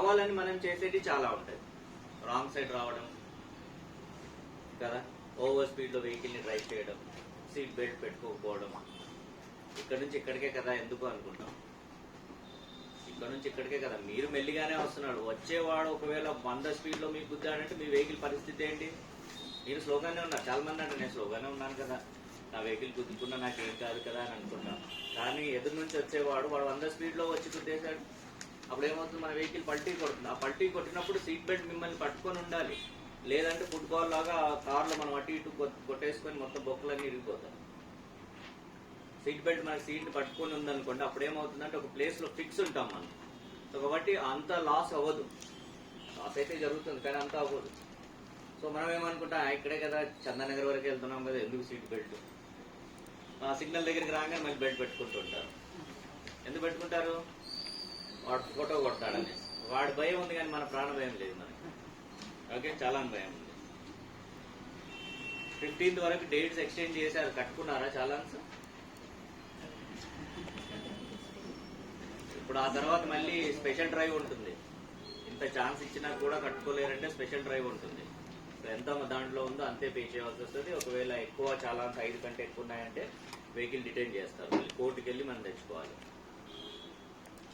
కావాలని మనం చేసేది చాలా ఉంటాయి. రాంగ్ సైడ్ రావడం కదా, ఓవర్ స్పీడ్లో వెహికల్ని డ్రైవ్ చేయడం, సీట్ బెల్ట్ పెట్టుకోకపోవడం. ఇక్కడ నుంచి ఇక్కడికే కదా ఎందుకు అనుకుంటాం, ఇక్కడ నుంచి ఇక్కడికే కదా. మీరు మెల్లిగానే వస్తున్నాడు, వచ్చేవాడు ఒకవేళ 100 స్పీడ్లో మీకు గుద్దాడంటే మీ వెహికల్ పరిస్థితి ఏంటి? మీరు స్లోగానే ఉన్నారు. చాలా మంది అంటే నేను స్లోగానే ఉన్నాను కదా, నా వెహికల్ గుద్దుకున్నా నాకేం కాదు కదా అని అనుకుంటాం. కానీ ఎదురు నుంచి వచ్చేవాడు 100 స్పీడ్లో వచ్చి గుద్దేశాడు, అప్పుడు ఏమవుతుంది? మన వెహికల్ పల్టీ కొడుతుంది. ఆ పల్టీ కొట్టినప్పుడు సీట్ బెల్ట్ మిమ్మల్ని పట్టుకొని ఉండాలి. లేదంటే ఫుట్బాల్ లాగా కార్లో మనం అటు ఇటు కొట్టేసుకొని మొత్తం బొక్కలన్నీ ఇరిగిపోతాం. సీట్ బెల్ట్ మన సీట్ని పట్టుకొని ఉందనుకోండి, అప్పుడు ఏమవుతుందంటే ఒక ప్లేస్లో ఫిక్స్ ఉంటాం మనం. సో కాబట్టి అంత లాస్ అవ్వదు. లాస్ అయితే జరుగుతుంది కానీ అంత అవ్వదు. సో మనం ఏమనుకుంటాం, ఇక్కడే కదా చందానగర్ వరకు వెళ్తున్నాం కదా ఎందుకు సీట్ బెల్ట్. సిగ్నల్ దగ్గరికి రాగానే మళ్ళీ బెల్ట్ పెట్టుకుంటూ ఉంటారు. ఎందుకు పెట్టుకుంటారు? వాడు ఫోటో కొడతాడని. వాడి భయం ఉంది కానీ మన ప్రాణ భయం లేదు మనకి. ఓకే, చాలా భయం ఉంది. 15th వరకు డేట్స్ ఎక్స్చేంజ్ చేశారు, కట్టుకున్నారా చాలాన్స్? ఇప్పుడు ఆ తర్వాత మళ్ళీ స్పెషల్ డ్రైవ్ ఉంటుంది. ఇంత ఛాన్స్ ఇచ్చినా కూడా కట్టుకోలేరంటే స్పెషల్ డ్రైవ్ ఉంటుంది. సో ఎంత దాంట్లో ఉందో అంతే పే చేయాల్సి వస్తుంది. ఒకవేళ ఎక్కువ చాలాన్స్ 5 కంటే ఎక్కువ ఉన్నాయంటే వెహికల్ డిటైన్ చేస్తారు, మళ్ళీ కోర్టుకి వెళ్ళి మనం తెచ్చుకోవాలి.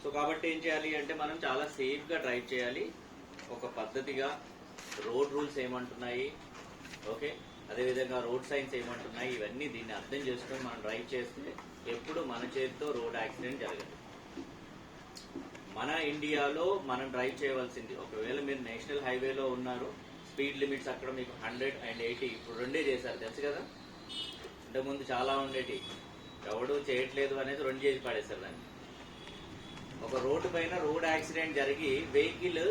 సో కాబట్టి ఏం చేయాలి అంటే మనం చాలా సేఫ్గా డ్రైవ్ చేయాలి, ఒక పద్ధతిగా. రోడ్ రూల్స్ ఏమంటున్నాయి, ఓకే, అదేవిధంగా రోడ్ సైన్స్ ఏమంటున్నాయి, ఇవన్నీ దీన్ని అర్థం చేసుకొని మనం డ్రైవ్ చేస్తే ఎప్పుడు మన చేతితో రోడ్ యాక్సిడెంట్ జరగదు. మన ఇండియాలో మనం డ్రైవ్ చేయవలసింది, ఒకవేళ మీరు నేషనల్ హైవేలో ఉన్నారు, స్పీడ్ లిమిట్స్ అక్కడ మీకు 100 and 80 ఇప్పుడు 2 చేశారు తెలుసు కదా. ఇంతకుముందు చాలా ఉండేటి, ఎవడు చేయట్లేదు అనేది 2 చేసి పడేశారు దాన్ని. ఒక రోడ్డు పైన రోడ్ యాక్సిడెంట్ జరిగి వెహికల్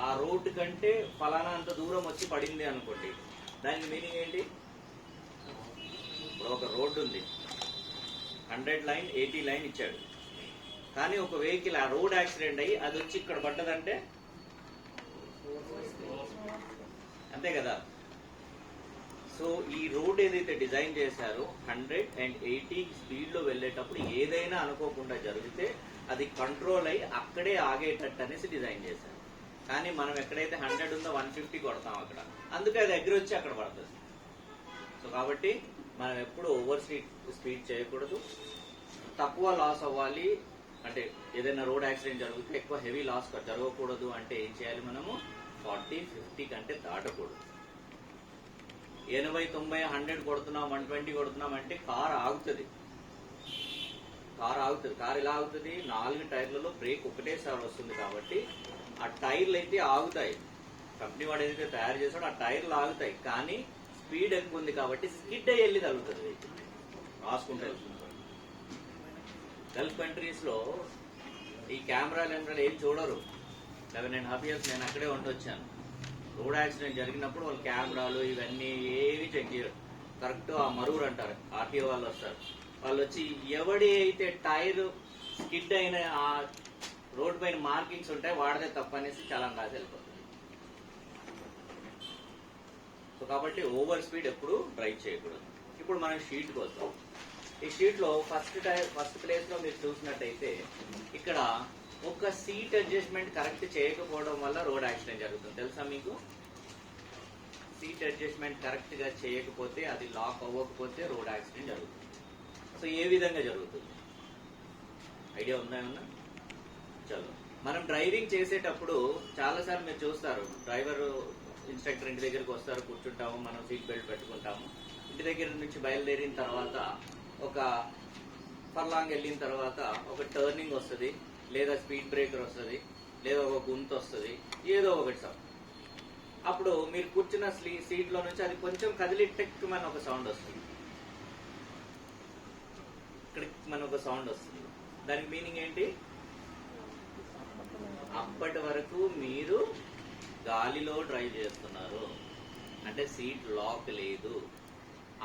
ఆ రోడ్డు కంటే ఫలానా అంత దూరం వచ్చి పడింది అనుకోండి, దానికి మీనింగ్ ఏంటి? ఇప్పుడు ఒక రోడ్డు ఉంది, 100 లైన్ 80 లైన్ ఇచ్చాడు, కానీ ఒక వెహికల్ ఆ రోడ్ యాక్సిడెంట్ అయ్యి అది వచ్చి ఇక్కడ పడ్డదంటే అంతే కదా. సో ఈ రోడ్ ఏదైతే డిజైన్ చేశారో 100 and 80 స్పీడ్లో వెళ్ళేటప్పుడు ఏదైనా అనుకోకుండా జరిగితే అది కంట్రోల్ అయ్యి అక్కడే ఆగేటట్టు అనేసి డిజైన్ చేశారు. కానీ మనం ఎక్కడైతే 100 ఉందో 150 కొడతాం అక్కడ, అందుకే అది దగ్గర వచ్చి అక్కడ పడుతుంది. సో కాబట్టి మనం ఎప్పుడు ఓవర్ స్పీడ్ చేయకూడదు, తక్కువ లాస్ అవ్వాలి. అంటే ఏదైనా రోడ్ యాక్సిడెంట్ జరిగితే ఎక్కువ హెవీ లాస్ జరగకూడదు అంటే ఏం చేయాలి? మనము 40, 50 కంటే దాటకూడదు. 80, 90, 100 కొడుతున్నాం, 120 కొడుతున్నాం అంటే కార్ ఆగుతుంది. కార్ ఎలా ఆగుతుంది? 4 టైర్లలో బ్రేక్ ఒకటేసారి వస్తుంది కాబట్టి ఆ టైర్లు అయితే ఆగుతాయి. కంపెనీ వాడు ఏదైతే తయారు చేసాడో ఆ టైర్లు ఆగుతాయి, కానీ స్పీడ్ ఎక్కువ ఉంది కాబట్టి స్కిడ్ అయ్యి వెళ్ళి తగ్గుతుంది, రాసుకుంటే. గల్ఫ్ కంట్రీస్ లో ఈ కెమెరాలు ఏం చూడరు. 11.5 years నేను అక్కడే ఉండొచ్చాను. రోడ్ యాక్సిడెంట్ జరిగినప్పుడు వాళ్ళు కెమెరాలు ఇవన్నీ ఏవి చెక్ చేయరు. కరెక్ట్ ఆ మరూరు అంటారు, ఆర్టీఓ వాళ్ళు వస్తారు, వాళ్ళు వచ్చి ఎవడి అయితే టైర్ స్కిడ్ అయిన ఆ రోడ్ పైన మార్కింగ్స్ ఉంటాయి వాడితే తప్పనేసి చాలా రాసి వెళ్ళిపోతుంది. సో కాబట్టి ఓవర్ స్పీడ్ ఎప్పుడు డ్రైవ్ చేయకూడదు. ఇప్పుడు మనం షీట్కి వస్తాం. ఈ షీట్ లో ఫస్ట్ ప్లేస్ లో మీరు చూసినట్టయితే ఇక్కడ ఒక సీట్ అడ్జస్ట్మెంట్ కరెక్ట్ చేయకపోవడం వల్ల రోడ్ యాక్సిడెంట్ జరుగుతుంది. తెలుసా మీకు? సీట్ అడ్జస్ట్మెంట్ కరెక్ట్ గా చేయకపోతే, అది లాక్ అవ్వకపోతే రోడ్ యాక్సిడెంట్ జరుగుతుంది. సో ఏ విధంగా జరుగుతుంది ఐడియా ఉందా ఏమన్నా? చలో, మనం డ్రైవింగ్ చేసేటప్పుడు చాలాసార్లు మీరు చూస్తారు, డ్రైవర్ ఇన్స్ట్రక్టర్ ఇంటి దగ్గరికి వస్తారు, కూర్చుంటాము, మనం సీట్ బెల్ట్ పెట్టుకుంటాము. ఇంటి దగ్గర నుంచి బయలుదేరిన తర్వాత ఒక ఫర్లాంగ్ వెళ్ళిన తర్వాత ఒక టర్నింగ్ వస్తుంది, లేదా స్పీడ్ బ్రేకర్ వస్తుంది, లేదా ఒక గుంత వస్తుంది, ఏదో ఒకటి సౌండ్. అప్పుడు మీరు కూర్చున్న సీట్ లో నుంచి అది కొంచెం కదిలి టెక్ మన ఒక సౌండ్ వస్తుంది, క్లిక్ మన ఒక సౌండ్ వస్తుంది. దానికి మీనింగ్ ఏంటి? అప్పటి వరకు మీరు గాలిలో డ్రైవ్ చేస్తున్నారు, అంటే సీట్ లాక్ లేదు.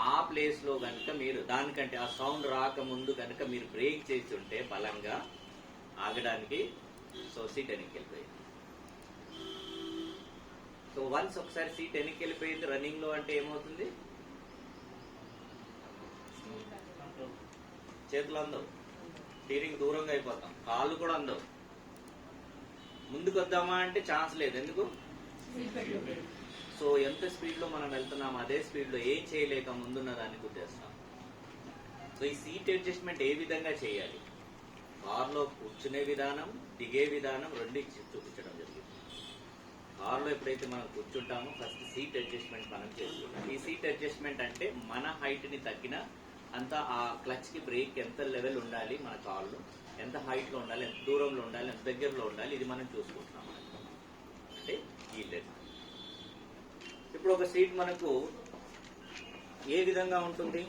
ఆ ప్లేస్ లో కనుక మీరు దానికంటే ఆ సౌండ్ రాకముందు కనుక మీరు బ్రేక్ చేసి ఉంటే బలంగా ఆగడానికి, సో సీట్ వెనక్కి వెళ్ళిపోయింది. సో వన్స్ ఒకసారి సీట్ వెనక్కి వెళ్ళిపోయింది రన్నింగ్ లో అంటే ఏమవుతుంది? చేతులు అందవు, స్టీరింగ్ దూరంగా అయిపోతాం, కాళ్ళు కూడా అందవు. ముందుకు వద్దామా అంటే ఛాన్స్ లేదు. ఎందుకు? సో ఎంత స్పీడ్లో మనం వెళ్తున్నాం అదే స్పీడ్లో ఏం చేయలేక ముందున్న దాన్ని గుద్దేస్తాం. సో ఈ సీట్ అడ్జస్ట్మెంట్ ఏ విధంగా చేయాలి, కార్లో కూర్చునే విధానం, దిగే విధానం రెండు చూపించడం జరిగింది. కార్లో ఎప్పుడైతే మనం కూర్చుంటామో ఫస్ట్ సీట్ అడ్జస్ట్మెంట్ మనం చేసుకుంటాం. ఈ సీట్ అడ్జస్ట్మెంట్ అంటే మన హైట్ని తగ్గిన అంత ఆ క్లచ్కి బ్రేక్ ఎంత లెవెల్ ఉండాలి, మన కార్లో ఎంత హైట్లో ఉండాలి, ఎంత దూరంలో ఉండాలి, ఎంత దగ్గరలో ఉండాలి, ఇది మనం చూసుకుంటున్నాం. అంటే ఈ లెవెల్. ఇప్పుడు ఒక సీట్ మనకు ఏ విధంగా ఉంటుంది?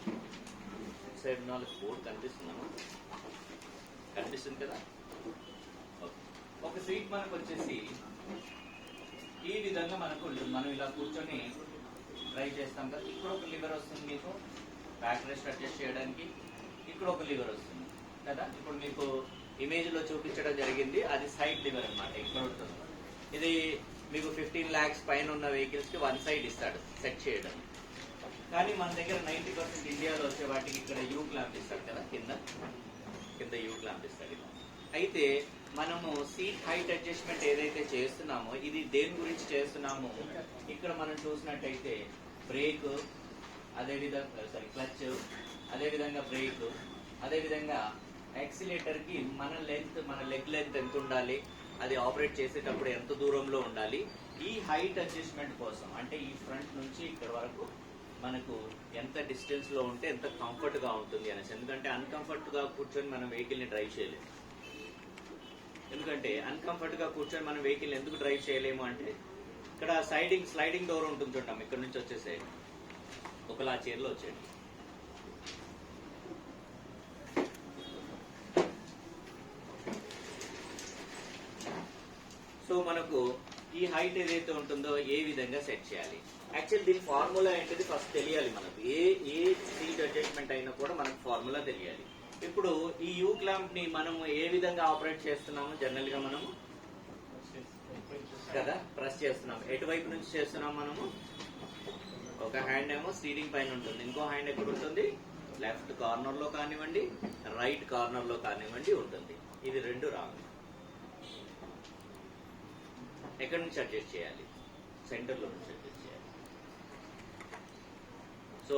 సైడ్ 4 బోర్డు కనిపిస్తున్నాము, కనిపిస్తుంది కదా. ఒక సీట్ మనకు వచ్చేసి ఈ విధంగా మనకు ఉంటుంది. మనం ఇలా కూర్చొని డ్రైవ్ చేస్తాం కదా. ఇక్కడ ఒక లివర్ వస్తుంది మీకు బ్యాక్ రెస్ట్ అడ్జస్ట్ చేయడానికి, ఇక్కడ ఒక లివర్ వస్తుంది కదా. ఇప్పుడు మీకు ఇమేజ్లో చూపించడం జరిగింది, అది సైడ్ లివర్ అన్నమాట. ఇక్కడ ఉంటుంది. ఇది మీకు 15 lakhs పైన ఉన్న వెహికల్స్కి 1 side ఇస్తాడు సెట్ చేయడం. కానీ మన దగ్గర 90% ఇండియాలో వచ్చే వాటికి ఇక్కడ యూ క్లాంప్ ఇస్తాడు కదా, కింద యూ క్లాంప్ ఇస్తాడు. అయితే మనము సీట్ హైట్ అడ్జస్ట్మెంట్ ఏదైతే చేస్తున్నామో ఇది దేని గురించి చేస్తున్నామో ఇక్కడ మనం చూసినట్టయితే బ్రేక్, అదేవిధంగా క్లచ్, అదేవిధంగా బ్రేక్, అదేవిధంగా యాక్సిలేటర్కి మన లెగ్ లెంత్ ఎంత ఉండాలి, అది ఆపరేట్ చేసేటప్పుడు ఎంత దూరంలో ఉండాలి, ఈ హైట్ అడ్జస్ట్మెంట్ కోసం అంటే ఈ ఫ్రంట్ నుంచి ఇక్కడ వరకు మనకు ఎంత డిస్టెన్స్లో ఉంటే ఎంత కంఫర్ట్గా ఉంటుంది అనేసి. ఎందుకంటే అన్కంఫర్ట్గా కూర్చొని మనం వెహికల్ని డ్రైవ్ చేయలేము. ఎందుకంటే అన్కంఫర్ట్గా కూర్చొని మనం వెహికల్ ఎందుకు డ్రైవ్ చేయలేము అంటే ఇక్కడ స్లైడింగ్ డోర్ ఉంటుంది చూద్దాం. ఇక్కడ నుంచి వచ్చేసేయండి, ఒకలా చైర్లో వచ్చేయండి. సో మనకు ఈ హైట్ ఏదైతే ఉంటుందో ఏ విధంగా సెట్ చేయాలి. యాక్చువల్ దీని ఫార్ములా ఏంటిది ఫస్ట్ తెలియాలి మనకు. ఏ సీట్ అడ్జస్ట్మెంట్ అయినా కూడా మనకు ఫార్ములా తెలియాలి. ఇప్పుడు ఈ యూ క్లాంప్ ని మనము ఏ విధంగా ఆపరేట్ చేస్తున్నాము? జనరల్ గా మనము కదా ప్రెస్ చేస్తున్నాం. ఎటువైపు నుంచి చేస్తున్నాం మనము? ఒక హ్యాండ్ ఏమో స్టీరింగ్ పైన ఉంటుంది, ఇంకో హ్యాండ్ ఎక్కడ ఉంటుంది? లెఫ్ట్ కార్నర్ లో కానివ్వండి, రైట్ కార్నర్ లో కానివ్వండి ఉంటుంది. ఇది రెండు రాంగ్. ఎక్కడి నుంచి అడ్జస్ట్ చేయాలి? సెంటర్లో నుంచి అడ్జస్ట్ చేయాలి. సో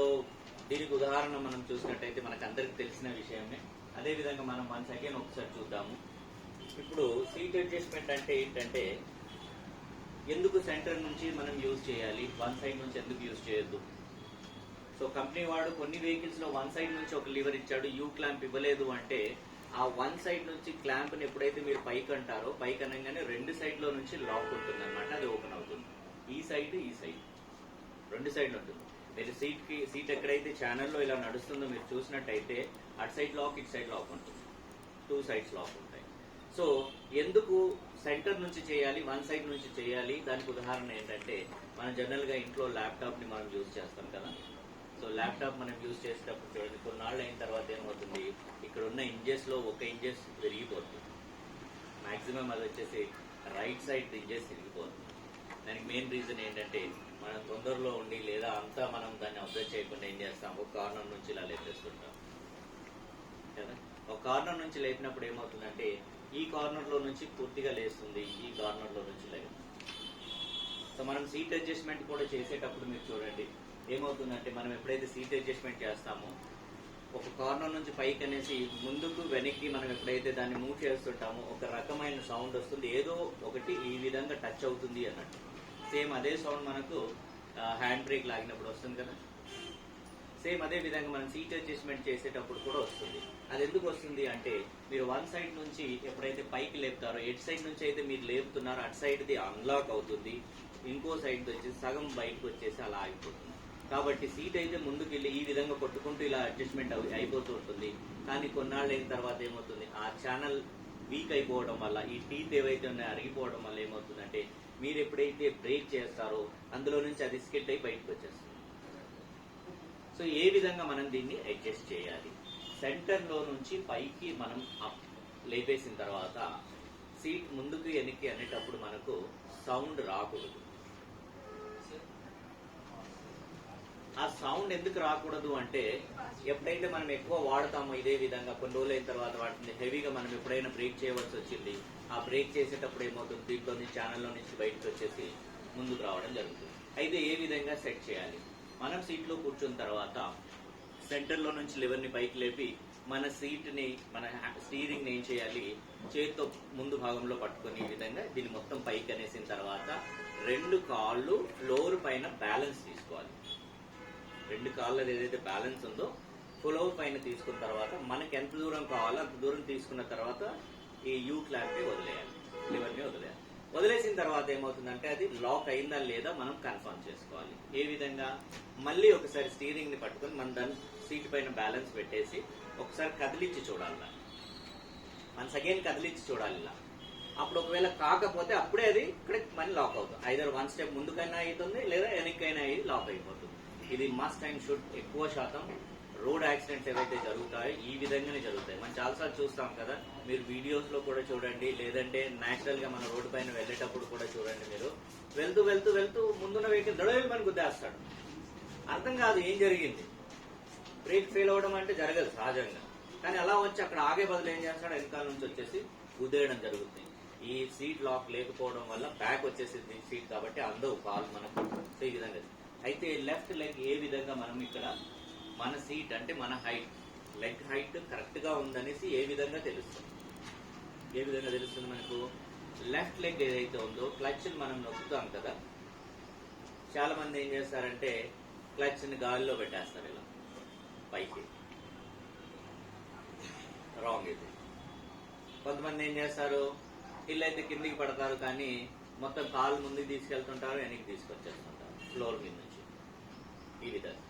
దీనికి ఉదాహరణ మనం చూసినట్టయితే మనకు అందరికి తెలిసిన విషయమే. అదేవిధంగా మనం 1 సెకండ్ ఒకసారి చూద్దాము. ఇప్పుడు సీట్ అడ్జస్ట్మెంట్ అంటే ఏంటంటే ఎందుకు సెంటర్ నుంచి మనం యూజ్ చేయాలి, 1 సైడ్ నుంచి ఎందుకు యూజ్ చేయొద్దు? సో కంపెనీ వాడు కొన్ని వెహికల్స్ లో 1 సైడ్ నుంచి ఒక లివర్ ఇచ్చాడు, యూ క్లాంప్ ఇవ్వలేదు అంటే ఆ 1 సైడ్ నుంచి క్లాంప్ ని ఎప్పుడైతే మీరు పైకి అంటారో, పైకి అనగానే 2 సైడ్లో నుంచి లాక్ ఉంటుంది అనమాట. అది ఓపెన్ అవుతుంది. ఈ సైడ్ 2 సైడ్లు ఉంటుంది. మీరు సీట్ ఎక్కడైతే ఛానల్లో ఇలా నడుస్తుందో మీరు చూసినట్టయితే అటు సైడ్ లాక్, ఇటు సైడ్ లాక్ ఉంటుంది. 2 sides లాక్ ఉంటాయి. సో ఎందుకు సెంటర్ నుంచి చేయాలి, 1 సైడ్ నుంచి చేయాలి? దానికి ఉదాహరణ ఏంటంటే మనం జనరల్ గా ఇంట్లో ల్యాప్టాప్ ని మనం యూజ్ చేస్తాం కదా. సో ల్యాప్టాప్ మనం యూజ్ చేసేటప్పుడు చూడండి, కొన్నాళ్ళు అయిన తర్వాత ఏమవుతుంది, ఇక్కడ ఉన్న ఇంజెస్ లో ఒక ఇంజెస్ విరిగిపోతుంది. మాక్సిమం అది వచ్చేసి రైట్ సైడ్ ఇంజెస్ విరిగిపోతుంది. దానికి మెయిన్ రీజన్ ఏంటంటే మనం తొందరలో ఉండి లేదా అంతా మనం దాన్ని అబ్జర్వ్ చేయకుండా ఏం చేస్తాం, ఒక కార్నర్ నుంచి ఇలా లేపేస్తుంటాం కదా. ఒక కార్నర్ నుంచి లేపినప్పుడు ఏమవుతుందంటే ఈ కార్నర్ లో నుంచి పూర్తిగా లేస్తుంది, ఈ కార్నర్ లో నుంచి లేదు. సో మనం సీట్ అడ్జస్ట్మెంట్ కూడా చేసేటప్పుడు మీరు చూడండి ఏమవుతుందంటే మనం ఎప్పుడైతే సీట్ అడ్జస్ట్మెంట్ చేస్తామో ఒక కార్నర్ నుంచి పైకి అనేసి ముందుకు వెనక్కి మనం ఎప్పుడైతే దాన్ని మూవ్ చేస్తుంటామో ఒక రకమైన సౌండ్ వస్తుంది, ఏదో ఒకటి ఈ విధంగా టచ్ అవుతుంది అన్నట్టు. సేమ్ అదే సౌండ్ మనకు హ్యాండ్ బ్రేక్ లాగినప్పుడు వస్తుంది కదా. సేమ్ అదే విధంగా మనం సీట్ అడ్జస్ట్మెంట్ చేసేటప్పుడు కూడా వస్తుంది. అది ఎందుకు వస్తుంది అంటే మీరు 1 సైడ్ నుంచి ఎప్పుడైతే పైకి లేపుతారో, ఎటు సైడ్ నుంచి అయితే మీరు లేపుతున్నారో అటు సైడ్ది అన్లాక్ అవుతుంది, ఇంకో సైడ్ వచ్చేసి సగం బయటకు వచ్చేసి అలా ఆగిపోతుంది. కాబట్టి సీట్ అయితే ముందుకు వెళ్ళి ఈ విధంగా కొట్టుకుంటూ ఇలా అడ్జస్ట్మెంట్ అయిపోతూ ఉంటుంది. కానీ కొన్నాళ్ళు అయిన తర్వాత ఏమవుతుంది, ఆ ఛానల్ వీక్ అయిపోవడం వల్ల, ఈ టీత్ ఏవైతే ఉన్నాయో అరిగిపోవడం వల్ల ఏమవుతుందంటే మీరు ఎప్పుడైతే బ్రేక్ చేస్తారో అందులో నుంచి అది స్కిడ్ అయి బయటకు వచ్చేస్తుంది. సో ఏ విధంగా మనం దీన్ని అడ్జస్ట్ చేయాలి? సెంటర్లో నుంచి పైకి మనం లేపేసిన తర్వాత సీట్ ముందుకు వెనక్కి అనేటప్పుడు మనకు సౌండ్ రాకూడదు. ఆ సౌండ్ ఎందుకు రాకూడదు అంటే ఎప్పుడైతే మనం ఎక్కువ వాడతామో ఇదే విధంగా కొన్ని రోజులు అయిన తర్వాత వాటిని హెవీగా మనం ఎప్పుడైనా బ్రేక్ చేయవలసి వచ్చింది, ఆ బ్రేక్ చేసేటప్పుడు ఏమవుతుంది, దీంట్లో నుంచి ఛానల్లో నుంచి బయటకు వచ్చేసి ముందుకు రావడం జరుగుతుంది. అయితే ఏ విధంగా సెట్ చేయాలి? మనం సీట్లో కూర్చున్న తర్వాత సెంటర్లో నుంచి లివర్ని పైకి లేపి మన సీట్ని మన స్టీరింగ్ని ఏం చేయాలి, చేతితో ముందు భాగంలో పట్టుకుని ఈ విధంగా దీన్ని మొత్తం పైకి అనేసిన తర్వాత 2 కాళ్ళు ఫ్లోర్ పైన బ్యాలెన్స్ తీసుకోవాలి. 2 కాళ్ళది ఏదైతే బ్యాలెన్స్ ఉందో ఫ్లోర్ పైన తీసుకున్న తర్వాత మనకి ఎంత దూరం కావాలో అంత దూరం తీసుకున్న తర్వాత ఈ యూ క్లాంప్ని వదిలేయాలి, లివర్ని వదిలేయాలి. వదిలేసిన తర్వాత ఏమవుతుందంటే అది లాక్ అయిందా లేదా మనం కన్ఫర్మ్ చేసుకోవాలి. ఏ విధంగా? మళ్ళీ ఒకసారి స్టీరింగ్ ని పట్టుకొని మన దాన్ని సీట్ పైన బ్యాలెన్స్ పెట్టేసి ఒకసారి కదిలిచ్చి చూడాలి, వన్స్ అగైన్ కదిలిచ్చి చూడాలి ఇలా. అప్పుడు ఒకవేళ కాకపోతే అప్పుడే అది ఇక్కడ మళ్ళీ లాక్ అవుతుంది. ఐదర్ 1 స్టెప్ ముందుకైనా అవుతుంది లేదా వెనక్కైనా ఇది లాక్ అయిపోతుంది. ఇది మస్ట్ అండ్ షుడ్. ఎక్కువ శాతం రోడ్ యాక్సిడెంట్స్ ఏవైతే జరుగుతాయో ఈ విధంగానే జరుగుతాయి. మనం చాలాసార్లు చూస్తాం కదా, మీరు వీడియోస్ లో కూడా చూడండి, లేదంటే నేచురల్ గా మన రోడ్డు పైన వెళ్ళేటప్పుడు కూడా చూడండి. మీరు వెళ్తూ వెళ్తూ వెళ్తూ ముందున్న వెహికల్ దడవేలు పని గుద్దేస్తాడు, అర్థం కాదు ఏం జరిగింది. బ్రేక్ ఫెయిల్ అవ్వడం అంటే జరగదు సహజంగా, కానీ అలా వచ్చి అక్కడ ఆగే బదులు ఏం చేస్తాడు, వెనకాల నుంచి వచ్చేసి గుద్దేయడం జరుగుతుంది. ఈ సీట్ లాక్ లేకపోవడం వల్ల బ్యాక్ వచ్చేసింది సీట్ కాబట్టి అందవు కాలు మనకు. సో ఈ విధంగా అయితే లెఫ్ట్ లెగ్ ఏ విధంగా మనం ఇక్కడ మన సీట్ అంటే మన హైట్, లెగ్ హైట్ కరెక్ట్ గా ఉందనేసి ఏ విధంగా తెలుస్తుంది? ఏ విధంగా తెలుస్తుంది మనకు? లెఫ్ట్ లెగ్ ఏదైతే ఉందో క్లచ్ మనం నొక్కుతాం కదా, చాలా మంది ఏం చేస్తారంటే క్లచ్ ని గాలిలో పెట్టేస్తారు ఇలా పైకి, రాంగ్ ఇది. కొంతమంది ఏం చేస్తారు, హిల్ అయితే కిందికి పడతారు కానీ మొత్తం కాలు ముందుకు తీసుకెళ్తుంటారు, వెనక్కి తీసుకొచ్చేస్తుంటారు ఫ్లోర్ మీద నుంచి. ఈ విధంగా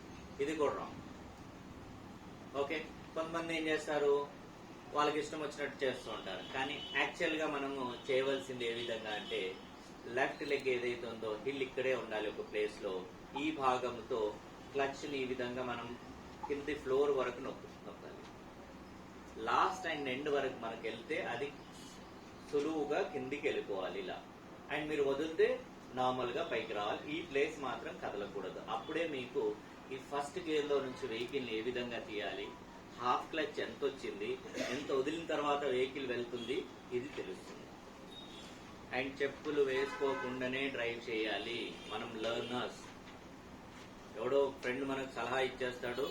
ఇది కూడా రాంగ్. ఓకే, కొంతమంది ఏం చేస్తారు, వాళ్ళకి ఇష్టం వచ్చినట్టు చేస్తూ ఉంటారు. కానీ యాక్చువల్ గా మనము చేయవలసింది ఏ విధంగా అంటే లెఫ్ట్ లెగ్ ఏదైతే ఉందో హిల్ ఇక్కడే ఉండాలి ఒక ప్లేస్ లో. ఈ భాగంతో క్లచ్ ని ఈ విధంగా మనం కింది ఫ్లోర్ వరకు నొక్కాలి. లాస్ట్ అండ్ ఎండ్ వరకు మనకు వెళ్తే అది సులువుగా కిందికి వెళ్ళిపోవాలి ఇలా. అండ్ మీరు వదిలితే నార్మల్ గా పైకి రావాలి. ఈ ప్లేస్ మాత్రం కదలకూడదు. అప్పుడే మీకు ఈ ఫస్ట్ గేర్ లో నుంచి వెహికల్ ఏ విధంగా తీయాలి, హాఫ్ క్లచ్ ఎంత వచ్చింది, ఎంత వదిలిన తర్వాత వెహికల్ వెళ్తుంది, ఇది తెలుస్తుంది. అండ్ చెప్పులు వేసుకోకుండానే డ్రైవ్ చేయాలి. మనం లెర్నర్స్. ఎవడో ఫ్రెండ్ మనకు సలహా ఇచ్చేస్తాడు,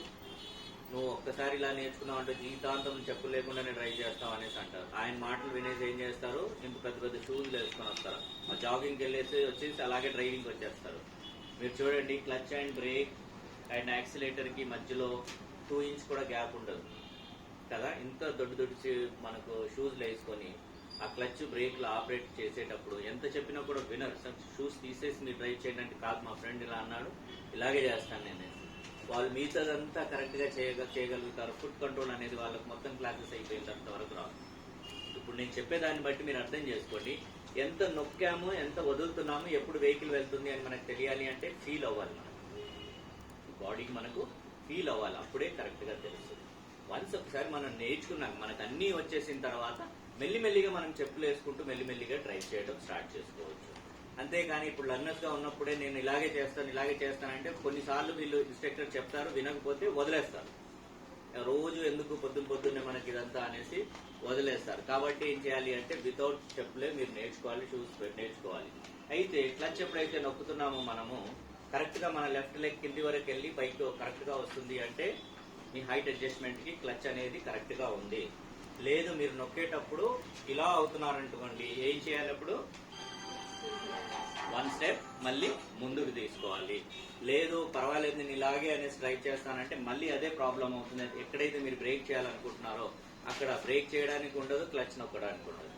నువ్వు ఒక్కసారి ఇలా నేర్చుకున్నావు అంటే జీవితాంతం చెప్పులు లేకుండానే డ్రైవ్ చేస్తావు అనేసి అంటారు. ఆయన మాటలు వినేసి ఏం చేస్తారు, ఇంత పెద్ద పెద్ద షూస్ వేసుకొని వస్తారు, ఆ జాగింగ్కి వెళ్ళేసి వచ్చేసి అలాగే డ్రైవింగ్ వచ్చేస్తారు. మీరు చూడండి, clutch and break and accelerator కి మధ్యలో 2 ఇంచ్ కూడా గ్యాప్ ఉండదు కదా. ఇంత దొడ్డు మనకు షూస్ వేసుకొని ఆ క్లచ్ బ్రేక్లు ఆపరేట్ చేసేటప్పుడు ఎంత చెప్పినా కూడా వినరు. షూస్ తీసేసి మీరు డ్రైవ్ చేయడానికి కాదు, మా ఫ్రెండ్ ఇలా అన్నాడు ఇలాగే చేస్తాను నేను. వాళ్ళు మిగతాదంతా కరెక్ట్ గా చేయగలుగుతారు. ఫుట్ కంట్రోల్ అనేది వాళ్ళకి మొత్తం క్లాసెస్ అయిపోయినంత వరకు రాదు. ఇప్పుడు నేను చెప్పేదాన్ని బట్టి మీరు అర్థం చేసుకోండి, ఎంత నొక్కాము, ఎంత వదులుతున్నాము, ఎప్పుడు వెహికల్ వెళ్తుంది అని మనకు తెలియాలి అంటే ఫీల్ అవ్వాలి. మనకు బాడీకి మనకు ఫీల్ అవ్వాలి, అప్పుడే కరెక్ట్ గా తెలుస్తుంది. వన్స్ ఒకసారి మనం నేర్చుకున్నాక మనకు అన్నీ వచ్చేసిన తర్వాత మెల్లిమెల్లిగా మనం చెప్పులు వేసుకుంటూ మెల్లిమెల్లిగా డ్రైవ్ చేయడం స్టార్ట్ చేసుకోవచ్చు. అంతేగాని ఇప్పుడు లర్నర్స్ గా ఉన్నప్పుడే నేను ఇలాగే చేస్తానంటే కొన్నిసార్లు వీళ్ళు ఇన్స్ట్రక్టర్ చెప్తారు, వినకపోతే వదిలేస్తారు. రోజు ఎందుకు పొద్దున్నే మనకి ఇదంతా అనేసి వదిలేస్తారు. కాబట్టి ఏం చేయాలి అంటే వితౌట్ చెప్పులే మీరు నేర్చుకోవాలి, షూస్ నేర్చుకోవాలి. అయితే క్లచ్ ఎప్పుడైతే నొక్కుతున్నామో మనము కరెక్ట్ గా మన లెఫ్ట్ లెగ్ కింది వరకు వెళ్ళి పైకి కరెక్ట్ గా వస్తుంది అంటే మీ హైట్ అడ్జస్ట్మెంట్ కి క్లచ్ అనేది కరెక్ట్ గా ఉంది. లేదు మీరు నొక్కేటప్పుడు ఇలా అవుతున్నారనుకోండి, ఏం చేయాలి, అప్పుడు 1 స్టెప్ మళ్ళీ ముందుకు తీసుకోవాలి. లేదు పర్వాలేదు నేను ఇలాగే అనేసి డ్రైవ్ చేస్తానంటే మళ్ళీ అదే ప్రాబ్లం అవుతుంది. ఎక్కడైతే మీరు బ్రేక్ చేయాలనుకుంటున్నారో అక్కడ బ్రేక్ చేయడానికి ఉండదు, క్లచ్ నొక్కడానికి ఉండదు.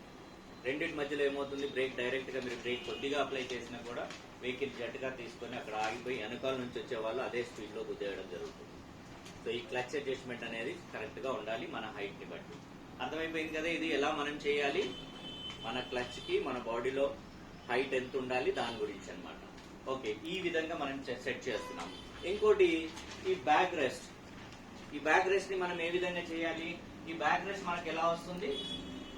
రెండింటి మధ్యలో ఏమవుతుంది, బ్రేక్ డైరెక్ట్ గా మీరు బ్రేక్ కొద్దిగా అప్లై చేసినా కూడా వెహికల్ జట్టుగా తీసుకొని అక్కడ ఆగిపోయి వెనకాల నుంచి వచ్చే వాళ్ళు అదే స్పీడ్ లో గుద్దేయడం జరుగుతుంది. సో ఈ క్లచ్ అడ్జస్ట్మెంట్ అనేది కరెక్ట్ గా ఉండాలి మన హైట్ ని బట్టి. అర్థమైపోయింది కదా, ఇది ఎలా మనం చేయాలి, మన క్లచ్ కి మన బాడీలో హైట్ ఎంత ఉండాలి దాని గురించి అన్నమాట. ఓకే, ఈ విధంగా మనం సెట్ చేస్తున్నాం. ఇంకోటి ఈ బ్యాక్ రెస్ట్. ఈ బ్యాక్ రెస్ట్ ని మనం ఏ విధంగా చేయాలి, ఈ బ్యాక్ రెస్ట్ మనకి ఎలా వస్తుంది,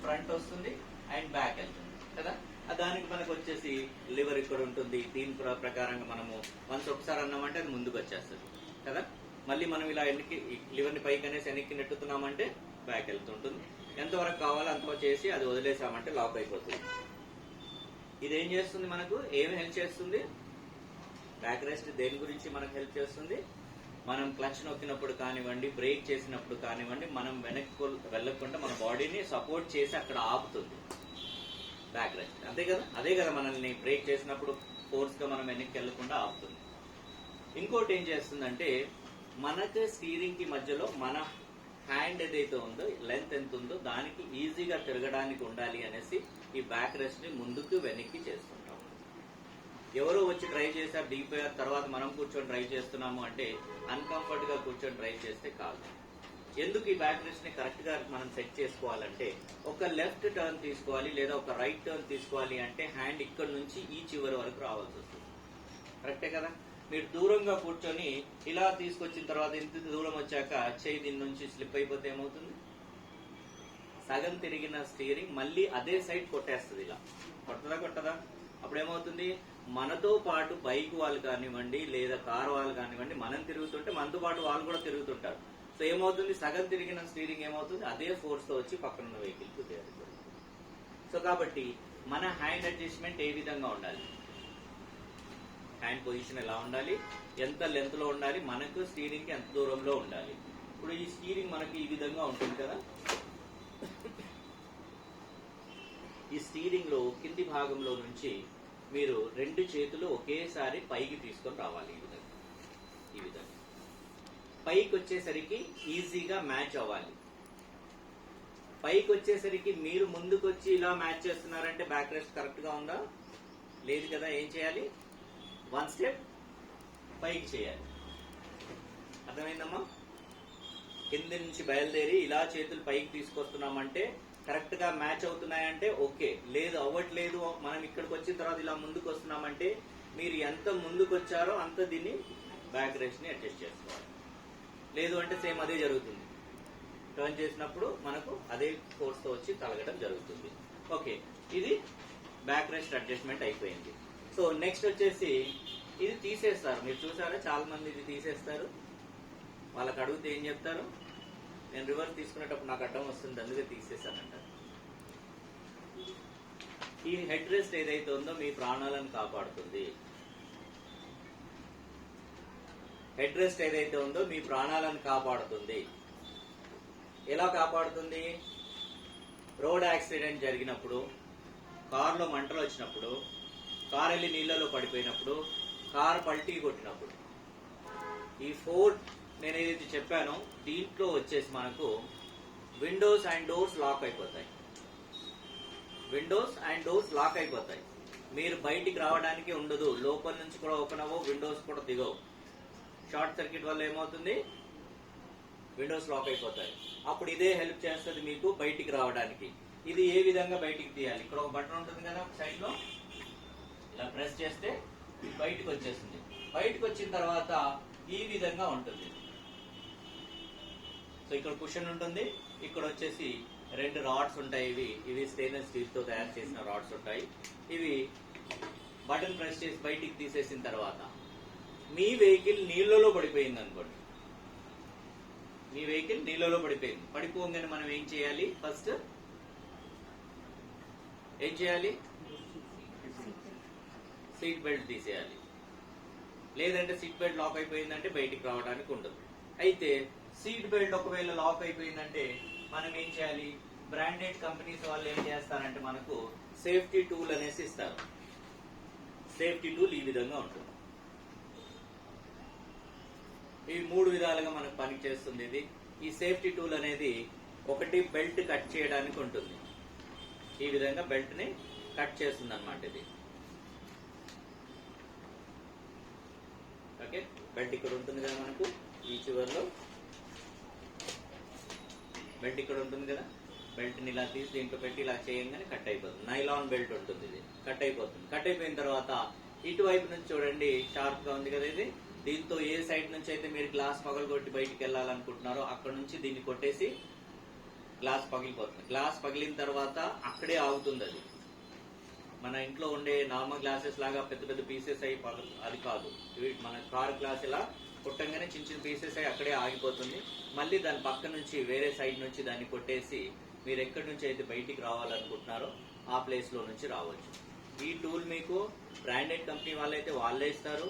ఫ్రంట్ వస్తుంది అండ్ బ్యాక్ వెళ్తుంది కదా. దానికి మనకు వచ్చేసి లివర్ ఇక్కడ ఉంటుంది. దీని ప్రకారంగా మనము వన్స్ ఒకసారి అన్నామంటే అది ముందుకు వచ్చేస్తుంది. కదా. మళ్ళీ మనం ఇలా లివర్ని పైకి అనేసి వెనక్కి నెట్టుతున్నామంటే బ్యాక్ వెళ్తుంటుంది. ఎంతవరకు కావాలో అంతవరకు చేసి అది వదిలేసామంటే లాక్ అయిపోతుంది. ఇది ఏం చేస్తుంది, మనకు ఏమి హెల్ప్ చేస్తుంది? బ్యాక్ రెస్ట్ దేని గురించి మనకు హెల్ప్ చేస్తుంది? మనం క్లచ్ నొక్కినప్పుడు కానివ్వండి, బ్రేక్ చేసినప్పుడు కానివ్వండి, మనం వెనక్కి వెళ్ళకుండా మన బాడీని సపోర్ట్ చేసి అక్కడ ఆపుతుంది బ్యాక్ రెస్ట్. అంతే కదా, అదే కదా మనల్ని బ్రేక్ చేసినప్పుడు ఫోర్స్ గా మనం వెనక్కి వెళ్లకుండా ఆపుతుంది. ఇంకోటి ఏం చేస్తుందంటే, మనకు స్టీరింగ్ కి మధ్యలో మన హ్యాండ్ ఏదైతే ఉందో, లెంత్ ఎంత ఉందో దానికి ఈజీగా తిరగడానికి ఉండాలి అనేసి ఈ బ్యాక్ రెస్ట్ ని ముందుకు వెనక్కి చేస్తుంటాం. ఎవరో వచ్చి డ్రైవ్ చేశారు డీపీఆర్, తర్వాత మనం కూర్చొని డ్రైవ్ చేస్తున్నాము అంటే అన్కంఫర్ట్ గా కూర్చొని డ్రైవ్ చేస్తే కాదు. ఎందుకు ఈ బ్యాక్ రెస్ట్ ని కరెక్ట్ గా మనం సెట్ చేసుకోవాలంటే, ఒక లెఫ్ట్ టర్న్ తీసుకోవాలి లేదా ఒక రైట్ టర్న్ తీసుకోవాలి అంటే హ్యాండ్ ఇక్కడ నుంచి ఈ చివరి వరకు రావాల్సి వస్తుంది. కరెక్టే కదా. మీరు దూరంగా కూర్చొని ఇలా తీసుకొచ్చిన తర్వాత ఇంత దూరం వచ్చాక చేయి దీని నుంచి స్లిప్ అయిపోతే ఏమవుతుంది? సగం తిరిగిన స్టీరింగ్ మళ్ళీ అదే సైడ్ కొట్టేస్తుంది. ఇలా కొట్టదా? అప్పుడు ఏమవుతుంది? మనతో పాటు బైక్ వాళ్ళు కానివ్వండి లేదా కార్ వాళ్ళు కానివ్వండి, మనం తిరుగుతుంటే మనతో పాటు వాళ్ళు కూడా తిరుగుతుంటారు. సో ఏమవుతుంది? సగం తిరిగిన స్టీరింగ్ ఏమవుతుంది? అదే ఫోర్స్ తో వచ్చి పక్కన ఉన్న వెహికల్ కు చేరుతుంది. సో కాబట్టి మన హ్యాండ్ అడ్జస్ట్మెంట్ ఏ విధంగా ఉండాలి, హ్యాండ్ పొజిషన్ ఎలా ఉండాలి, ఎంత లెంత్ లో ఉండాలి, మనకు స్టీరింగ్ కి ఎంత దూరంలో ఉండాలి. ఇప్పుడు ఈ స్టీరింగ్ మనకి ఈ విధంగా ఉంటుంది కదా. ఈ స్టీరింగ్ లో కింది భాగంలో నుంచి మీరు 2 చేతులు ఒకేసారి పైకి తీసుకొని రావాలి. ఈ విధంగా పైకి వచ్చేసరికి ఈజీగా మ్యాచ్ అవ్వాలి. పైకి వచ్చేసరికి మీరు ముందుకొచ్చి ఇలా మ్యాచ్ చేస్తున్నారంటే బ్యాక్ రెస్ట్ కరెక్ట్ గా ఉందా? లేదు కదా. ఏం చేయాలి? 1 స్టెప్ పైకి చేయాలి. అర్థమైందమ్మా? కింద నుంచి బయలుదేరి ఇలా చేతులు పైకి తీసుకొస్తున్నామంటే కరెక్ట్ గా మ్యాచ్ అవుతున్నాయంటే ఓకే. లేదు అవ్వట్లేదు, మనం ఇక్కడికి వచ్చిన తర్వాత ఇలా ముందుకు వస్తున్నామంటే మీరు ఎంత ముందుకు వచ్చారో అంత దీన్ని బ్యాక్ రెస్ట్ ని అడ్జస్ట్ చేసుకోవాలి. లేదు అంటే సేమ్ అదే జరుగుతుంది. టర్న్ చేసినప్పుడు మనకు అదే ఫోర్స్ తో వచ్చి తలగడం జరుగుతుంది. ఓకే, ఇది బ్యాక్ రెస్ట్ అడ్జస్ట్మెంట్ అయిపోయింది. సో నెక్స్ట్ వచ్చేసి ఇది తీసేస్తారు. మీరు చూసారా, చాలా మంది ఇది తీసేస్తారు. వాళ్ళకి అడిగితే ఏం చెప్తారు? నేను రివర్స్ తీసుకునేటప్పుడు నాకు అడ్డం వస్తుంది అందుకే తీసేసానంటారు. ఈ హెడ్ రెస్ట్ ఏదైతే ఉందో మీ ప్రాణాలను కాపాడుతుంది. హెడ్ రెస్ట్ ఏదైతే ఉందో మీ ప్రాణాలను కాపాడుతుంది. ఎలా కాపాడుతుంది? రోడ్ యాక్సిడెంట్ జరిగినప్పుడు, కారులో మంటలు వచ్చినప్పుడు, కారు వెళ్ళి నీళ్లలో పడిపోయినప్పుడు, కారు పల్టీ కొట్టినప్పుడు, ఈ 4 నేను ఏదైతే చెప్పానో దీంట్లో వచ్చేసి మనకు విండోస్ అండ్ డోర్స్ లాక్ అయిపోతాయి. విండోస్ అండ్ డోర్స్ లాక్ అయిపోతాయి. మీరు బయటికి రావడానికి ఉండదు. లోపల నుంచి కూడా ఓపెన్ అవ్వవు, విండోస్ కూడా దిగవు. షార్ట్ సర్క్యూట్ వల్ల ఏమవుతుంది? విండోస్ లాక్ అయిపోతాయి. అప్పుడు ఇదే హెల్ప్ చేస్తుంది మీకు బయటికి రావడానికి. ఇది ఏ విధంగా బయటికి తీయాలి? ఇక్కడ ఒక బటన్ ఉంటుంది కదా సైడ్ లో, ఇలా ప్రెస్ చేస్తే బయటకు వచ్చేస్తుంది. బయటకు వచ్చిన తర్వాత ఈ విధంగా ఉంటుంది. సో ఇక్కడ కుషన్ ఉంటుంది, ఇక్కడ వచ్చేసి 2 రాడ్స్ ఉంటాయి. ఇవి స్టెయిన్లెస్ స్టీల్ తో తయారు చేసిన రాడ్స్ ఉంటాయి. ఇవి బటన్ ప్రెస్ చేసి బయటికి తీసేసిన తర్వాత మీ వెహికల్ నీళ్లలో పడిపోయింది అనుకోండి. మీ వెహికల్ నీళ్లలో పడిపోయింది. పడిపోగానే మనం ఏం చేయాలి? ఫస్ట్ ఏం చేయాలి? సీట్ బెల్ట్ తీసేయాలి. లేదంటే సీట్ బెల్ట్ లాక్ అయిపోయిందంటే బయటికి రావడానికి ఉండదు. అయితే సీట్ బెల్ట్ ఒకవేళ లాక్ అయిపోయిందంటే మనం ఏం చేయాలి? బ్రాండెడ్ కంపెనీస్ వాళ్ళు ఏం చేస్తారంటే మనకు సేఫ్టీ టూల్ అనేసి ఇస్తారు. సేఫ్టీ టూల్ ఈ విధంగా ఉంటుంది. ఈ 3 విధాలుగా మనకు పని చేస్తుంది. ఇది ఈ సేఫ్టీ టూల్ అనేది ఒకటి బెల్ట్ కట్ చేయడానికి ఉంటుంది. ఈ విధంగా బెల్ట్ ని కట్ చేస్తుంది అన్నమాట. ఇది ఓకే. బెల్ట్ ఇక్కడ ఉంటుంది కదా మనకు, ఈ చివరిలో బెల్ట్ ఇక్కడ ఉంటుంది కదా. బెల్ట్ ని ఇలా తీసి దీంట్లో పెట్టి ఇలా చేయగానే కట్ అయిపోతుంది. నైలాన్ బెల్ట్ ఉంటుంది, ఇది కట్ అయిపోతుంది. కట్ అయిపోయిన తర్వాత ఇటువైపు నుంచి చూడండి, షార్ప్ గా ఉంది కదా ఇది. దీంతో ఏ సైడ్ నుంచి అయితే మీరు గ్లాస్ పగలగొట్టి బయటికి వెళ్ళాలనుకుంటున్నారో అక్కడ నుంచి దీన్ని కొట్టేసి గ్లాస్ పగిలిపోతుంది. గ్లాస్ పగిలిన తర్వాత అక్కడే ఆగుతుంది. అది మన ఇంట్లో ఉండే నార్మల్ గ్లాసెస్ లాగా పెద్ద పెద్ద పీసెస్ అయి అది కాదు. ఇవి మన కార్ గ్లాస్ ఇలా కొట్టంగానే చిన్న చిన్న పీసెస్ అయి అక్కడే ఆగిపోతుంది. మళ్ళీ దాని పక్క నుంచి వేరే సైడ్ నుంచి దాన్ని కొట్టేసి మీరు ఎక్కడి నుంచి అయితే బయటికి రావాలనుకుంటున్నారో ఆ ప్లేస్లో నుంచి రావచ్చు. ఈ టూల్ మీకు బ్రాండెడ్ కంపెనీ వాళ్ళైతే వాళ్ళే ఇస్తారు.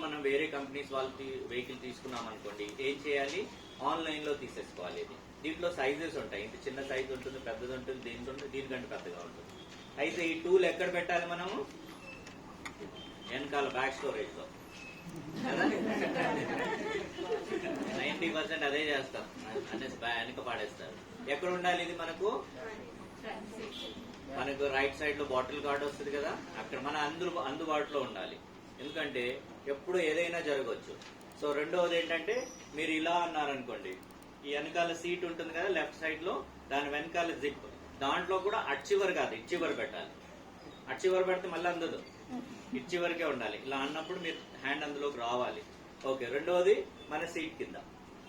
మనం వేరే కంపెనీస్ వాళ్ళకి వెహికల్ తీసుకున్నాం అనుకోండి, ఏం చేయాలి, ఆన్లైన్లో తీసేసుకోవాలి. ఇది దీంట్లో సైజెస్ ఉంటాయి. ఇంత చిన్న సైజ్ ఉంటుంది, పెద్దది ఉంటుంది, దీనికంటే పెద్దగా ఉంటుంది. అయితే ఈ టూల్ ఎక్కడ పెట్టాలి మనము? వెనకాల బ్యాక్ స్టోరేజ్ లో కదా. 90% అదే చేస్తాం, అనే వెనక పాడేస్తారు. ఎక్కడ ఉండాలి ఇది మనకు రైట్ సైడ్ లో బాటిల్ గార్డ్ వస్తుంది కదా, అక్కడ మన అందుబాటులో ఉండాలి. ఎందుకంటే ఎప్పుడు ఏదైనా జరగవచ్చు. సో రెండవది ఏంటంటే, మీరు ఇలా అన్నారనుకోండి, ఈ వెనకాల సీట్ ఉంటుంది కదా లెఫ్ట్ సైడ్ లో, దాని వెనకాల జిప్, దాంట్లో కూడా అచ్చివర్ కాదు ఇచ్చివర్ పెట్టాలి. అచ్చివర్ పెడితే మళ్ళీ అందదు, ఇచ్చివరకే ఉండాలి. ఇలా అన్నప్పుడు మీరు హ్యాండ్ అందులోకి రావాలి. ఓకే. రెండవది మన సీట్ కింద,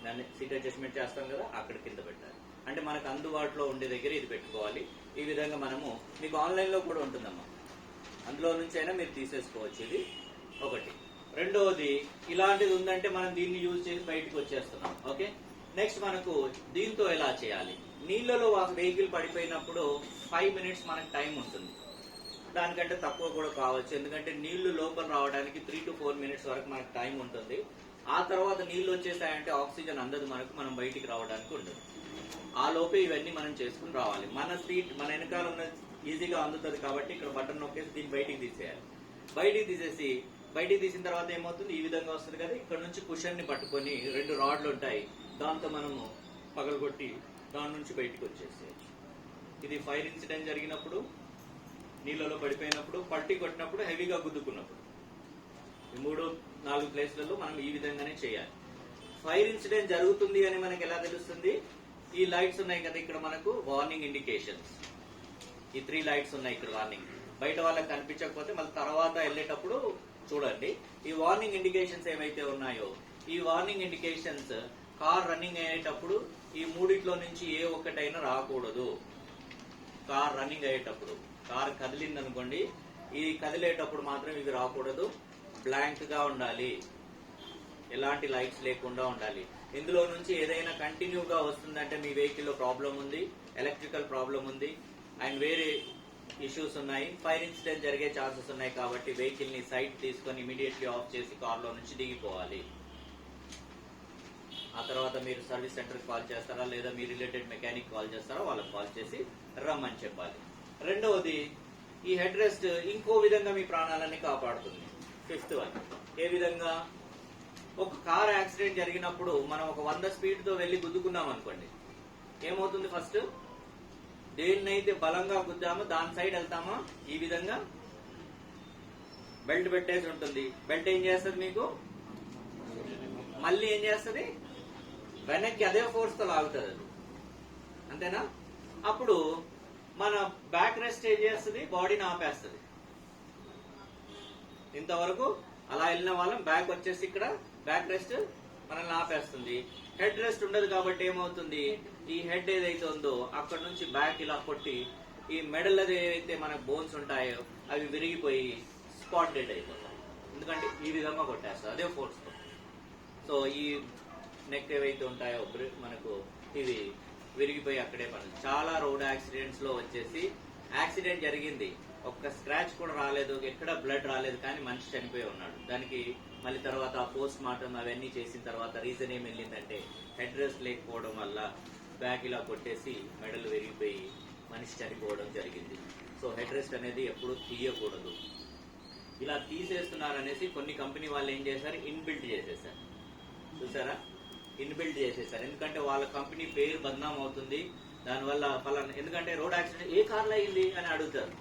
దాన్ని సీట్ అడ్జస్ట్మెంట్ చేస్తాం కదా, అక్కడ కింద పెట్టాలి. అంటే మనకు అందుబాటులో ఉండే దగ్గర ఇది పెట్టుకోవాలి. ఈ విధంగా మీకు ఆన్లైన్ లో కూడా ఉంటుందమ్మా, అందులో నుంచి అయినా మీరు తీసేసుకోవచ్చు. ఇది ఒకటి. రెండవది, ఇలాంటిది ఉందంటే మనం దీన్ని యూజ్ చేసి బయటకు వచ్చేస్తున్నాం. ఓకే. నెక్స్ట్ మనకు దీంతో ఎలా చేయాలి? నీళ్లలో వెహికల్ పడిపోయినప్పుడు 5 minutes మనకు టైం ఉంటుంది, దానికంటే తక్కువ కూడా కావచ్చు. ఎందుకంటే నీళ్లు లోపల రావడానికి 3 to 4 minutes వరకు మనకు టైం ఉంటుంది. ఆ తర్వాత నీళ్లు వచ్చేసాయంటే ఆక్సిజన్ అందదు మనం బయటికి రావడానికి ఉండదు. ఆ లోపే ఇవన్నీ మనం చేసుకుని రావాలి. మన సీట్ మన వెనకాల ఉన్న ఈజీగా అందుతుంది కాబట్టి ఇక్కడ బటన్ నొక్కేసి దీన్ని బయటికి తీసేయాలి. బయటికి తీసిన తర్వాత ఏమవుతుంది, ఈ విధంగా వస్తుంది కదా. ఇక్కడ నుంచి కుషన్ ని పట్టుకొని 2 రాడ్లు ఉంటాయి, దాంతో మనము పగలగొట్టి దాని నుంచి బయటికి వచ్చేసేయచ్చు. ఇది ఫైర్ ఇన్సిడెంట్ జరిగినప్పుడు, నీళ్ళలో పడిపోయినప్పుడు, పల్టీ కొట్టినప్పుడు, హెవీగా గుద్దుకున్నప్పుడు, ఈ 3-4 ప్లేస్లలో మనం ఈ విధంగానే చేయాలి. ఫైర్ ఇన్సిడెంట్ జరుగుతుంది అని మనకి ఎలా తెలుస్తుంది? ఈ లైట్స్ ఉన్నాయి కదా ఇక్కడ, మనకు వార్నింగ్ ఇండికేషన్స్. ఈ 3 లైట్స్ ఉన్నాయి ఇక్కడ వార్నింగ్. బయట వాళ్ళకి కనిపించకపోతే మళ్ళీ తర్వాత వెళ్ళేటప్పుడు చూడండి. ఈ వార్నింగ్ ఇండికేషన్స్ ఏవైతే ఉన్నాయో, ఈ వార్నింగ్ ఇండికేషన్స్ కార్ రన్నింగ్ అయ్యేటప్పుడు ఈ మూడిట్లో నుంచి ఏ ఒక్కటైనా రాకూడదు. కార్ రన్నింగ్ అయ్యేటప్పుడు, కార్ కదిలింది అనుకోండి, ఈ కదిలేటప్పుడు మాత్రం ఇవి రాకూడదు. బ్లాంక్ గా ఉండాలి, ఎలాంటి లైట్స్ లేకుండా ఉండాలి. ఇందులో నుంచి ఏదైనా కంటిన్యూగా వస్తుందంటే మీ వెహికల్ లో ప్రాబ్లం ఉంది, ఎలక్ట్రికల్ ప్రాబ్లం ఉంది అండ్ వేరే ఇష్యూస్ ఉన్నాయి, ఫైర్ ఇన్సిడెంట్ జరిగే ఛాన్సెస్ ఉన్నాయి. కాబట్టి వెహికల్ ని సైడ్ తీసుకొని ఇమీడియట్లీ ఆఫ్ చేసి కార్ లో నుంచి దిగిపోవాలి. ఆ తర్వాత మీరు సర్వీస్ సెంటర్ కాల్ చేస్తారా, లేదా మీ రిలేటెడ్ మెకానిక్ కాల్ చేస్తారా, వాళ్ళకి కాల్ చేసి రమ్మని చెప్పాలి. రెండవది, ఈ హెడ్ రెస్ట్ ఇంకో విధంగా మీ ప్రాణాలని కాపాడుతుంది. 5th వన్, ఏ విధంగా? ఒక కార్ యాక్సిడెంట్ జరిగినప్పుడు మనం ఒక 100 స్పీడ్ తో వెళ్లి గుద్దుకున్నాం అనుకోండి, ఏమవుతుంది? ఫస్ట్ దేన్నైతే బలంగా గుద్దామో దాని సైడ్ వెళ్తామా, ఈ విధంగా బెల్ట్ పెట్టేసి ఉంటుంది. బెల్ట్ ఏం చేస్తుంది మీకు? మళ్ళీ ఏం చేస్తుంది? వెనక్కి అదే ఫోర్స్ తో లాగుతుంది అది, అంతేనా? అప్పుడు మన బ్యాక్ రెస్ట్ ఏం చేస్తుంది? బాడీని ఆపేస్తుంది. ఇంతవరకు అలా వెళ్ళిన వాళ్ళం బ్యాక్ వచ్చేసి ఇక్కడ బ్యాక్ రెస్ట్ మనల్ని ఆపేస్తుంది. హెడ్ రెస్ట్ ఉండదు కాబట్టి ఏమవుతుంది? ఈ హెడ్ ఏదైతే ఉందో అక్కడ నుంచి బ్యాక్ ఇలా కొట్టి ఈ మెడల్ ఏదైతే మన బోన్స్ ఉంటాయో అవి విరిగిపోయి స్పాట్ డెడ్ అయిపోతాయి. ఎందుకంటే ఈ విధంగా కొట్టేస్తారు అదే ఫోర్స్ తో. సో ఈ నెక్ ఏవైతే ఉంటాయో మనకు ఇవి విరిగిపోయి అక్కడే పడదు. చాలా రోడ్ యాక్సిడెంట్స్ లో వచ్చేసి యాక్సిడెంట్ జరిగింది, ఒక్క స్క్రాచ్ కూడా రాలేదు, ఎక్కడ బ్లడ్ రాలేదు, కానీ మనిషి చనిపోయి ఉన్నాడు. దానికి మళ్ళీ తర్వాత పోస్ట్ మార్టం అవన్నీ చేసిన తర్వాత రీజన్ ఏం వెళ్ళిందంటే హెడ్ రెస్ట్ లేకపోవడం వల్ల బ్యాక్ ఇలా కొట్టేసి మెడలు విరిగిపోయి మనిషి చనిపోవడం జరిగింది. సో హెడ్ రెస్ట్ అనేది ఎప్పుడు తీయకూడదు. ఇలా తీసేస్తున్నారనేసి కొన్ని కంపెనీ వాళ్ళు ఏం చేశారు? ఇన్బిల్ట్ చేసేసారు. చూసారా? ఇన్బిల్ట్ చేసేసారు. ఎందుకంటే వాళ్ళ కంపెనీ పేరు బద్నాం అవుతుంది దానివల్ల. ఫలానా ఎందుకంటే రోడ్ యాక్సిడెంట్ ఏ కార్లో అయింది అని అడుగుతారు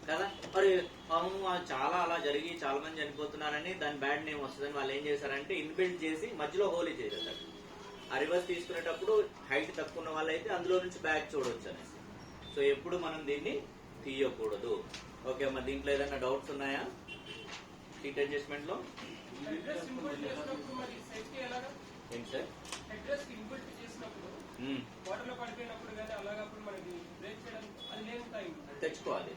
కదా, మరి అవును చాలా అలా జరిగి చాలా మంది చనిపోతున్నారని దాని బ్యాడ్ నేమ్ వస్తుందని వాళ్ళు ఏం చేశారంటే ఇన్బిల్ట్ చేసి మధ్యలో హోలీ చేసేసారు. ఆ రివర్స్ తీసుకునేటప్పుడు హైట్ తక్కువ ఉన్న వాళ్ళైతే అందులో నుంచి బ్యాక్ చూడొచ్చు అనేసి. సో ఎప్పుడు మనం దీన్ని తీయకూడదు. ఓకే అమ్మా, దీంట్లో ఏదైనా డౌట్స్ ఉన్నాయా? సీట్ అడ్జస్ట్మెంట్ లో ఏంటి సార్? తెచ్చుకోవాలి,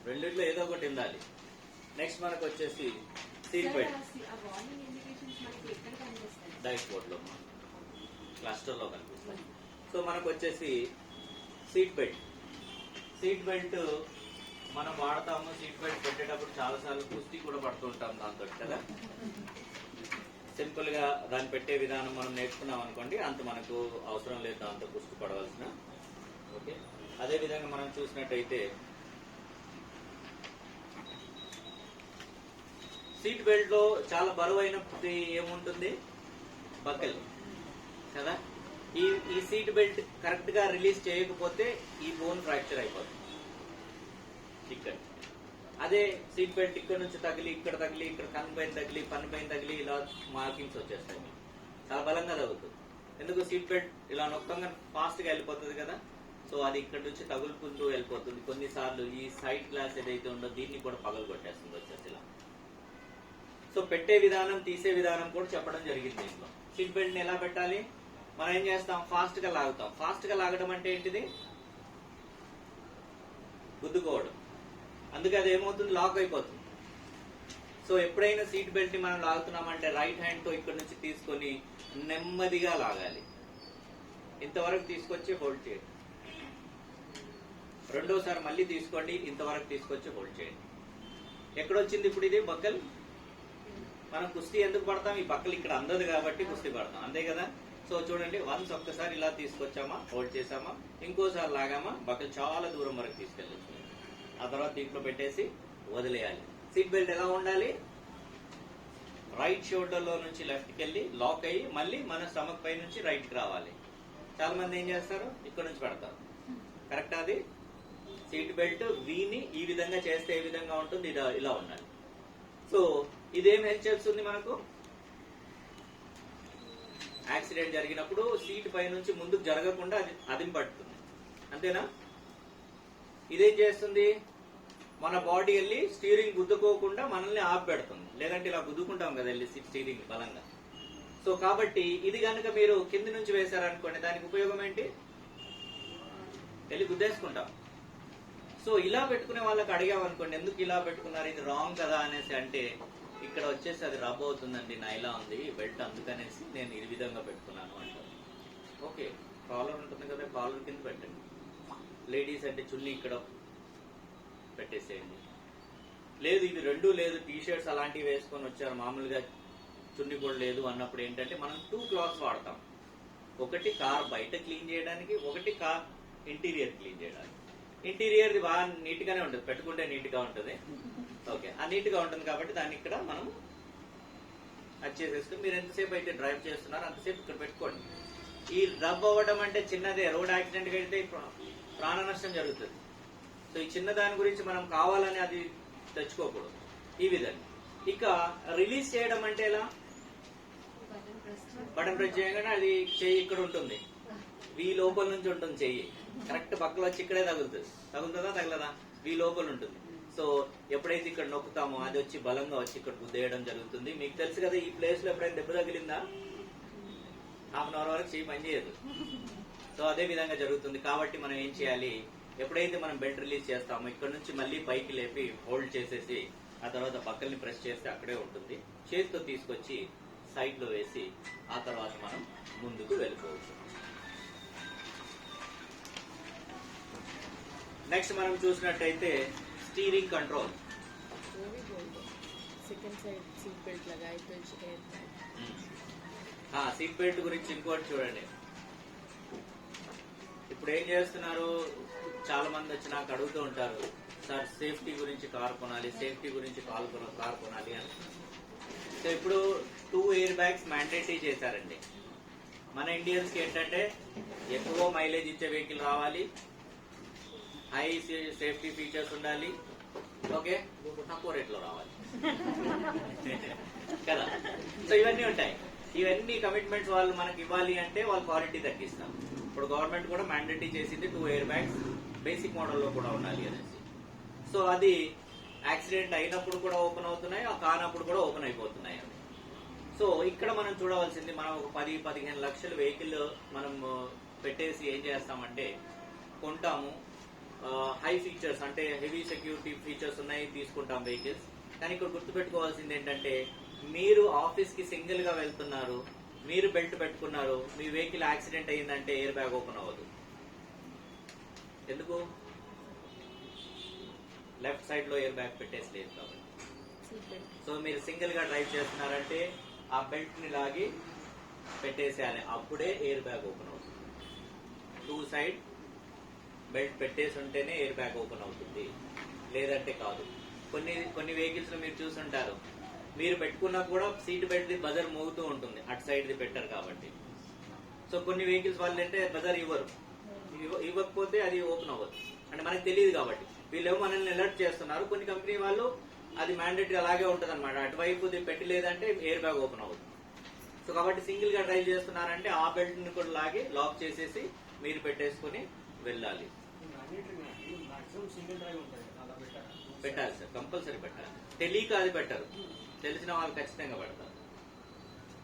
రెండిట్లో ఏదో ఒకటి ఉండాలి. నెక్స్ట్ మనకు వచ్చేసి సీట్ బెల్ట్ డైట్ బోర్డ్లో క్లస్టర్లో కనిపిస్తుంది. సో మనకు వచ్చేసి సీట్ బెల్ట్ మనం వాడతాము. సీట్ బెల్ట్ పెట్టేటప్పుడు చాలాసార్లు కుస్తీ కూడా పడుతూ ఉంటాం దాంతో కదా. సింపుల్ గా దాన్ని పెట్టే విధానం మనం నేర్చుకున్నాం అనుకోండి, అంత మనకు అవసరం లేదు దాంతో కుస్తీ పడవలసిన. ఓకే, అదే విధంగా మనం చూసినట్టయితే సీట్ బెల్ట్ లో చాలా బరువైనది ఏముంటుంది, బకెల్ కదా. ఈ సీట్ బెల్ట్ కరెక్ట్ గా రిలీజ్ చేయకపోతే ఈ బోన్ ఫ్రాక్చర్ అయిపోతుంది ఇక్కడ. అదే సీట్ బెల్ట్ ఇక్కడ నుంచి తగిలి ఇక్కడ తగిలి ఇక్కడ కన్ను పైన తగిలి పన్ను పైన తగిలి ఇలా మార్కింగ్స్ వచ్చేస్తాయి. చాలా బలంగా తగులుతుంది. ఎందుకు, సీట్ బెల్ట్ ఇలా నొక్కంగా ఫాస్ట్ గా వెళ్ళిపోతుంది కదా. సో అది ఇక్కడ నుంచి తగులుకుంటూ వెళ్ళిపోతుంది. కొన్నిసార్లు ఈ సైడ్ గ్లాస్ ఏదైతే ఉందో దీన్ని కూడా పగలు కొట్టేస్తుంది వచ్చేసి ఇలా. సో పెట్టే విధానం తీసే విధానం కూడా చెప్పడం జరిగింది దీంట్లో. సీట్ బెల్ట్ ని ఎలా పెట్టాలి, మనం ఏం చేస్తాం, ఫాస్ట్ గా లాగుతాం. ఫాస్ట్ గా లాగడం అంటే ఏంటిది, గుద్దుకోవడం. అందుకే అది ఏమవుతుంది, లాక్ అయిపోతుంది. సో ఎప్పుడైనా సీట్ బెల్ట్ ని మనం లాగుతున్నామంటే రైట్ హ్యాండ్ తో ఇక్కడ నుంచి తీసుకొని నెమ్మదిగా లాగాలి. ఇంతవరకు తీసుకొచ్చి హోల్డ్ చేయండి. రెండోసారి మళ్ళీ తీసుకోండి, ఇంతవరకు తీసుకొచ్చి హోల్డ్ చేయండి. ఎక్కడొచ్చింది ఇప్పుడు ఇది బక్కల్. మనం కుస్తీ ఎందుకు పడతాం, ఈ బక్కలు ఇక్కడ అందదు కాబట్టి కుస్తీ పడతాం, అంతే కదా. సో చూడండి, వన్స్ ఒక్కసారి ఇలా తీసుకొచ్చామా, హోల్డ్ చేసామా, ఇంకోసారి లాగామా, బక్కలు చాలా దూరం వరకు తీసుకెళ్ళచ్చు. ఆ తర్వాత దీంట్లో పెట్టేసి వదిలేయాలి. సీట్ బెల్ట్ ఎలా ఉండాలి, రైట్ షోల్డర్ లో నుంచి లెఫ్ట్ కి వెళ్ళి లాక్ అయ్యి మళ్ళీ మన స్టమక్ పై నుంచి రైట్ కి రావాలి. చాలా మంది ఏం చేస్తారు, ఇక్కడ నుంచి పెడతారు. కరెక్ట్, అది సీట్ బెల్ట్ వీని ఈ విధంగా చేస్తే ఏ విధంగా ఉంటుంది, ఇలా ఉండాలి. సో ఇదేం హెల్ప్ చేస్తుంది మనకు, యాక్సిడెంట్ జరిగినప్పుడు సీట్ పై నుంచి ముందుకు జరగకుండా అది అదిం పడుతుంది, అంతేనా. ఇదేం చేస్తుంది, మన బాడీ వెళ్ళి స్టీరింగ్ గుద్దుకోకుండా మనల్ని ఆపి పెడుతుంది. లేదంటే ఇలా గుద్దుకుంటాం కదా వెళ్ళి స్టీరింగ్ బలంగా. సో కాబట్టి ఇది కనుక మీరు కింది నుంచి వేశారనుకోండి, దానికి ఉపయోగం ఏంటి, వెళ్ళి గుద్దేసుకుంటాం. సో ఇలా పెట్టుకునే వాళ్ళకి అడిగామనుకోండి, ఎందుకు ఇలా పెట్టుకున్నారు, ఇది రాంగ్ కదా అనేసి అంటే, ఇక్కడ వచ్చేసి అది రబ్ అవుతుందండి, నా ఇలా ఉంది బెల్ట్, అందుకనేసి నేను ఈ విధంగా పెట్టుకున్నాను అంటారు. ఓకే, కాలర్ ఉంటుంది కదా, కాలర్ కింద పెట్టండి. లేడీస్ అంటే చున్నీ ఇక్కడ పెట్టేసేయండి. లేదు ఇది రెండూ లేదు, టీ షర్ట్స్ అలాంటివి వేసుకొని వచ్చారు, మామూలుగా చున్నీ కూడా లేదు అన్నప్పుడు ఏంటంటే మనం 2 క్లాత్స్ వాడతాం. ఒకటి కార్ బయట క్లీన్ చేయడానికి, ఒకటి కార్ ఇంటీరియర్ క్లీన్ చేయడానికి. ఇంటీరియర్ బాగా నీట్ గానే ఉంటుంది, పెట్టుకుంటే నీట్ గా ఉంటుంది. ఓకే, ఆ నీట్ గా ఉంటుంది కాబట్టి దాన్ని ఇక్కడ మనం అది చేసేసుకుని, మీరు ఎంతసేపు అయితే డ్రైవ్ చేస్తున్నారో అంతసేపు ఇక్కడ పెట్టుకోండి. ఈ రబ్ అవ్వడం అంటే చిన్నదే, రోడ్ యాక్సిడెంట్ అయితే ప్రాణ నష్టం జరుగుతుంది. సో ఈ చిన్న దాని గురించి మనం కావాలని అది తెచ్చుకోకూడదు ఈ విధంగా. ఇక రిలీజ్ చేయడం అంటే ఎలా, బటన్ ప్రెస్ చేయగానే అది చెయ్యి ఇక్కడ ఉంటుంది, వీ లోపల నుంచి ఉంటుంది చెయ్యి, కరెక్ట్ పక్కలో వచ్చి ఇక్కడే తగులుతుంది. తగులుతుందా తగలదా, వీ లోపల ఉంటుంది. సో ఎప్పుడైతే ఇక్కడ నొక్కుతామో అది వచ్చి బలంగా వచ్చి ఇక్కడ గుద్దేయడం జరుగుతుంది. మీకు తెలుసు కదా, ఈ ప్లేస్ లో ఎప్పుడైనా దెబ్బ తగిలిందా, హాఫ్ అన్ అవర్ వరకు చెయ్యి పనిచేయదు. సో అదే విధంగా జరుగుతుంది. కాబట్టి మనం ఏం చేయాలి, ఎప్పుడైతే మనం బెల్ట్ రిలీజ్ చేస్తామో ఇక్కడ నుంచి మళ్ళీ పైకి లేపి హోల్డ్ చేసేసి ఆ తర్వాత బక్కల్ని ప్రెస్ చేస్తే అక్కడే ఉంటుంది. చేతితో తీసుకొచ్చి సైడ్ లో వేసి ఆ తర్వాత మనం ముందుకు వెళ్ళిపోవచ్చు. నెక్స్ట్ మనం చూసినట్టయితే స్టీరింగ్ కంట్రోల్. సీట్ బెల్ట్ గురించి ఇంకోటి చూడండి. ఇప్పుడు ఏం చేస్తున్నారు, చాలా మంది వచ్చి నాకు అడుగుతూ ఉంటారు, సార్ సేఫ్టీ గురించి కార్ కొనాలి, సేఫ్టీ గురించి కార్ కొనాలి అని. సో ఇప్పుడు 2 ఎయిర్ బ్యాగ్స్ మ్యాండేటరీ చేశారండి. మన ఇండియన్స్ కి ఏంటంటే ఎక్కువ మైలేజ్ ఇచ్చే వెహికల్ రావాలి, హై సేఫ్టీ ఫీచర్స్ ఉండాలి, ఓకే, తక్కువ రేట్ లో రావాలి కదా. సో ఇవన్నీ ఉంటాయి. ఇవన్నీ కమిట్మెంట్స్ వాళ్ళు మనకి ఇవ్వాలి అంటే వాళ్ళు క్వాలిటీ తగ్గిస్తాం. ఇప్పుడు గవర్నమెంట్ కూడా మ్యాండేటరీ చేసింది 2 ఎయిర్ బ్యాగ్స్ బేసిక్ మోడల్లో కూడా ఉండాలి అనేసి. సో అది యాక్సిడెంట్ అయినప్పుడు కూడా ఓపెన్ అవుతున్నాయి, కానప్పుడు కూడా ఓపెన్ అయిపోతున్నాయి. సో ఇక్కడ మనం చూడవలసింది, మనం ఒక 10-15 లక్షల వెహికల్ మనం పెట్టేసి ఏం చేస్తామంటే కొంటాము. హై ఫీచర్స్ అంటే హెవీ సెక్యూరిటీ ఫీచర్స్ ఉన్నాయి తీసుకుంటాం వెహికల్స్. కానీ ఇక్కడ గుర్తుపెట్టుకోవాల్సింది ఏంటంటే మీరు ఆఫీస్కి సింగిల్గా వెళ్తున్నారు, మీరు బెల్ట్ పెట్టుకున్నారు, మీ వెహికల్ యాక్సిడెంట్ అయ్యిందంటే ఎయిర్ బ్యాగ్ ఓపెన్ అవ్వదు. ఎందుకు? లెఫ్ట్ సైడ్ లో ఎయిర్ బ్యాగ్ పెట్టేసి లేదు కాబట్టి. సో మీరు సింగిల్ గా డ్రైవ్ చేస్తున్నారంటే ఆ బెల్ట్ ని లాగి పెట్టేసేయాలి, అప్పుడే ఎయిర్ బ్యాగ్ ఓపెన్ అవుతుంది. 2 సైడ్ బెల్ట్ పెట్టేసి ఉంటేనే ఎయిర్ బ్యాగ్ ఓపెన్ అవుతుంది, లేదంటే కాదు. కొన్ని వెహికల్స్ లో మీరు చూసుంటారు, మీరు పెట్టుకున్నా కూడా సీట్ బెల్ట్ ది బజర్ మోగుతూ ఉంటుంది, అటు సైడ్ ది పెట్టారు కాబట్టి. సో కొన్ని వెహికల్స్ వాళ్ళు అంటే బజర్ ఇవ్వకపోతే అది ఓపెన్ అవ్వదు, అంటే మనకు తెలియదు కాబట్టి. వీళ్ళేమో మనల్ని అలర్ట్ చేస్తున్నారు. కొన్ని కంపెనీ వాళ్ళు అది మ్యాండేటరీ అలాగే ఉంటుంది అనమాట, అటువైపు పెట్టి లేదంటే ఎయిర్ బ్యాగ్ ఓపెన్ అవ్వదు. సో కాబట్టి సింగిల్ గా డ్రైవ్ చేస్తున్నారంటే ఆ బెల్ట్ ని కూడా లాగి లాక్ చేసేసి మీరు పెట్టేసుకుని వెళ్ళాలి. పెట్టాలి సార్, కంపల్సరీ పెట్టాలి. తెలియక అది పెట్టరు, తెలిసిన వాళ్ళు ఖచ్చితంగా పెడతారు.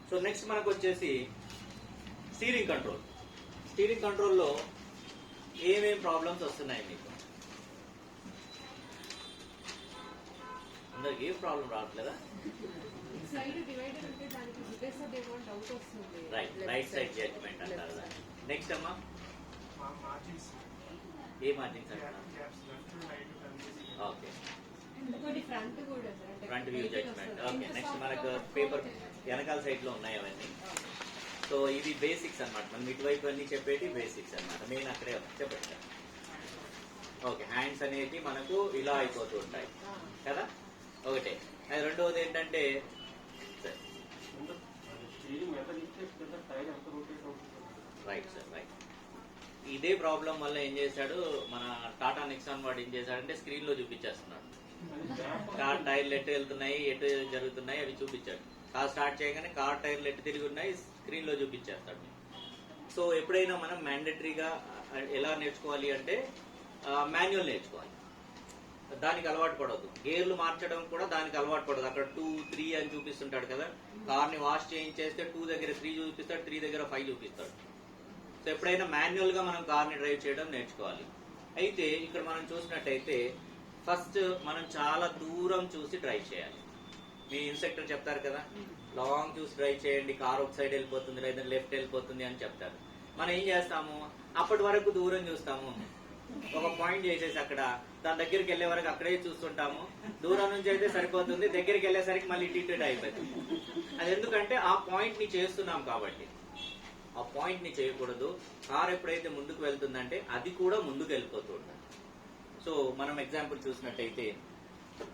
సో నెక్స్ట్ మనకు వచ్చేసి స్టీరింగ్ కంట్రోల్. స్టీరింగ్ కంట్రోల్లో ఏమేం ప్రాబ్లమ్స్ వస్తున్నాయి మీకు? అందరికి ఏ ప్రాబ్లం రావట్లేదా? రైట్ సైడ్ జడ్జ్మెంట్ అంటారు. నెక్స్ట్ అమ్మా ఏ మార్జిన్స్ అంటారు? Okay, front view judgement. Okay, next మనకు పేపర్ వెనకాల సైడ్ లో ఉన్నాయి అవన్నీ. సో ఇది బేసిక్స్ అన్నమాట, మనం ఇటువైపు అన్ని చెప్పేటి బేసిక్స్ అన్నమాట. మెయిన్ అక్కడే చెప్పండి. ఓకే, హ్యాండ్స్ అనేవి మనకు ఇలా అయిపోతూ ఉంటాయి కదా, ఒకటే. అది రెండవది ఏంటంటే రైట్ సార్, రైట్. ఇదే ప్రాబ్లం వల్ల ఏం చేశాడు మన టాటా నెక్సాన్ వాడు, ఏం చేశాడంటే స్క్రీన్ లో చూపించేస్తున్నాడు. కార్ టైర్లు ఎటు వెళ్తున్నాయి, ఎటు జరుగుతున్నాయి అవి చూపించాడు. కార్ స్టార్ట్ చేయగానే కార్ టైర్లు ఎటు తిరిగి ఉన్నాయి స్క్రీన్ లో చూపించేస్తాడు. సో ఎప్పుడైనా మనం మ్యాండేటరీగా ఎలా నేర్చుకోవాలి అంటే మాన్యువల్ నేర్చుకోవాలి, దానికి అలవాటు పడవద్దు. గేర్లు మార్చడం కూడా దానికి అలవాటు పడదు. అక్కడ 2, 3 అని చూపిస్తుంటాడు కదా, కార్ ని వాష్ చేయించేస్తే 2 దగ్గర 3 చూపిస్తాడు, 3 దగ్గర 5 చూపిస్తాడు. సో ఎప్పుడైనా మాన్యువల్ గా మనం కార్ ని డ్రైవ్ చేయడం నేర్చుకోవాలి. అయితే ఇక్కడ మనం చూసినట్టయితే ఫస్ట్ మనం చాలా దూరం చూసి డ్రైవ్ చేయాలి. మీ ఇన్స్ట్రక్టర్ చెప్తారు కదా, లాంగ్ చూసి డ్రైవ్ చేయండి, కార్ ఒక సైడ్ వెళ్ళిపోతుంది లేదా లెఫ్ట్ వెళ్ళిపోతుంది అని చెప్తారు. మనం ఏం చేస్తాము, అప్పటి వరకు దూరం చూస్తాము, ఒక పాయింట్ చేసేసి అక్కడ దాని దగ్గరికి వెళ్లే వరకు అక్కడే చూస్తుంటాము. దూరం నుంచి అయితే సరిపోతుంది, దగ్గరికి వెళ్ళేసరికి మళ్ళీ టీటెడ్ అయిపోతుంది. అది ఎందుకంటే ఆ పాయింట్ ని చేస్తున్నాం కాబట్టి. ఆ పాయింట్ ని చేయకూడదు. కార్ ఎప్పుడైతే ముందుకు వెళ్తుందంటే అది కూడా ముందుకు వెళ్ళిపోతూ ఉంటుంది. సో మనం ఎగ్జాంపుల్ చూసినట్టయితే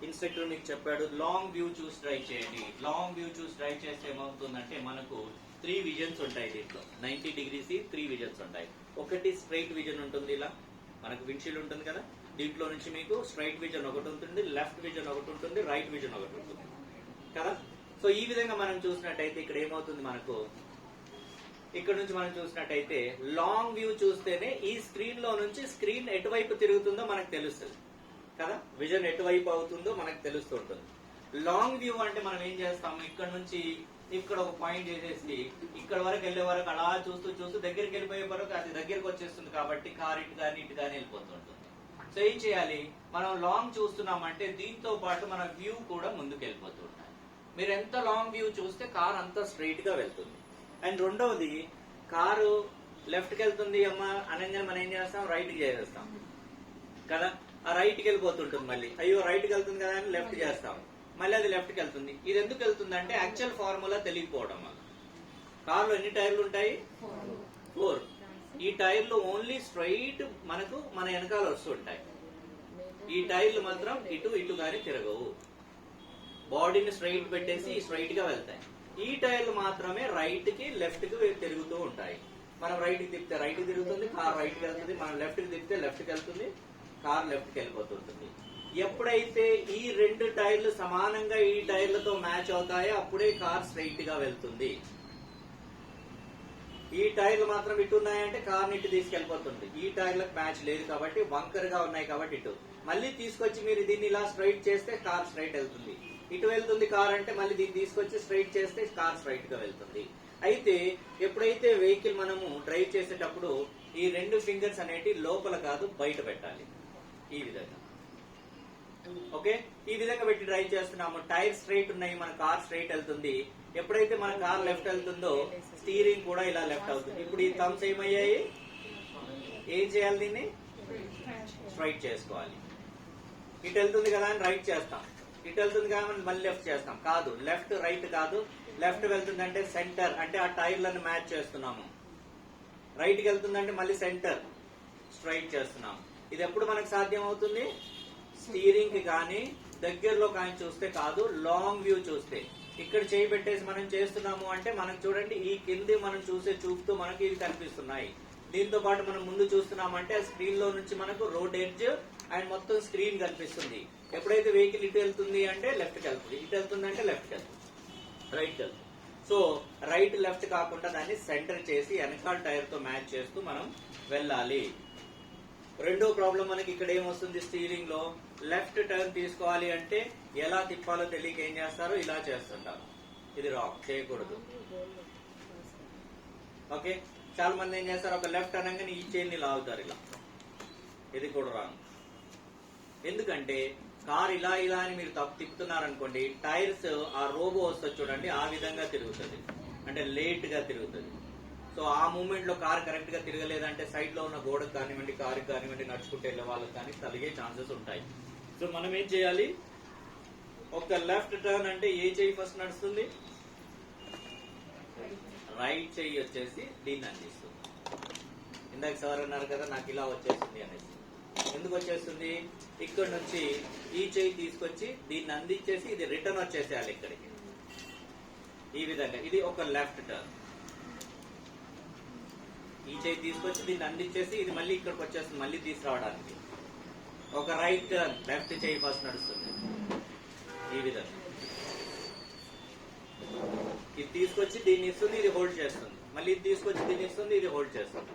ఇన్స్ట్రక్టర్ మీకు చెప్పాడు లాంగ్ వ్యూ చూసి డ్రైవ్ చేయండి. లాంగ్ వ్యూ చూసి డ్రైవ్ చేస్తే ఏమవుతుందంటే మనకు 3 విజన్స్ ఉంటాయి దీంట్లో. 90 డిగ్రీస్ 3 విజన్స్ ఉంటాయి. ఒకటి స్ట్రైట్ విజన్ ఉంటుంది, ఇలా మనకు విండ్షీల్డ్ ఉంటుంది కదా, దీంట్లో నుంచి మీకు స్ట్రైట్ విజన్ ఒకటి ఉంటుంది, లెఫ్ట్ విజన్ ఒకటి ఉంటుంది, రైట్ విజన్ ఒకటి ఉంటుంది కదా. సో ఈ విధంగా మనం చూసినట్టయితే ఇక్కడ ఏమవుతుంది మనకు, ఇక్కడ నుంచి మనం చూసినట్టయితే లాంగ్ వ్యూ చూస్తేనే ఈ స్క్రీన్ లో నుంచి స్క్రీన్ ఎటువైపు తిరుగుతుందో మనకు తెలుస్తుంది కదా, విజన్ ఎటువైపు అవుతుందో మనకు తెలుస్తూ ఉంటుంది. లాంగ్ వ్యూ అంటే మనం ఏం చేస్తాము, ఇక్కడ నుంచి ఇక్కడ ఒక పాయింట్ చేసేసి ఇక్కడ వరకు వెళ్లే వరకు అలా చూస్తూ చూస్తూ దగ్గరికి వెళ్ళిపోయే వరకు అది దగ్గరికి వచ్చేస్తుంది కాబట్టి కార్ ఇటు కానీ వెళ్ళిపోతూ ఉంటుంది. సో ఏం చేయాలి, మనం లాంగ్ చూస్తున్నామంటే దీంతో పాటు మన వ్యూ కూడా ముందుకు వెళ్ళిపోతూ ఉంటాయి. మీరు ఎంత లాంగ్ వ్యూ చూస్తే కార్ అంత స్ట్రైట్ గా వెళ్తుంది. అండ్ రెండవది, కారు లెఫ్ట్ కి వెళ్తుంది అమ్మ అనగానే మనం ఏం చేస్తాం, రైట్ కి చేసేస్తాం కదా, ఆ రైట్ కి వెళ్ళిపోతుంటుంది. మళ్ళీ అయ్యో రైట్ కి వెళ్తుంది కదా అని లెఫ్ట్ చేస్తాం, మళ్ళీ అది లెఫ్ట్ కి వెళ్తుంది. ఇది ఎందుకు వెళ్తుంది అంటే యాక్చువల్ ఫార్ములా తెలియకపోవడం వల్ల. కార్లో ఎన్ని టైర్లు ఉంటాయి, 4. ఈ టైర్లు ఓన్లీ స్ట్రైట్ మనకు మన వెనకాల వస్తుంటాయి. ఈ టైర్లు మాత్రం ఇటు కానీ తిరగవు, బాడీని స్ట్రైట్ పెట్టేసి స్ట్రైట్ గా వెళ్తాయి. ఈ టైర్లు మాత్రమే రైట్ కి లెఫ్ట్ కి తిరుగుతూ ఉంటాయి. మనం రైట్ కి తిప్పితే రైట్ కి తిరుగుతుంది, కార్ రైట్ కి వెళ్తుంది. మనం లెఫ్ట్ కి తిప్పితే లెఫ్ట్ కి వెళ్తుంది, కార్ లెఫ్ట్ కి వెళ్ళిపోతుంటుంది. ఎప్పుడైతే ఈ 2 టైర్లు సమానంగా ఈ టైర్లతో మ్యాచ్ అవుతాయో అప్పుడే కార్ స్ట్రైట్ గా వెళ్తుంది. ఈ టైర్లు మాత్రం ఇటు ఉన్నాయంటే కార్ ఇటు తీసుకెళ్లిపోతుంది. ఈ టైర్లకు మ్యాచ్ లేదు కాబట్టి వంకర్ గా ఉన్నాయి కాబట్టి ఇటు. మళ్ళీ తీసుకొచ్చి మీరు దీన్ని ఇలా స్ట్రైట్ చేస్తే కార్ స్ట్రైట్ వెళ్తుంది. ఇటు వెళ్తుంది కార్ అంటే మళ్ళీ దీన్ని తీసుకొచ్చి స్ట్రైట్ చేస్తే కార్ స్ట్రైట్ గా వెళ్తుంది. అయితే ఎప్పుడైతే వెహికల్ మనము డ్రైవ్ చేసేటప్పుడు ఈ 2 ఫింగర్స్ అనేటి లోపల కాదు బయట పెట్టాలి, ఈ విధంగా. ఓకే, ఈ విధంగా పెట్టి డ్రైవ్ చేస్తున్నాము. టైర్ స్ట్రైట్ ఉన్నాయి, మన కార్ స్ట్రైట్ వెళ్తుంది. ఎప్పుడైతే మన కార్ లెఫ్ట్ వెళ్తుందో స్టీరింగ్ కూడా ఇలా లెఫ్ట్ అవుతుంది. ఇప్పుడు ఈ థమ్స్ ఏమయ్యాయి, ఏం చేయాలి, దీన్ని స్ట్రైట్ చేసుకోవాలి. ఇటు వెళ్తుంది కదా అని రైట్ చేస్తాం, ఇటు వెళ్తుంది కదా అని మళ్ళీ లెఫ్ట్ చేస్తాం. కాదు, లెఫ్ట్ రైట్ కాదు, లెఫ్ట్ వెళ్తుందంటే సెంటర్, అంటే ఆ టైర్లను మ్యాచ్ చేస్తున్నాము. రైట్కి వెళ్తుందంటే మళ్ళీ సెంటర్ స్ట్రైట్ చేస్తున్నాము. ఇది ఎప్పుడు మనకు సాధ్యం అవుతుంది, స్టీరింగ్ కి కానీ దగ్గరలో కానీ చూస్తే కాదు, లాంగ్ వ్యూ చూస్తే. ఇక్కడ చేయి పెట్టేసి మనం చేస్తున్నాము అంటే మనకు చూడండి, ఈ కింది మనం చూసే చూపుతూ మనకి ఇవి కనిపిస్తున్నాయి. దీంతో పాటు మనం ముందు చూస్తున్నామంటే ఆ స్క్రీన్ లో నుంచి మనకు రోడ్ ఎడ్జ్ అండ్ మొత్తం స్క్రీన్ కనిపిస్తుంది. ఎప్పుడైతే వెహికల్ ఇటు వెళ్తుంది అంటే లెఫ్ట్కి వెళ్తుంది, ఇటు వెళ్తుంది అంటే లెఫ్ట్కి వెళ్తుంది, రైట్కి వెళ్తుంది. సో రైట్ లెఫ్ట్ కాకుండా దాన్ని సెంటర్ చేసి వెనకాల టైర్ తో మ్యాచ్ చేస్తూ మనం వెళ్ళాలి. రెండో ప్రాబ్లం మనకి ఇక్కడ ఏమొస్తుంది, స్టీరింగ్ లో లెఫ్ట్ టర్న్ తీసుకోవాలి అంటే ఎలా తిప్పాలో తెలియక ఏం చేస్తారు, ఇలా చేస్తుంటారు. ఇది రాంగ్, చేయకూడదు. ఓకే, చాలా మంది ఏం చేస్తారు, ఒక లెఫ్ట్ అనగానే ఈ చైన్ ని లాగుతారు ఇలా. ఇది కూడా రాంగ్. ఎందుకంటే కార్ ఇలా ఇలా అని మీరు తప్పు తిప్పుతున్నారనుకోండి, టైర్స్ ఆ రోబో వస్తుంది చూడండి, ఆ విధంగా తిరుగుతుంది, అంటే లేట్ గా తిరుగుతుంది. సో ఆ మూమెంట్ లో కార్ కరెక్ట్ గా తిరగలేదంటే సైడ్ లో ఉన్న గోడకు కానివ్వండి, కారుకి కానివ్వండి, నడుచుకుంటే వెళ్ళే వాళ్ళకి కానీ తలిగే ఛాన్సెస్ ఉంటాయి. సో మనం ఏం చేయాలి, ఒక లెఫ్ట్ టర్న్ అంటే ఏ చెయ్యి ఫస్ట్ నడుస్తుంది, రైట్ చెయ్యి వచ్చేసి దీన్ని అందిస్తుంది. ఇందాక సార్ అన్నారు కదా నాకు ఇలా వచ్చేస్తుంది అనేసి. ఎందుకు వచ్చేస్తుంది, ఇక్కడ నుంచి ఈ చెయ్యి తీసుకొచ్చి దీన్ని అందించేసి ఇది రిటర్న్ వచ్చేసేయాలి ఇక్కడికి, ఈ విధంగా. ఇది ఒక లెఫ్ట్ టర్న్. ఈ చెయ్యి తీసుకొచ్చి దీన్ని అందించేసి ఇది మళ్ళీ ఇక్కడికి వచ్చేస్తుంది, మళ్ళీ తీసుకురావడానికి. ఒక రైట్ టర్న్, లెఫ్ట్ చెయ్యి ఫస్ట్ నడుస్తుంది ఈ విధంగా. ఇది తీసుకొచ్చి దీన్ని ఇస్తుంది, ఇది హోల్డ్ చేస్తుంది, మళ్ళీ ఇది తీసుకొచ్చి దీన్ని ఇస్తుంది, ఇది హోల్డ్ చేస్తుంది.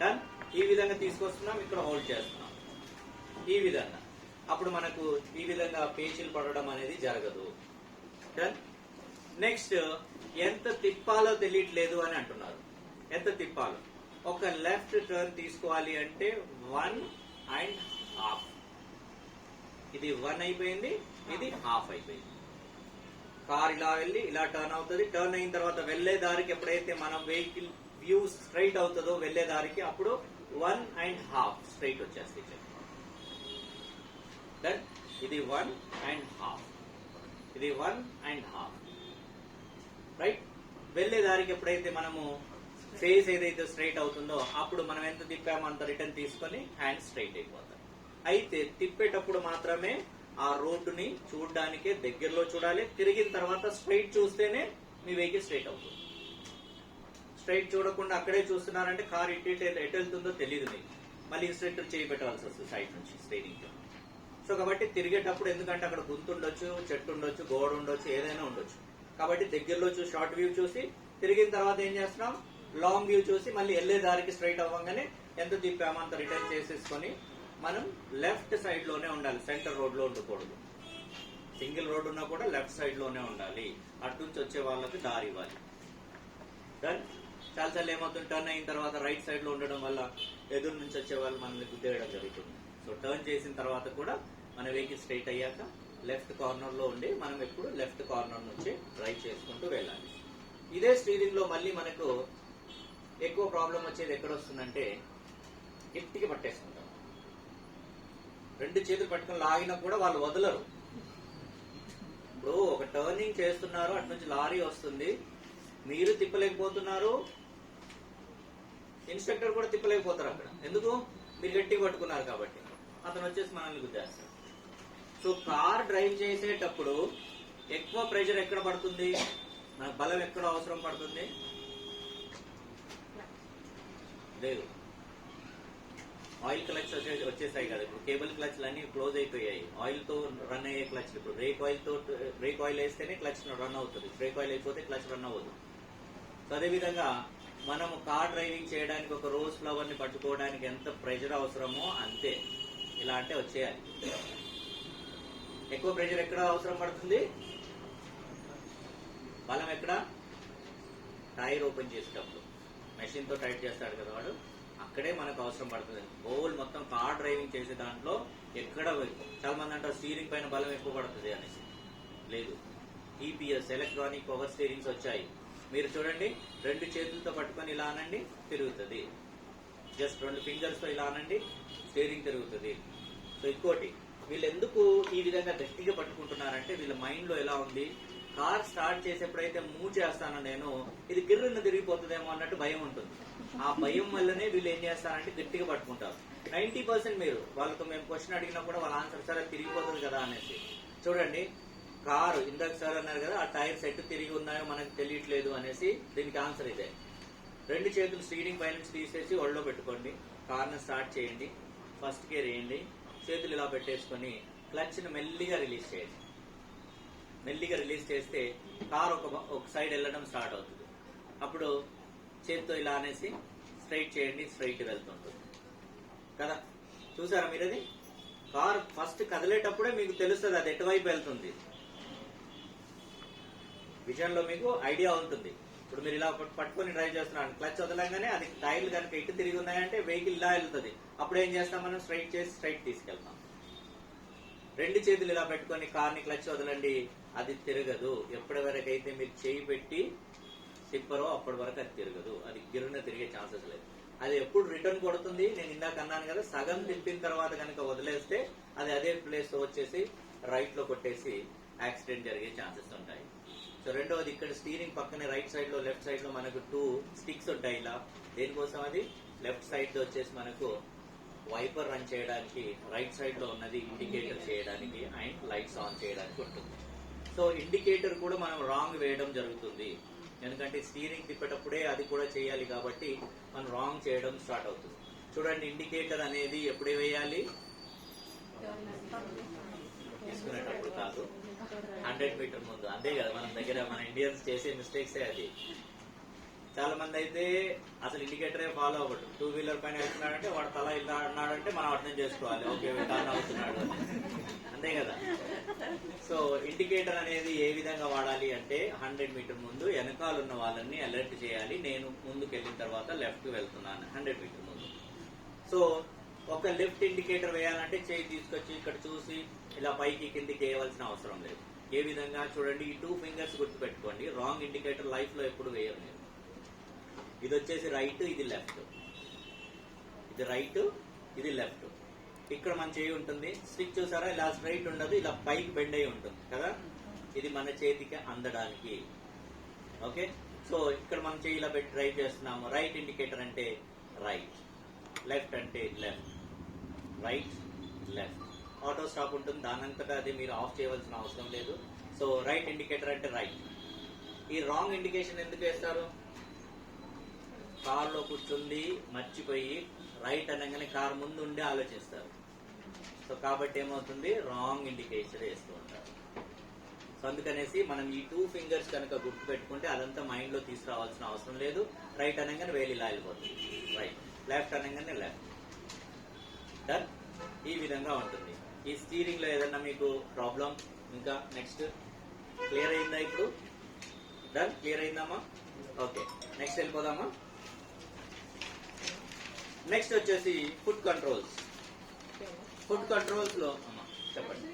డన్. ఈ విధంగా తీసుకొస్తున్నాం, ఇక్కడ హోల్డ్ చేస్తున్నాం ఈ విధంగా. అప్పుడు మనకు ఈ విధంగా పేచీలు పడడం అనేది జరగదు. డన్. నెక్స్ట్, ఎంత తిప్పాలో తెలియట్లేదు అని అంటున్నారు. ఎంత తిప్పాలో, ఒక లెఫ్ట్ టర్న్ తీసుకోవాలి అంటే 1.5. ఇది 1 అయిపోయింది, ఇది హాఫ్ అయిపోయింది. కార్ ఇలా వెళ్ళి ఇలా టర్న్ అవుతుంది. టర్న్ అయిన తర్వాత వెళ్లే దారికి ఎప్పుడైతే మన వెహికల్ వ్యూ స్ట్రైట్ అవుతుందో వెళ్లే దారికి, అప్పుడు 1.5 స్ట్రైట్ వచ్చేస్తుంది. ఇది 1.5, ఇది 1.5, రైట్. వెళ్లే దారికి ఎప్పుడైతే మనము ఫేస్ ఏదైతే స్ట్రైట్ అవుతుందో అప్పుడు మనం ఎంత తిప్పామో అంత రిటర్న్ తీసుకొని హ్యాండ్ స్ట్రైట్ అయిపోతాం. అయితే తిప్పేటప్పుడు మాత్రమే ఆ రోడ్డుని చూడడానికే దగ్గరలో చూడాలి. తిరిగిన తర్వాత స్ట్రైట్ చూస్తేనే మీ వెహికల్ స్ట్రైట్ అవుతుంది. స్ట్రైట్ చూడకుండా అక్కడే చూస్తున్నారంటే కార్ ఎటు వెళ్తుందో తెలియదు మీకు. మళ్ళీ ఇన్స్ట్రక్టర్ చేయి పెట్టాల్సి వస్తుంది సైడ్ నుంచి స్టీరింగ్ లో. సో కాబట్టి తిరిగేటప్పుడు, ఎందుకంటే అక్కడ గుంత ఉండొచ్చు, చెట్టు ఉండొచ్చు, గోడ ఉండొచ్చు, ఏదైనా ఉండొచ్చు. కాబట్టి దగ్గరలో చూసి షార్ట్ వ్యూ చూసి, తిరిగిన తర్వాత ఏం చేస్తున్నాం, లాంగ్ వ్యూ చూసి మళ్ళీ వెళ్లే దారికి స్ట్రైట్ అవ్వగానే ఎంత తిప్పామో అంత రిటర్న్ చేసేసుకొని మనం లెఫ్ట్ సైడ్ లోనే ఉండాలి, సెంటర్ రోడ్ లో ఉండకూడదు. సింగిల్ రోడ్ ఉన్నా కూడా లెఫ్ట్ సైడ్ లోనే ఉండాలి. అటు నుంచి వచ్చే వాళ్ళకి దారి ఇవ్వాలి. డన్. చాలాసార్లు ఏమవుతుంది, టర్న్ అయిన తర్వాత రైట్ సైడ్ లో ఉండడం వల్ల ఎదురు నుంచి వచ్చే వాళ్ళు మనల్ని గుద్దేయడం జరుగుతుంది. సో టర్న్ చేసిన తర్వాత కూడా మన వెహికల్ స్ట్రైట్ అయ్యాక లెఫ్ట్ కార్నర్ లో ఉండి మనం ఎప్పుడు లెఫ్ట్ కార్నర్ నుంచి డ్రైవ్ చేసుకుంటూ వెళ్ళాలి. ఇదే స్టీరింగ్ లో మళ్ళీ మనకు ఎక్కువ ప్రాబ్లం వచ్చేది ఎక్కడ వస్తుందంటే, గట్టిగా పట్టేసుకుంటాం. రెండు చేతులు పట్టుకుని లాగినా కూడా వాళ్ళు వదలరు. ఇప్పుడు ఒక టర్నింగ్ చేస్తున్నారు, అటు నుంచి లారీ వస్తుంది, మీరు తిప్పలేకపోతున్నారు, ఇన్స్ట్రక్టర్ కూడా తిప్పలేకపోతారు అక్కడ. ఎందుకు, మీరు గట్టిగా పట్టుకున్నారు కాబట్టి. అతను వచ్చేసి మనల్ని గుద్దేస్తాడు. సో కార్ డ్రైవ్ చేసేటప్పుడు ఎక్కువ ప్రెషర్ ఎక్కడ పడుతుంది, మన బలం ఎక్కడ అవసరం పడుతుంది, లేదు, ఆయిల్ క్లచ్ వచ్చేసాయి కదా. ఇప్పుడు కేబుల్ క్లచ్లు అన్ని క్లోజ్ అయిపోయాయి. ఆయిల్ తో రన్ అయ్యే క్లచ్. ఇప్పుడు బ్రేక్ ఆయిల్ వేస్తేనే క్లచ్ రన్ అవుతుంది, బ్రేక్ ఆయిల్ అయిపోతే క్లచ్ రన్ అవ్వదు. సో అదేవిధంగా మనము కార్ డ్రైవింగ్ చేయడానికి ఒక రోజ్ ఫ్లవర్ ని పట్టుకోవడానికి ఎంత ప్రెషర్ అవసరమో అంతే ఇలా అంటే వచ్చేయాలి. ఎక్కువ ప్రెషర్ ఎక్కడ అవసరం పడుతుంది, బలం ఎక్కడ, టైర్ ఓపెన్ చేసేటప్పుడు. మెషిన్ తో టైట్ చేస్తాడు కదా వాడు, అక్కడే మనకు అవసరం పడుతుంది. హోల్ మొత్తం కార్ డ్రైవింగ్ చేసే దాంట్లో ఎక్కడ చాలా మంది అంటారు స్టీరింగ్ పైన బలం ఎక్కువ పడుతుంది అనేసి. లేదు, ఈపీఎస్ ఎలక్ట్రానిక్ పవర్ స్టీరింగ్స్ వచ్చాయి. మీరు చూడండి, 2 చేతులతో పట్టుకొని ఇలా అనండి, తిరుగుతుంది. జస్ట్ 2 ఫింగర్స్ తో ఇలా అనండి, స్టీరింగ్ తిరుగుతుంది. సో ఇంకోటి, వీళ్ళు ఎందుకు ఈ విధంగా గట్టిగా పట్టుకుంటున్నారంటే వీళ్ళ మైండ్ లో ఎలా ఉంది, కార్ స్టార్ట్ చేసేప్పుడైతే మూవ్ చేస్తాను నేను, ఇది గిర్రను తిరిగిపోతుందేమో అన్నట్టు భయం ఉంటుంది. ఆ భయం వల్లనే వీళ్ళు ఏం చేస్తారంటే గట్టిగా పట్టుకుంటారు. 90% మీరు వాళ్ళతో మేము క్వశ్చన్ అడిగినా కూడా వాళ్ళ ఆన్సర్ సరే తిరిగిపోతుంది కదా అనేసి. చూడండి, కారు ఇందాక సార్ అన్నారు కదా, ఆ టైర్స్ ఎటు తిరిగి ఉన్నాయో మనకు తెలియట్లేదు అనేసి. దీనికి ఆన్సర్ ఇదే. 2 చేతులు స్టీరింగ్ పై నుంచి తీసేసి ఒళ్ళో పెట్టుకోండి, కార్ను స్టార్ట్ చేయండి, ఫస్ట్ గేర్ వేయండి, చేతులు ఇలా పెట్టేసుకొని క్లచ్ని మెల్లిగా రిలీజ్ చేయండి. మెల్లిగా రిలీజ్ చేస్తే కార్ ఒక సైడ్ వెళ్ళడం స్టార్ట్ అవుతుంది. అప్పుడు చేతితో ఇలా అనేసి స్ట్రైట్ చేయండి, స్ట్రైట్ వెళ్తుంటుంది కదా. చూసారా మీరు? అది కార్ ఫస్ట్ కదిలేటప్పుడే మీకు తెలుస్తుంది అది ఎటువైపు వెళ్తుంది. విజన్ లో మీకు ఐడియా ఉంటుంది. ఇప్పుడు మీరు ఇలా పట్టుకొని డ్రైవ్ చేస్తున్నాను, క్లచ్ వదలంగానే అది టైర్లు కనుక ఇటు తిరిగి ఉన్నాయంటే వెహికల్ ఇలా వెళ్తుంది. అప్పుడు ఏం చేస్తాం మనం, స్ట్రైట్ చేసి స్ట్రైట్ తీసుకెళ్తాం. 2 చేతులు ఇలా పెట్టుకొని కార్ని క్లచ్ వదలండి, అది తిరగదు. ఎప్పటి వరకు అయితే మీరు చేయి పెట్టి తిప్పరో అప్పటి వరకు అది తిరగదు. అది గిరున తిరిగే ఛాన్సెస్ లేదు. అది ఎప్పుడు రిటర్న్ కొడుతుంది, నేను ఇందాక అన్నాను కదా, సగం తిప్పిన తర్వాత కనుక వదిలేస్తే అది అదే ప్లేస్ తో వచ్చేసి రైట్ లో కొట్టేసి యాక్సిడెంట్ జరిగే ఛాన్సెస్ ఉంటాయి. సో రెండవది, ఇక్కడ స్టీరింగ్ పక్కనే రైట్ సైడ్ లో లెఫ్ట్ సైడ్ లో మనకు 2 స్టిక్స్ ఉంటాయి ఇలా. దేనికోసం? అది లెఫ్ట్ సైడ్ వచ్చేసి మనకు వైపర్ రన్ చేయడానికి, రైట్ సైడ్ లో ఉన్నది ఇండికేటర్ చేయడానికి అండ్ లైట్స్ ఆన్ చేయడానికి ఉంటుంది. సో ఇండికేటర్ కూడా మనం రాంగ్ వేయడం జరుగుతుంది, ఎందుకంటే స్టీరింగ్ తిప్పేటప్పుడే అది కూడా చేయాలి కాబట్టి మనం రాంగ్ చేయడం స్టార్ట్ అవుతుంది. చూడండి, ఇండికేటర్ అనేది ఎప్పుడే వేయాలి? తీసుకునేటప్పుడు కాదు, 100 మీటర్ ముందు. అంతే కదా మన దగ్గర, మన ఇండియన్స్ చేసే మిస్టేక్సే అది. చాలా మంది అయితే అసలు ఇండికేటరే ఫాలో అవ్వడు. 2 వీలర్ పైన వెళ్తున్నాడంటే వాడు తల ఇలా అన్నాడంటే మనం అర్థం చేసుకోవాలి, ఓకే టర్న్ అవుతున్నాడు అని. అంతే కదా. సో ఇండికేటర్ అనేది ఏ విధంగా వాడాలి అంటే 100 మీటర్ ముందు వెనకాల ఉన్న వాళ్ళని అలర్ట్ చేయాలి, నేను ముందుకు వెళ్ళిన తర్వాత లెఫ్ట్ కి వెళ్తున్నాను 100 మీటర్ ముందు. సో ఒక లెఫ్ట్ ఇండికేటర్ వేయాలంటే చేయి తీసుకొచ్చి ఇక్కడ చూసి ఇలా పైకి కిందికి వేయవలసిన అవసరం లేదు. ఏ విధంగా చూడండి, ఈ 2 ఫింగర్స్ గుర్తు పెట్టుకోండి. రాంగ్ ఇండికేటర్ లైఫ్ లో ఎప్పుడు వేయరు మీరు. ఇది వచ్చేసి రైట్, ఇది లెఫ్ట్. ఇది రైట్, ఇది లెఫ్ట్. ఇక్కడ మన చేయి ఉంటుంది, స్టిక్ చూసారా ఇలా స్ట్రైట్ ఉండదు, ఇలా పైకి బెండ్ అయి ఉంటుంది కదా. ఇది మన చేతికి అందడానికి. ఓకే, సో ఇక్కడ మనం చేయి ఇలా పెట్టి డ్రైవ్ చేస్తున్నాము. రైట్ ఇండికేటర్ అంటే రైట్, లెఫ్ట్ అంటే left, right left. Auto stop ఉంటుంది, దానంతటా అది మీరు ఆఫ్ చేయవలసిన అవసరం లేదు. సో రైట్ ఇండికేటర్ అంటే రైట్. ఈ రాంగ్ ఇండికేషన్ ఎందుకు వేస్తారు? కార్ లో కూర్చుంది మర్చిపోయి రైట్ అనగానే కార్ ముందు ఉండి ఆలోచిస్తారు. సో కాబట్టి ఏమవుతుంది, రాంగ్ ఇండికేషన్ వేస్తూ ఉంటారు. సో అందుకనేసి మనం ఈ 2 ఫింగర్స్ కనుక గుర్తు పెట్టుకుంటే అదంతా మైండ్ లో తీసుకురావాల్సిన అవసరం లేదు. రైట్ అనగానే వేలు ఇలా వెళ్ళిపోతుంది రైట్, లెఫ్ట్ అనగానే లెఫ్ట్. డన్. ఈ విధంగా ఉంటుంది. ఈ స్టీరింగ్ లో ఏదన్నా మీకు ప్రాబ్లం, ఇంకా నెక్స్ట్ క్లియర్ అయిందా? ఇప్పుడు డన్, క్లియర్ అయిందమ్మా? ఓకే, నెక్స్ట్ వెళ్ళిపోదామా? నెక్స్ట్ వచ్చేసి ఫుడ్ కంట్రోల్స్. ఫుడ్ కంట్రోల్స్ లో అమ్మా చెప్పండి.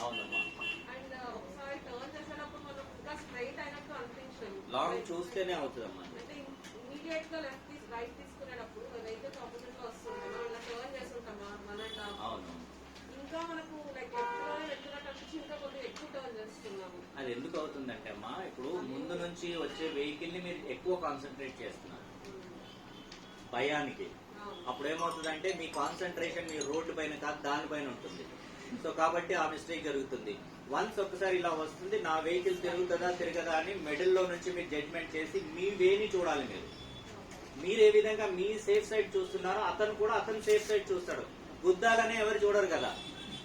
అవునమ్మా, లాంగ్ చూస్తేనే అవుతుందమ్మా. అవును, అది ఎందుకు అవుతుందంటే అమ్మా, ఇప్పుడు ముందు నుంచి వచ్చే వెహికల్ ని మీరు ఎక్కువ కాన్సన్ట్రేట్ చేస్తున్నారు భయానికి. అప్పుడు ఏమవుతుందంటే మీ కాన్సన్ట్రేషన్ మీ రోడ్డు పైన కాదు దానిపైన ఉంటుంది. సో కాబట్టి ఆ మిస్టేక్ జరుగుతుంది. వన్స్ ఒకసారి ఇలా వస్తుంది, నా వెహికల్ తిరుగుతుందా తిరగదా అని మిడిల్ లో నుంచి మీరు జడ్జ్మెంట్ చేసి మీ వేని చూడాలి. మీరు ఏ విధంగా మీ సేఫ్ సైడ్ చూస్తున్నారో అతను కూడా అతను సేఫ్ సైడ్ చూస్తాడు. గుద్దాలనే ఎవరు చూడరు కదా,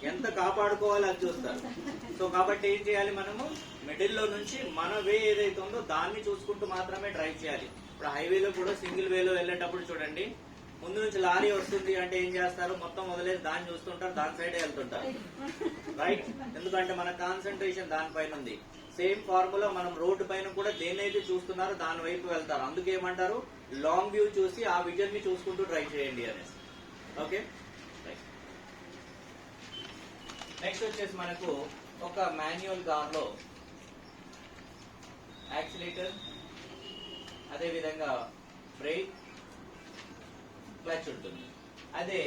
ఎంత కాపాడుకోవాలో అది చూస్తారు. సో కాబట్టి ఏం చేయాలి, మనము మిడిల్ లో నుంచి మన వే ఏదైతే ఉందో దాన్ని చూసుకుంటూ మాత్రమే డ్రైవ్ చేయాలి. ఇప్పుడు హైవేలో కూడా సింగిల్ వేలో వెళ్ళేటప్పుడు చూడండి, ముందు నుంచి లారీ వస్తుంది అంటే ఏం చేస్తారు, మొత్తం వదిలేసి దాన్ని చూస్తుంటారు, దాని సైడే వెళ్తుంటారు రైట్. ఎందుకంటే మన కాన్సన్ట్రేషన్ దానిపైన ఉంది. సేమ్ ఫార్ములా మనం రోడ్డు పైన కూడా దేన్నైతే చూస్తున్నారో దాని వైపు వెళ్తారు. అందుకే ఏమంటారు, లాంగ్ వ్యూ చూసి ఆ విజన్ ని చూసుకుంటూ డ్రైవ్ చేయండి అనేసి. ఓకే, నెక్స్ట్ వచ్చేసి మనకు ఒక మాన్యువల్ కార్ లో యాక్సిలేటర్, అదే విధంగా బ్రేక్, క్లచ్ ఉంటుంది. అదే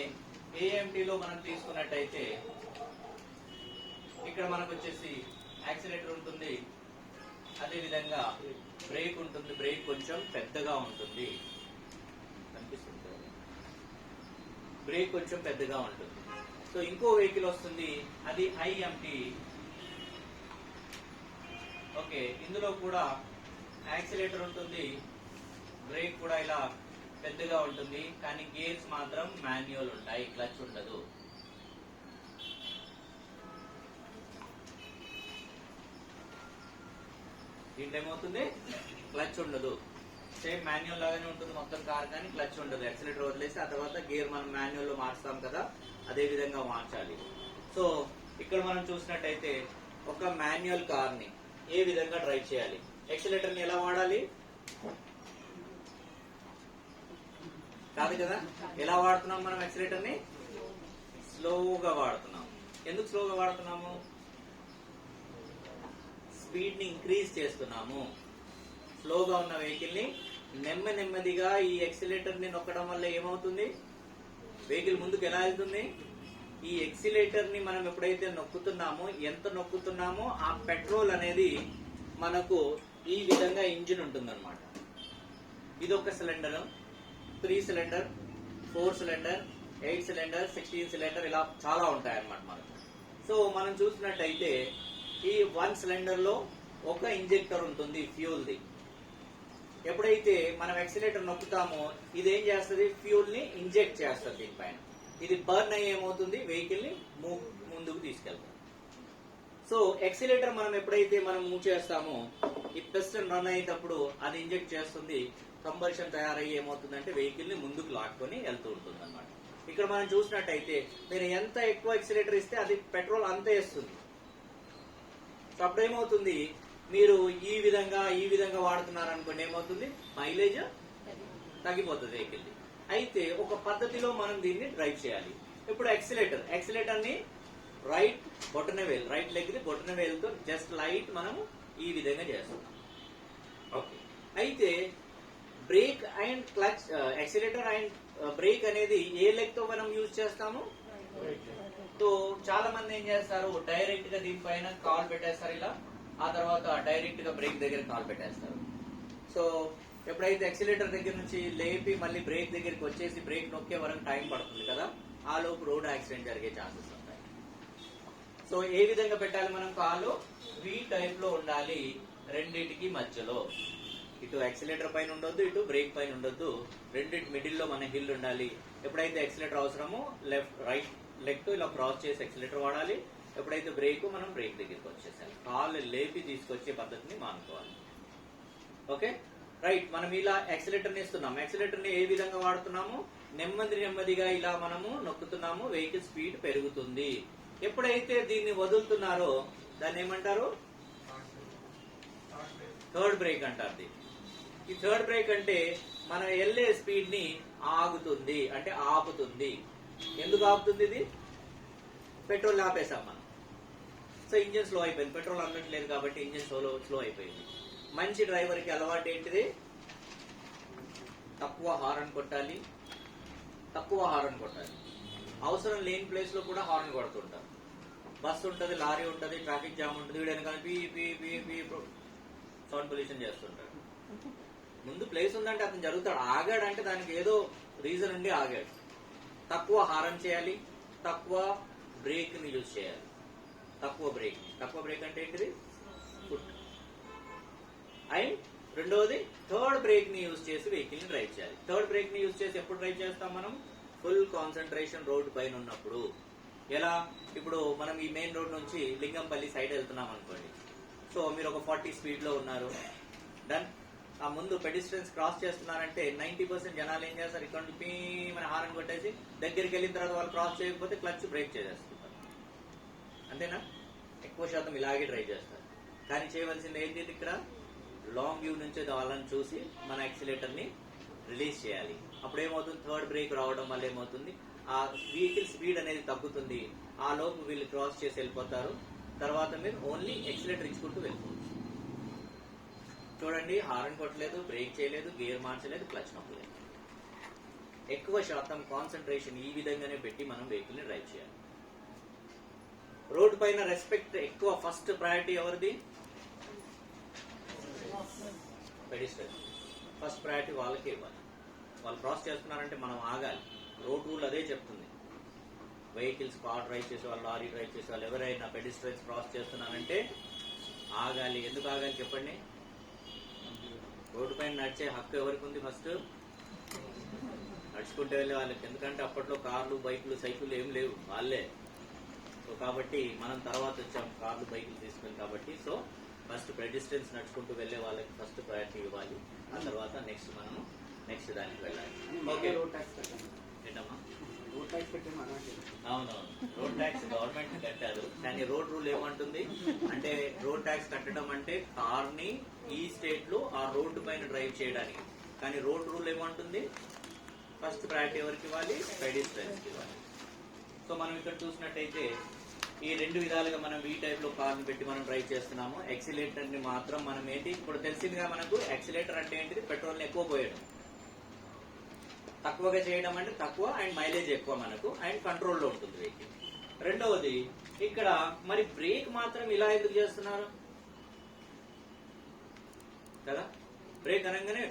ఏఎంటీలో మనం తీసుకున్నట్టయితే ఇక్కడ మనకు వచ్చేసి యాక్సిలేటర్ ఉంటుంది, అదే విధంగా బ్రేక్ ఉంటుంది. బ్రేక్ కొంచెం పెద్దగా ఉంటుంది, కనిపిస్తుంది కదా, బ్రేక్ కొంచెం పెద్దగా ఉంటుంది. సో ఇంకో వెహికల్ వస్తుంది, అది ఐఎంటీ. ఓకే, ఇందులో కూడా యాక్సిలేటర్ ఉంటుంది, బ్రేక్ కూడా ఇలా పెద్దగా ఉంటుంది, కానీ గేర్స్ మాత్రం మాన్యువల్ ఉంటాయి, క్లచ్ ఉండదు. దీంట్లో ఏమవుతుంది, క్లచ్ ఉండదు. సేమ్ మాన్యువల్ లాగానే ఉంటుంది మొత్తం కార్, కానీ క్లచ్ ఉండదు. యాక్సిలేటర్ వదిలేసి ఆ తర్వాత గేర్ మనం మాన్యువల్ లో మార్చుతాం కదా, అదే విధంగా మార్చాలి. సో ఇక్కడ మనం చూసినట్టయితే ఒక మాన్యువల్ కార్ ని ఏ విధంగా డ్రైవ్ చేయాలి, యాక్సిలేటర్ ని ఎలా వాడాలి కాదు కదా, ఎలా వాడుతున్నాం మనం యాక్సిలేటర్ ని, స్లోగా వాడుతున్నాం. ఎందుకు స్లోగా వాడుతున్నాము, స్పీడ్ ని ఇంక్రీజ్ చేస్తున్నాము. స్లోగా ఉన్న వెహికల్ ని నెమ్మదిగా ఈ యాక్సిలేటర్ ని నొక్కడం వల్ల ఏమవుతుంది, వెహికల్ ముందుకు ఎలా వెళ్తుంది. ఈ యాక్సిలేటర్ ని మనం ఎప్పుడైతే నొక్కుతున్నామో, ఎంత నొక్కుతున్నామో ఆ పెట్రోల్ అనేది మనకు ఈ విధంగా ఇంజిన్ ఉంటుందన్నమాట. ఇది ఒక cylinder, 3 cylinder, 4 cylinder, 8 cylinder, 16 cylinder, ఇలా చాలా ఉంటాయి అన్నమాట మనకు. సో మనం చూసినట్టయితే ఈ 1 సిలిండర్ లో ఒక ఇంజెక్టర్ ఉంటుంది ఫ్యూల్ ది. ఎప్పుడైతే మనం యాక్సిలేటర్ నొక్కుతామో ఇది ఏం చేస్తుంది, ఫ్యూల్ ని ఇంజెక్ట్ చేస్తుంది దీనిపైన. ఇది బర్న్ అయ్యి ఏమవుతుంది, వెహికల్ ని ముందుకు తీసుకెళ్తాం. సో యాక్సిలేటర్ మనం ఎప్పుడైతే మనం మూవ్ చేస్తామో ఈ పిస్టన్ రన్ అయ్యేటప్పుడు అది ఇంజెక్ట్ చేస్తుంది, కంబషన్ తయారయ్యి ఏమవుతుందంటే వెహికల్ ని ముందుకు లాక్కొని వెళ్తూ ఉంటుంది అనమాట. ఇక్కడ మనం చూసినట్టయితే మీరు ఎంత ఎక్కువ యాక్సిలేటర్ ఇస్తే అది పెట్రోల్ అంత వేస్తుంది. సో అప్పుడు ఏమవుతుంది, మీరు ఈ విధంగా వాడుతున్నారు అనుకోండి, ఏమవుతుంది, మైలేజ్ తగ్గిపోతుంది వెహికల్. అయితే ఒక పద్ధతిలో మనం దీన్ని డ్రైవ్ చేయాలి. ఇప్పుడు యాక్సిలేటర్ ని రైట్ బొటన వేలు, రైట్ లెగ్ ది బొటన వేలుతో జస్ట్ లైట్ మనం ఈ విధంగా చేస్తున్నాం. ఓకే, అయితే break and clutch, accelerator and break అనేది ఏ లెగ్ తో మనం యూజ్ చేస్తాము. సో చాలా మంది ఏం చేస్తారు, డైరెక్ట్ గా దీనిపైన కాల్ పెట్టేస్తారు ఇలా, ఆ తర్వాత డైరెక్ట్ గా బ్రేక్ దగ్గర కాల్ పెట్టేస్తారు. సో ఎప్పుడైతే యాక్సిలేటర్ దగ్గర నుంచి లేపి మళ్ళీ బ్రేక్ దగ్గరికి వచ్చేసి బ్రేక్ నొక్కే వరకు టైం పడుతుంది కదా, ఆ లోపు రోడ్ యాక్సిడెంట్ జరిగే ఛాన్సెస్ ఉంటాయి. సో ఏ విధంగా పెట్టాలి మనం కాలు, వి టైప్ లో ఉండాలి, రెండింటికి మధ్యలో. ఇటు యాక్సిలేటర్ పైన ఉండొద్దు, ఇటు బ్రేక్ పైన ఉండొద్దు, రెండింటి మిడిల్ లో మన హిల్ ఉండాలి. ఎప్పుడైతే యాక్సిలేటర్ అవసరమో రైట్ లెగ్ తో ఇలా క్రాస్ చేసి యాక్సిలేటర్ వాడాలి. ఎప్పుడైతే బ్రేక్ మనం బ్రేక్ దగ్గరికి వచ్చేసాలి, కాళ్ళు లేపి తీసుకొచ్చే పద్ధతిని మానుకోవాలి. ఓకే రైట్, మనం ఇలా యాక్సిలేటర్ ని ఇస్తున్నాం. యాక్సిలేటర్ ని ఏ విధంగా వాడుతున్నాము, నెమ్మదిగా ఇలా మనము నొక్కుతున్నాము, వెహికల్ స్పీడ్ పెరుగుతుంది. ఎప్పుడైతే దీన్ని వదులుతున్నారో దాన్ని ఏమంటారు, థర్డ్ బ్రేక్ అంటారు దీన్ని. ఈ థర్డ్ బ్రేక్ అంటే మనం వెళ్ళే స్పీడ్ ని ఆగుతుంది, అంటే ఆపుతుంది. ఎందుకు ఆపుతుంది ఇది, పెట్రోల్ ఆపేసాం మనం. సో ఇంజిన్ స్లో అయిపోయింది, పెట్రోల్ అందట్లేదు కాబట్టి ఇంజిన్ స్లో అయిపోయింది. మంచి డ్రైవర్ కి అలవాటు ఏంటిది, తక్కువ హారన్ కొట్టాలి. అవసరం లేని ప్లేస్ లో కూడా హారన్ కొడుతుంటారు. బస్సు ఉంటది, లారీ ఉంటది, ట్రాఫిక్ జామ్ ఉంటుంది, వీడు వెనకాల P P P P sound pollution చేస్తుంటాడు. ముందు ప్లేస్ ఉందంటే అతను జరుగుతాడు, ఆగాడంటే దానికి ఏదో రీజన్ ఉండి ఆగాడు. తక్కువ హారన్ చేయాలి, తక్కువ బ్రేక్ ని యూజ్ చేయాలి. తక్కువ బ్రేక్ అంటే ఏంటిది, ఫుట్. అండ్ రెండవది థర్డ్ బ్రేక్ ని యూజ్ చేసి వెహికల్ ని డ్రైవ్ చేయాలి. థర్డ్ బ్రేక్ ని యూజ్ చేసి ఎప్పుడు డ్రైవ్ చేస్తాం మనం, ఫుల్ కాన్సన్ట్రేషన్ రోడ్ పైన ఉన్నప్పుడు. ఎలా, ఇప్పుడు మనం ఈ మెయిన్ రోడ్ నుంచి లింగంపల్లి సైడ్ వెళ్తున్నాం అనుకోండి. సో మీరు ఒక 40 స్పీడ్ లో ఉన్నారు, డన్. ఆ ముందు పెడిస్ట్రియన్స్ క్రాస్ చేస్తున్నారంటే 90% జనాలు ఏం చేస్తారు, ఇక్కడ నుంచి మన హారన్ కొట్టేసి దగ్గరికి వెళ్ళిన తర్వాత వాళ్ళు క్రాస్ చేయకపోతే క్లచ్ బ్రేక్ చేసేస్తుంటారు. అంతేనా, ఎక్కువ శాతం ఇలాగే డ్రైవ్ చేస్తారు. కానీ చేయవలసింది ఏంటి ఇక్కడ, లాంగ్ వ్యూ నుంచి వాళ్ళని చూసి మన యాక్సిలేటర్ని రిలీజ్ చేయాలి. అప్పుడు ఏమవుతుంది, థర్డ్ బ్రేక్ రావడం వల్ల ఏమవుతుంది, ఆ వెహికల్ స్పీడ్ అనేది తగ్గుతుంది. ఆ లోపు వీళ్ళు క్రాస్ చేసి వెళ్ళిపోతారు. తర్వాత మీరు ఓన్లీ యాక్సిలేటర్ ఇచ్చుకుంటూ వెళ్ళిపోవచ్చు. చూడండి, హార్న్ కొట్టలేదు, బ్రేక్ చేయలేదు, గేర్ మార్చలేదు, క్లచ్ నొక్కలేదు. ఎక్కువ శాతం కాన్సన్ట్రేషన్ ఈ విధంగానే పెట్టి మనం వెహికల్ ని డ్రైవ్ చేయాలి. రోడ్ పైన రెస్పెక్ట్ ఎక్కువ, ఫస్ట్ ప్రయారిటీ ఎవరిది, పెడిస్ట్రియన్. ఫస్ట్ ప్రయారిటీ వాళ్ళకే ఇవ్వాలి. వాళ్ళు క్రాస్ చేస్తున్నారంటే మనం ఆగాలి. రోడ్ రూల్ అదే చెప్తుంది. వెహికల్స్, కార్ డ్రైవ్ చేసే వాళ్ళు, లారీ డ్రైవ్ చేసే వాళ్ళు ఎవరైనా పెడిస్ట్రియన్స్ క్రాస్ చేస్తున్నారంటే ఆగాలి. ఎందుకు ఆగాలి చెప్పండి? రోడ్డు పైన నడిచే హక్కు ఎవరికి ఉంది? ఫస్ట్ నడుచుకుంటూ వెళ్ళే వాళ్ళకి. ఎందుకంటే అప్పట్లో కార్లు, బైకులు, సైకిళ్ళు ఏం లేవు, వాళ్ళే. సో కాబట్టి మనం తర్వాత వచ్చాం కార్లు, బైకులు తీసుకుని. కాబట్టి సో ఫస్ట్ పెడిస్ట్రియన్స్ నడుచుకుంటూ వెళ్ళే వాళ్ళకి ఫస్ట్ ప్రయారిటీ ఇవ్వాలి. ఆ తర్వాత నెక్స్ట్ మనము నెక్స్ట్ దానికి వెళ్ళాలి. ఓకే, ఏంటమ్మా? అవునవును, రోడ్ ట్యాక్స్ గవర్నమెంట్ కట్టారు. కానీ రోడ్ రూల్ ఏమంటుంది అంటే, రోడ్ ట్యాక్స్ కట్టడం అంటే కార్ ని ఈ స్టేట్ లో ఆ రోడ్డు పైన డ్రైవ్ చేయడానికి. కానీ రోడ్ రూల్ ఏమంటుంది, ఫస్ట్ ప్రయారిటీ ఎవరికి ఇవ్వాలి, పెడిస్ట్రియన్స్ కి ఇవ్వాలి. సో మనం ఇక్కడ చూసినట్టయితే ఈ రెండు విధాలుగా మనం ఈ టైప్ లో కార్ ని పెట్టి మనం డ్రైవ్ చేస్తున్నాము. యాక్సిలేటర్ ని మాత్రం మనం ఏంటి, ఇప్పుడు తెలిసిందిగా మనకు యాక్సిలేటర్ అంటే ఏంటిది, పెట్రోల్ ని ఎక్కువ పోయడం, తక్కువగా చేయడం అంటే తక్కువ, అండ్ మైలేజ్ ఎక్కువ మనకు, అండ్ కంట్రోల్లో ఉంటుంది వెహికల్. రెండవది ఇక్కడ మరి బ్రేక్ మాత్రం ఇలా ఎందుకు చేస్తున్నారు కదా? బ్రేక్ అనగానే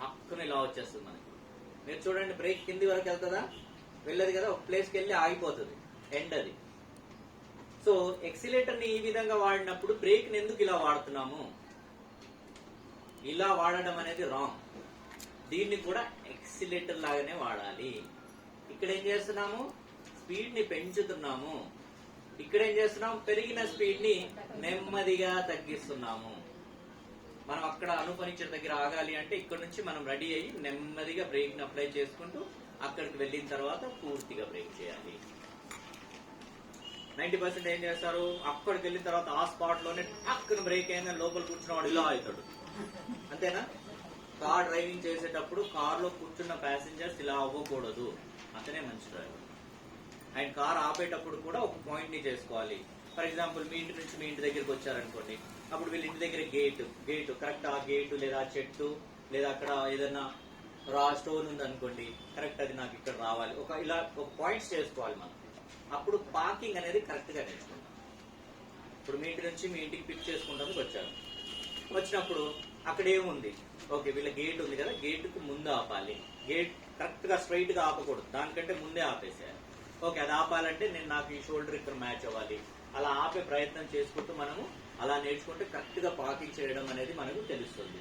పక్కన ఇలా వచ్చేస్తుంది మనకి. మీరు చూడండి, బ్రేక్ కింది వరకు వెళ్తుందా? వెళ్ళదు కదా, ఒక ప్లేస్కి వెళ్ళి ఆగిపోతుంది, ఎండ్ అది. సో ఎక్సిలేటర్ ని ఈ విధంగా వాడినప్పుడు బ్రేక్ ని ఎందుకు ఇలా వాడుతున్నాము? ఇలా వాడడం అనేది రాంగ్. దీన్ని కూడా ఎక్సిలేటర్ లాగానే వాడాలి. ఇక్కడ ఏం చేస్తున్నాము, స్పీడ్ ని పెంచుతున్నాము. ఇక్కడ ఏం చేస్తున్నాము, పెరిగిన స్పీడ్ ని నెమ్మదిగా తగ్గిస్తున్నాము. మనం అక్కడ అనుపనించిన దగ్గర ఆగాలి అంటే ఇక్కడ నుంచి మనం రెడీ అయ్యి నెమ్మదిగా బ్రేక్ ని అప్లై చేసుకుంటూ అక్కడికి వెళ్ళిన తర్వాత పూర్తిగా బ్రేక్ చేయాలి. 90% ఏం చేస్తారు, అక్కడికి వెళ్ళిన తర్వాత ఆ స్పాట్ లోనే టక్కున బ్రేక్ అయినా లోపల కూర్చున్న వాడు ఇలా అవుతాడు. అంతేనా? కార్ డ్రైవింగ్ చేసేటప్పుడు కార్ లో కూర్చున్న ప్యాసింజర్స్ ఇలా అవ్వకూడదు, అతనే మంచి డ్రైవర్. అండ్ కార్ ఆపేటప్పుడు కూడా ఒక పాయింట్ ని చేసుకోవాలి. ఫర్ ఎగ్జాంపుల్, మీ ఇంటి నుంచి మీ ఇంటి దగ్గరికి వచ్చారనుకోండి, అప్పుడు వీళ్ళ ఇంటి దగ్గర గేటు కరెక్ట్, ఆ గేటు లేదా చెట్టు లేదా అక్కడ ఏదైనా స్టోన్ ఉంది అనుకోండి, కరెక్ట్ అది నాకు ఇక్కడ రావాలి, ఇలా ఒక పాయింట్స్ చేసుకోవాలి మనం. అప్పుడు పార్కింగ్ అనేది కరెక్ట్ గా నేర్చుకుంటాం. ఇప్పుడు మీ ఇంటి నుంచి మీ ఇంటికి పిక్ చేసుకుంటానికి వచ్చారు. వచ్చినప్పుడు అక్కడ ఏముంది, ఓకే వీళ్ళ గేట్ ఉంది కదా, గేట్ కు ముందు ఆపాలి. గేట్ కరెక్ట్ గా స్ట్రైట్ గా ఆపకూడదు, దానికంటే ముందే ఆపేసేయాలి. ఓకే, అది ఆపాలంటే నాకు ఈ షోల్డర్ ఇక్కడ మ్యాచ్ అవ్వాలి. అలా ఆపే ప్రయత్నం చేసుకుంటూ మనము అలా నేర్చుకుంటే కరెక్ట్ గా పార్కింగ్ చేయడం అనేది మనకు తెలుస్తుంది.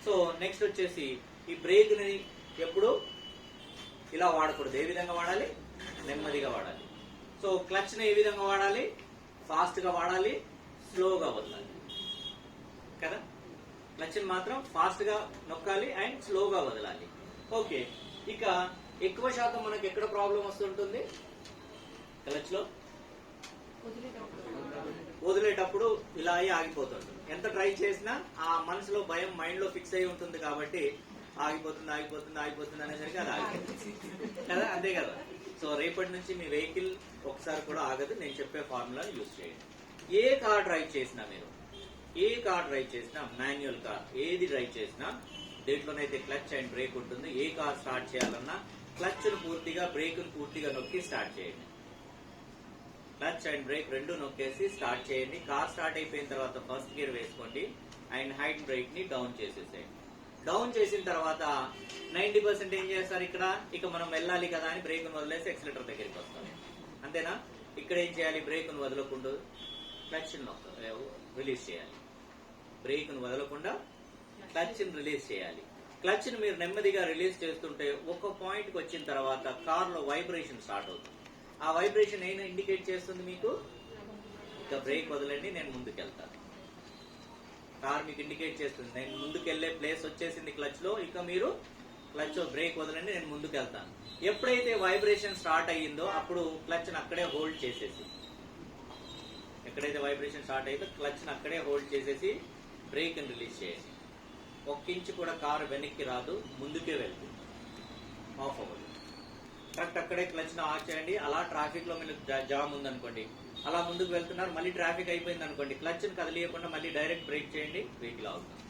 సో నెక్స్ట్ వచ్చేసి ఈ బ్రేక్ ని ఎప్పుడు ఇలా వాడకూడదు. ఏ విధంగా వాడాలి, నెమ్మదిగా వాడాలి. సో క్లచ్ ని ఏ విధంగా వాడాలి, ఫాస్ట్ గా వాడాలి, స్లోగా వదలాలి కదా. క్లచ్ ని మాత్రం ఫాస్ట్ గా నొక్కాలి అండ్ స్లోగా వదలాలి. ఓకే, ఇక ఎక్కువ శాతం మనకు ఎక్కడ ప్రాబ్లం వస్తుంటుంది, క్లచ్ లో వదిలేటప్పుడు ఇలా అయ్యి ఆగిపోతుంది. ఎంత ట్రై చేసినా ఆ మనసులో భయం మైండ్ లో ఫిక్స్ అయి ఉంటుంది కాబట్టి ఆగిపోతుంది ఆగిపోతుంది ఆగిపోతుంది అనేసరికి అది ఆగిపోతుంది కదా, అంతే కదా. సో రేపటి నుంచి మీ వెహికల్ ఒకసారి కూడా ఆగదు. నేను చెప్పే ఫార్ములా యూజ్ చేయండి. ఏ కార్ డ్రైవ్ చేసినా మీరు, ఏ కార్ డ్రైవ్ చేసినా, మాన్యువల్ కార్ ఏది డ్రైవ్ చేసినా దేంట్లోనైతే క్లచ్ అండ్ బ్రేక్ ఉంటుంది. ఏ కార్ స్టార్ట్ చేయాలన్నా క్లచ్ ను పూర్తిగా, బ్రేక్ ను పూర్తిగా నొక్కి స్టార్ట్ చేయండి. క్లచ్ అండ్ బ్రేక్ రెండు నొక్కేసి స్టార్ట్ చేయండి. కార్ స్టార్ట్ అయిపోయిన తర్వాత ఫస్ట్ గేర్ వేసుకోండి అండ్ హ్యాండ్ బ్రేక్ ని డౌన్ చేసేసేయండి. డౌన్ చేసిన తర్వాత 90% ఏం చేస్తారు, ఇక్కడ ఇక మనం వెళ్ళాలి కదా అని బ్రేక్ ను వదిలేసి ఎక్సిలేటర్ దగ్గరికి వస్తాం. అంతేనా? ఇక్కడ ఏం చేయాలి, బ్రేక్ ను వదలకుండా క్లచ్ రిలీజ్ చేయాలి. బ్రేక్ ను వదలకుండా క్లచ్ ని రిలీజ్ చేయాలి. క్లచ్ ని మీరు నెమ్మదిగా రిలీజ్ చేస్తుంటే ఒక పాయింట్ కి వచ్చిన తర్వాత కార్ లో వైబ్రేషన్ స్టార్ట్ అవుతుంది. ఆ వైబ్రేషన్ ఏం ఇండికేట్ చేస్తుంది మీకు, ఇక బ్రేక్ వదలండి నేను ముందుకెళ్తాను. కార్ మీకు ఇండికేట్ చేస్తుంది నేను ముందుకెళ్లే ప్లేస్ వచ్చేసింది క్లచ్ లో, ఇక మీరు క్లచ్ బ్రేక్ వదలండి నేను ముందుకెళ్తాను. ఎప్పుడైతే వైబ్రేషన్ స్టార్ట్ అయ్యిందో అప్పుడు క్లచ్ ని అక్కడే హోల్డ్ చేసేసి ఎక్కడైతే వైబ్రేషన్ స్టార్ట్ అయిందో క్లచ్ని అక్కడే హోల్డ్ చేసేసి బ్రేక్ని రిలీజ్ చేయండి. ఒక్క ఇంచు కూడా కారు వెనక్కి రాదు, ముందుకే వెళ్తుంది, ఆఫ్ అవ్వదు. కరెక్ట్ అక్కడే క్లచ్ని ఆఫ్ చేయండి. అలా ట్రాఫిక్లో మీరు జామ్ ఉందనుకోండి, అలా ముందుకు వెళ్తున్నారు, మళ్ళీ ట్రాఫిక్ అయిపోయింది అనుకోండి, క్లచ్ని కదిలియకుండా మళ్ళీ డైరెక్ట్ బ్రేక్ చేయండి, వెహికల్ ఆగుతుంది.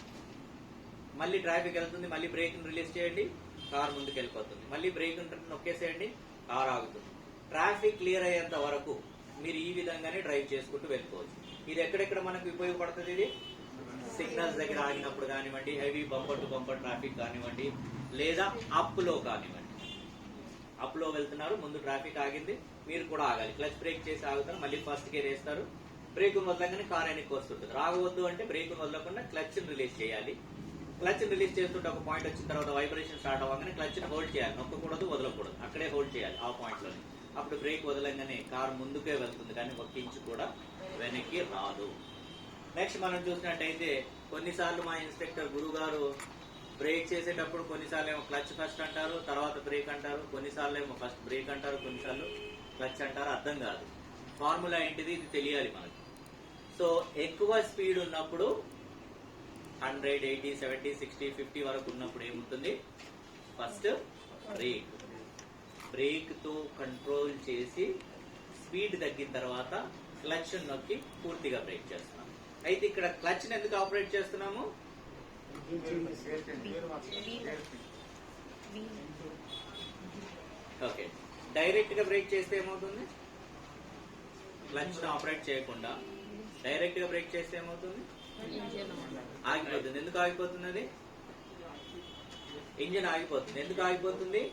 మళ్ళీ ట్రాఫిక్ వెళ్తుంది, మళ్ళీ బ్రేక్ని రిలీజ్ చేయండి, కార్ ముందుకు వెళ్ళిపోతుంది. మళ్ళీ బ్రేక్ నొక్కేసేయండి, కార్ ఆగుతుంది. ట్రాఫిక్ క్లియర్ అయ్యేంత వరకు మీరు ఈ విధంగానే డ్రైవ్ చేసుకుంటూ వెళ్ళిపోవచ్చు. ఇది ఎక్కడెక్కడ మనకు ఉపయోగపడుతుంది? ఇది సిగ్నల్స్ దగ్గర ఆగినప్పుడు కానివ్వండి, heavy bumper to bumper traffic కానివ్వండి, లేదా అప్లో కానివ్వండి. అప్లో వెళ్తున్నారు, ముందు ట్రాఫిక్ ఆగింది, మీరు కూడా ఆగాలి, క్లచ్ బ్రేక్ చేసి ఆగుతారు, మళ్ళీ ఫస్ట్ గేర్ వేస్తారు, బ్రేక్ వదలగానే కార్ వెనక్కి వస్తుంటుంది. రాగవద్దు అంటే బ్రేక్ వదలకుండా క్లచ్ రిలీజ్ చేయాలి. క్లచ్ రిలీజ్ చేస్తుంటే ఒక పాయింట్ వచ్చిన తర్వాత వైబ్రేషన్ స్టార్ట్ అవ్వగానే క్లచ్ని హోల్డ్ చేయాలి, నొక్కకూడదు, వదలకూడదు, అక్కడే హోల్డ్ చేయాలి ఆ పాయింట్లోనే. అప్పుడు బ్రేక్ వదలంగానే కార్ ముందుకే వెళ్తుంది, కానీ ఒక్క ఇంచు కూడా వెనక్కి రాదు. నెక్స్ట్ మనం చూసినట్టయితే కొన్నిసార్లు మా ఇన్స్ట్రక్టర్ గురువు గారు బ్రేక్ చేసేటప్పుడు కొన్నిసార్లు ఏమో క్లచ్ ఫస్ట్ అంటారు, తర్వాత బ్రేక్ అంటారు, కొన్నిసార్లు ఏమో ఫస్ట్ బ్రేక్ అంటారు, కొన్నిసార్లు క్లచ్ అంటారు. అర్థం కాదు, ఫార్ములా ఏంటిది ఇది తెలియాలి మనకి. సో ఎక్కువ స్పీడ్ ఉన్నప్పుడు 100, 80, 70, 60, 50 వరకు ఉన్నప్పుడు ఏముంటుంది? ఫస్ట్ బ్రేక్, బ్రేక్ తో కంట్రోల్ చేసి స్పీడ్ తగ్గిన తర్వాత క్లచ్ నొక్కి పూర్తిగా బ్రేక్ చేస్తున్నాం. అయితే ఇక్కడ క్లచ్ ఎందుకు ఆపరేట్ చేస్తున్నాము? ఓకే, డైరెక్ట్ గా బ్రేక్ చేస్తే ఏమవుతుంది? క్లచ్ ఆపరేట్ చేయకుండా డైరెక్ట్ గా బ్రేక్ చేస్తే ఏమవుతుంది? ఆగిపోతుంది. ఎందుకు ఆగిపోతుంది? అది ఇంజిన్ ఆగిపోతుంది. ఎందుకు ఆగిపోతుంది?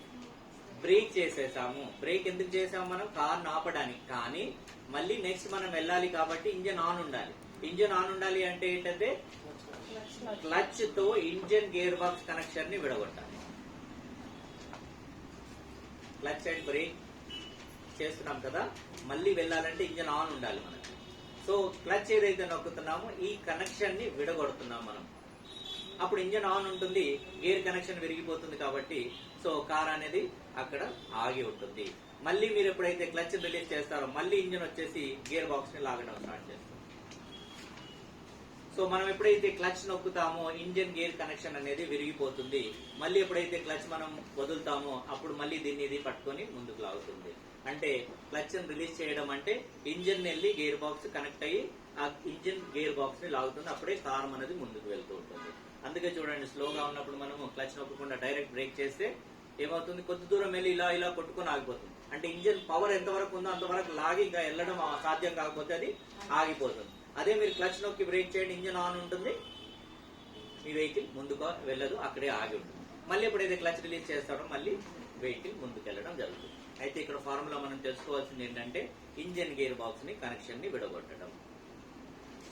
బ్రేక్ చేసేసాము. బ్రేక్ ఎందుకు చేసాము? మనం కార్ ఆపడానికి. కానీ మళ్ళీ నెక్స్ట్ మనం వెళ్ళాలి కాబట్టి ఇంజిన్ ఆన్ ఉండాలి. ఇంజిన్ ఆన్ ఉండాలి అంటే ఏంటంటే క్లచ్ తో ఇంజిన్ గేర్ బాక్స్ కనెక్షన్ ని విడగొట్టాలి. క్లచ్ అండ్ బ్రేక్ చేస్తున్నాం కదా, మళ్ళీ వెళ్ళాలంటే ఇంజిన్ ఆన్ ఉండాలి మనకి. సో క్లచ్ ఏదైతే నొక్కుతున్నామో ఈ కనెక్షన్ ని విడగొడుతున్నాం మనం. అప్పుడు ఇంజిన్ ఆన్ ఉంటుంది, గేర్ కనెక్షన్ విరిగిపోతుంది కాబట్టి సో కార్ అనేది అక్కడ ఆగి ఉంటుంది. మళ్ళీ మీరు ఎప్పుడైతే క్లచ్ రిలీజ్ చేస్తారో మళ్ళీ ఇంజిన్ వచ్చేసి గేర్ బాక్స్ ని లాగడం స్టార్ట్ చేస్తుంది. సో మనం ఎప్పుడైతే క్లచ్ నొక్కుతామో ఇంజిన్ గేర్ కనెక్షన్ అనేది విరిగిపోతుంది. మళ్ళీ ఎప్పుడైతే క్లచ్ మనం వదులుతామో అప్పుడు మళ్ళీ దీన్ని ఇది పట్టుకొని ముందుకు లాగుతుంది. అంటే క్లచ్ రిలీజ్ చేయడం అంటే ఇంజిన్ వెళ్ళి గేర్ బాక్స్ కనెక్ట్ అయ్యి ఆ ఇంజిన్ గేర్ బాక్స్ ని లాగుతుంది. అప్పుడే కార్ అనేది ముందుకు వెళ్తూ ఉంటుంది. అందుకే చూడండి, స్లోగా ఉన్నప్పుడు మనము క్లచ్ నొక్కకుండా డైరెక్ట్ బ్రేక్ చేస్తే ఏమవుతుంది? కొద్ది దూరం వెళ్ళి ఇలా ఇలా కొట్టుకొని ఆగిపోతుంది. అంటే ఇంజిన్ పవర్ ఎంతవరకు ఉందో అంతవరకు లాగి ఇంకా వెళ్ళడం సాధ్యం కాకపోతే అది ఆగిపోతుంది. అదే మీరు క్లచ్ నొక్కి బ్రేక్ చేయండి, ఇంజిన్ ఆన్ ఉంటుంది, మీ వెహికల్ ముందుకు వెళ్ళదు, అక్కడే ఆగి ఉంటుంది. మళ్ళీ ఎప్పుడైతే క్లచ్ రిలీజ్ చేస్తాడో మళ్ళీ వెహికల్ ముందుకు వెళ్ళడం జరుగుతుంది. అయితే ఇక్కడ ఫార్ములా మనం తెలుసుకోవాల్సింది ఏంటంటే ఇంజిన్ గేర్ బాక్స్ ని కనెక్షన్ ని విడగొట్టడం.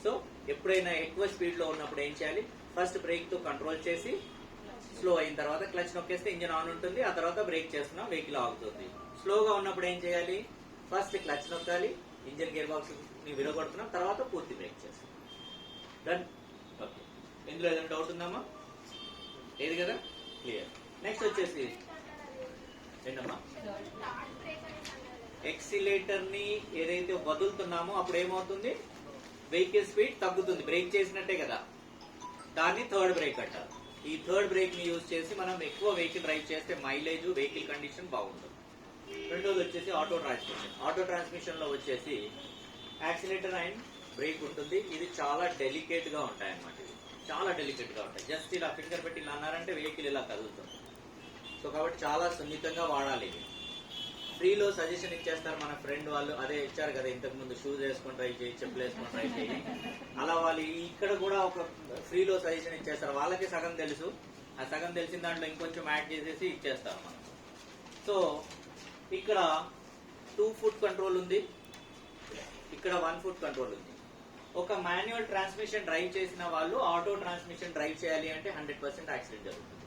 సో ఎప్పుడైనా ఎక్కువ స్పీడ్ లో ఉన్నప్పుడు ఏం చేయాలి? ఫస్ట్ బ్రేక్ తో కంట్రోల్ చేసి స్లో అయిన తర్వాత క్లచ్ నొక్కేస్తే ఇంజిన్ ఆన్ ఉంటుంది, ఆ తర్వాత బ్రేక్ చేస్తున్నాం, వెహికల్ ఆగుతుంది. స్లోగా ఉన్నప్పుడు ఏం చేయాలి? ఫస్ట్ క్లచ్ నొక్కాలి, ఇంజిన్ గేర్ బాక్స్ ని విడగొడుతున్నాం, తర్వాత పూర్తి బ్రేక్ చేస్తాం. డన్. ఓకే, ఇందులో ఏదైనా డౌట్ ఉందమ్మా? లేదు కదా, క్లియర్. నెక్స్ట్ వచ్చేసి ఏంటమ్మా, ఎక్సిలేటర్ ని ఏదైతే వదులుతున్నామో అప్పుడు ఏమవుతుంది? వెహికల్ స్పీడ్ తగ్గుతుంది. బ్రేక్ చేసినట్టే కదా, దాన్ని థర్డ్ బ్రేక్ అంటారు. ఈ థర్డ్ బ్రేక్ ని యూజ్ చేసి మనం ఎక్కువ వెహికల్ డ్రైవ్ చేస్తే మైలేజ్, వెహికల్ కండిషన్ బాగుంటుంది. రెండోది వచ్చేసి ఆటో ట్రాన్స్మిషన్. ఆటో ట్రాన్స్మిషన్ లో వచ్చేసి యాక్సిలేటర్ అండ్ బ్రేక్ ఉంటుంది. ఇది చాలా డెలికేట్ గా ఉంటాయి అన్నమాట. ఇది చాలా డెలికేట్ గా ఉంటాయి. జస్ట్ ఇలా ఫింగర్ పెట్టి ఇలా అన్నారంటే వెహికల్ ఇలా కదులుతుంది. సో కాబట్టి చాలా సున్నితంగా వాడాలి. ఇది ఫ్రీలో సజెషన్ ఇచ్చేస్తారు మన ఫ్రెండ్ వాళ్ళు, అదే ఇచ్చారు కదా ఇంతకు ముందు, షూస్ వేసుకొని ట్రై చేయి, చెప్పులు వేసుకొని ట్రై చేయి, అలా వాళ్ళు ఇక్కడ కూడా ఒక ఫ్రీలో సజెషన్ ఇచ్చేస్తారు. వాళ్ళకి సగం తెలుసు, ఆ సగం తెలిసిన దాంట్లో ఇంకొంచెం యాడ్ చేసేసి ఇచ్చేస్తారు మనం. సో ఇక్కడ 2 ఫుట్ కంట్రోల్ ఉంది, ఇక్కడ 1 ఫుట్ కంట్రోల్ ఉంది. ఒక మాన్యువల్ ట్రాన్స్మిషన్ డ్రైవ్ చేసిన వాళ్ళు ఆటో ట్రాన్స్మిషన్ డ్రైవ్ చేయాలి అంటే 100% యాక్సిడెంట్ జరుగుతుంది.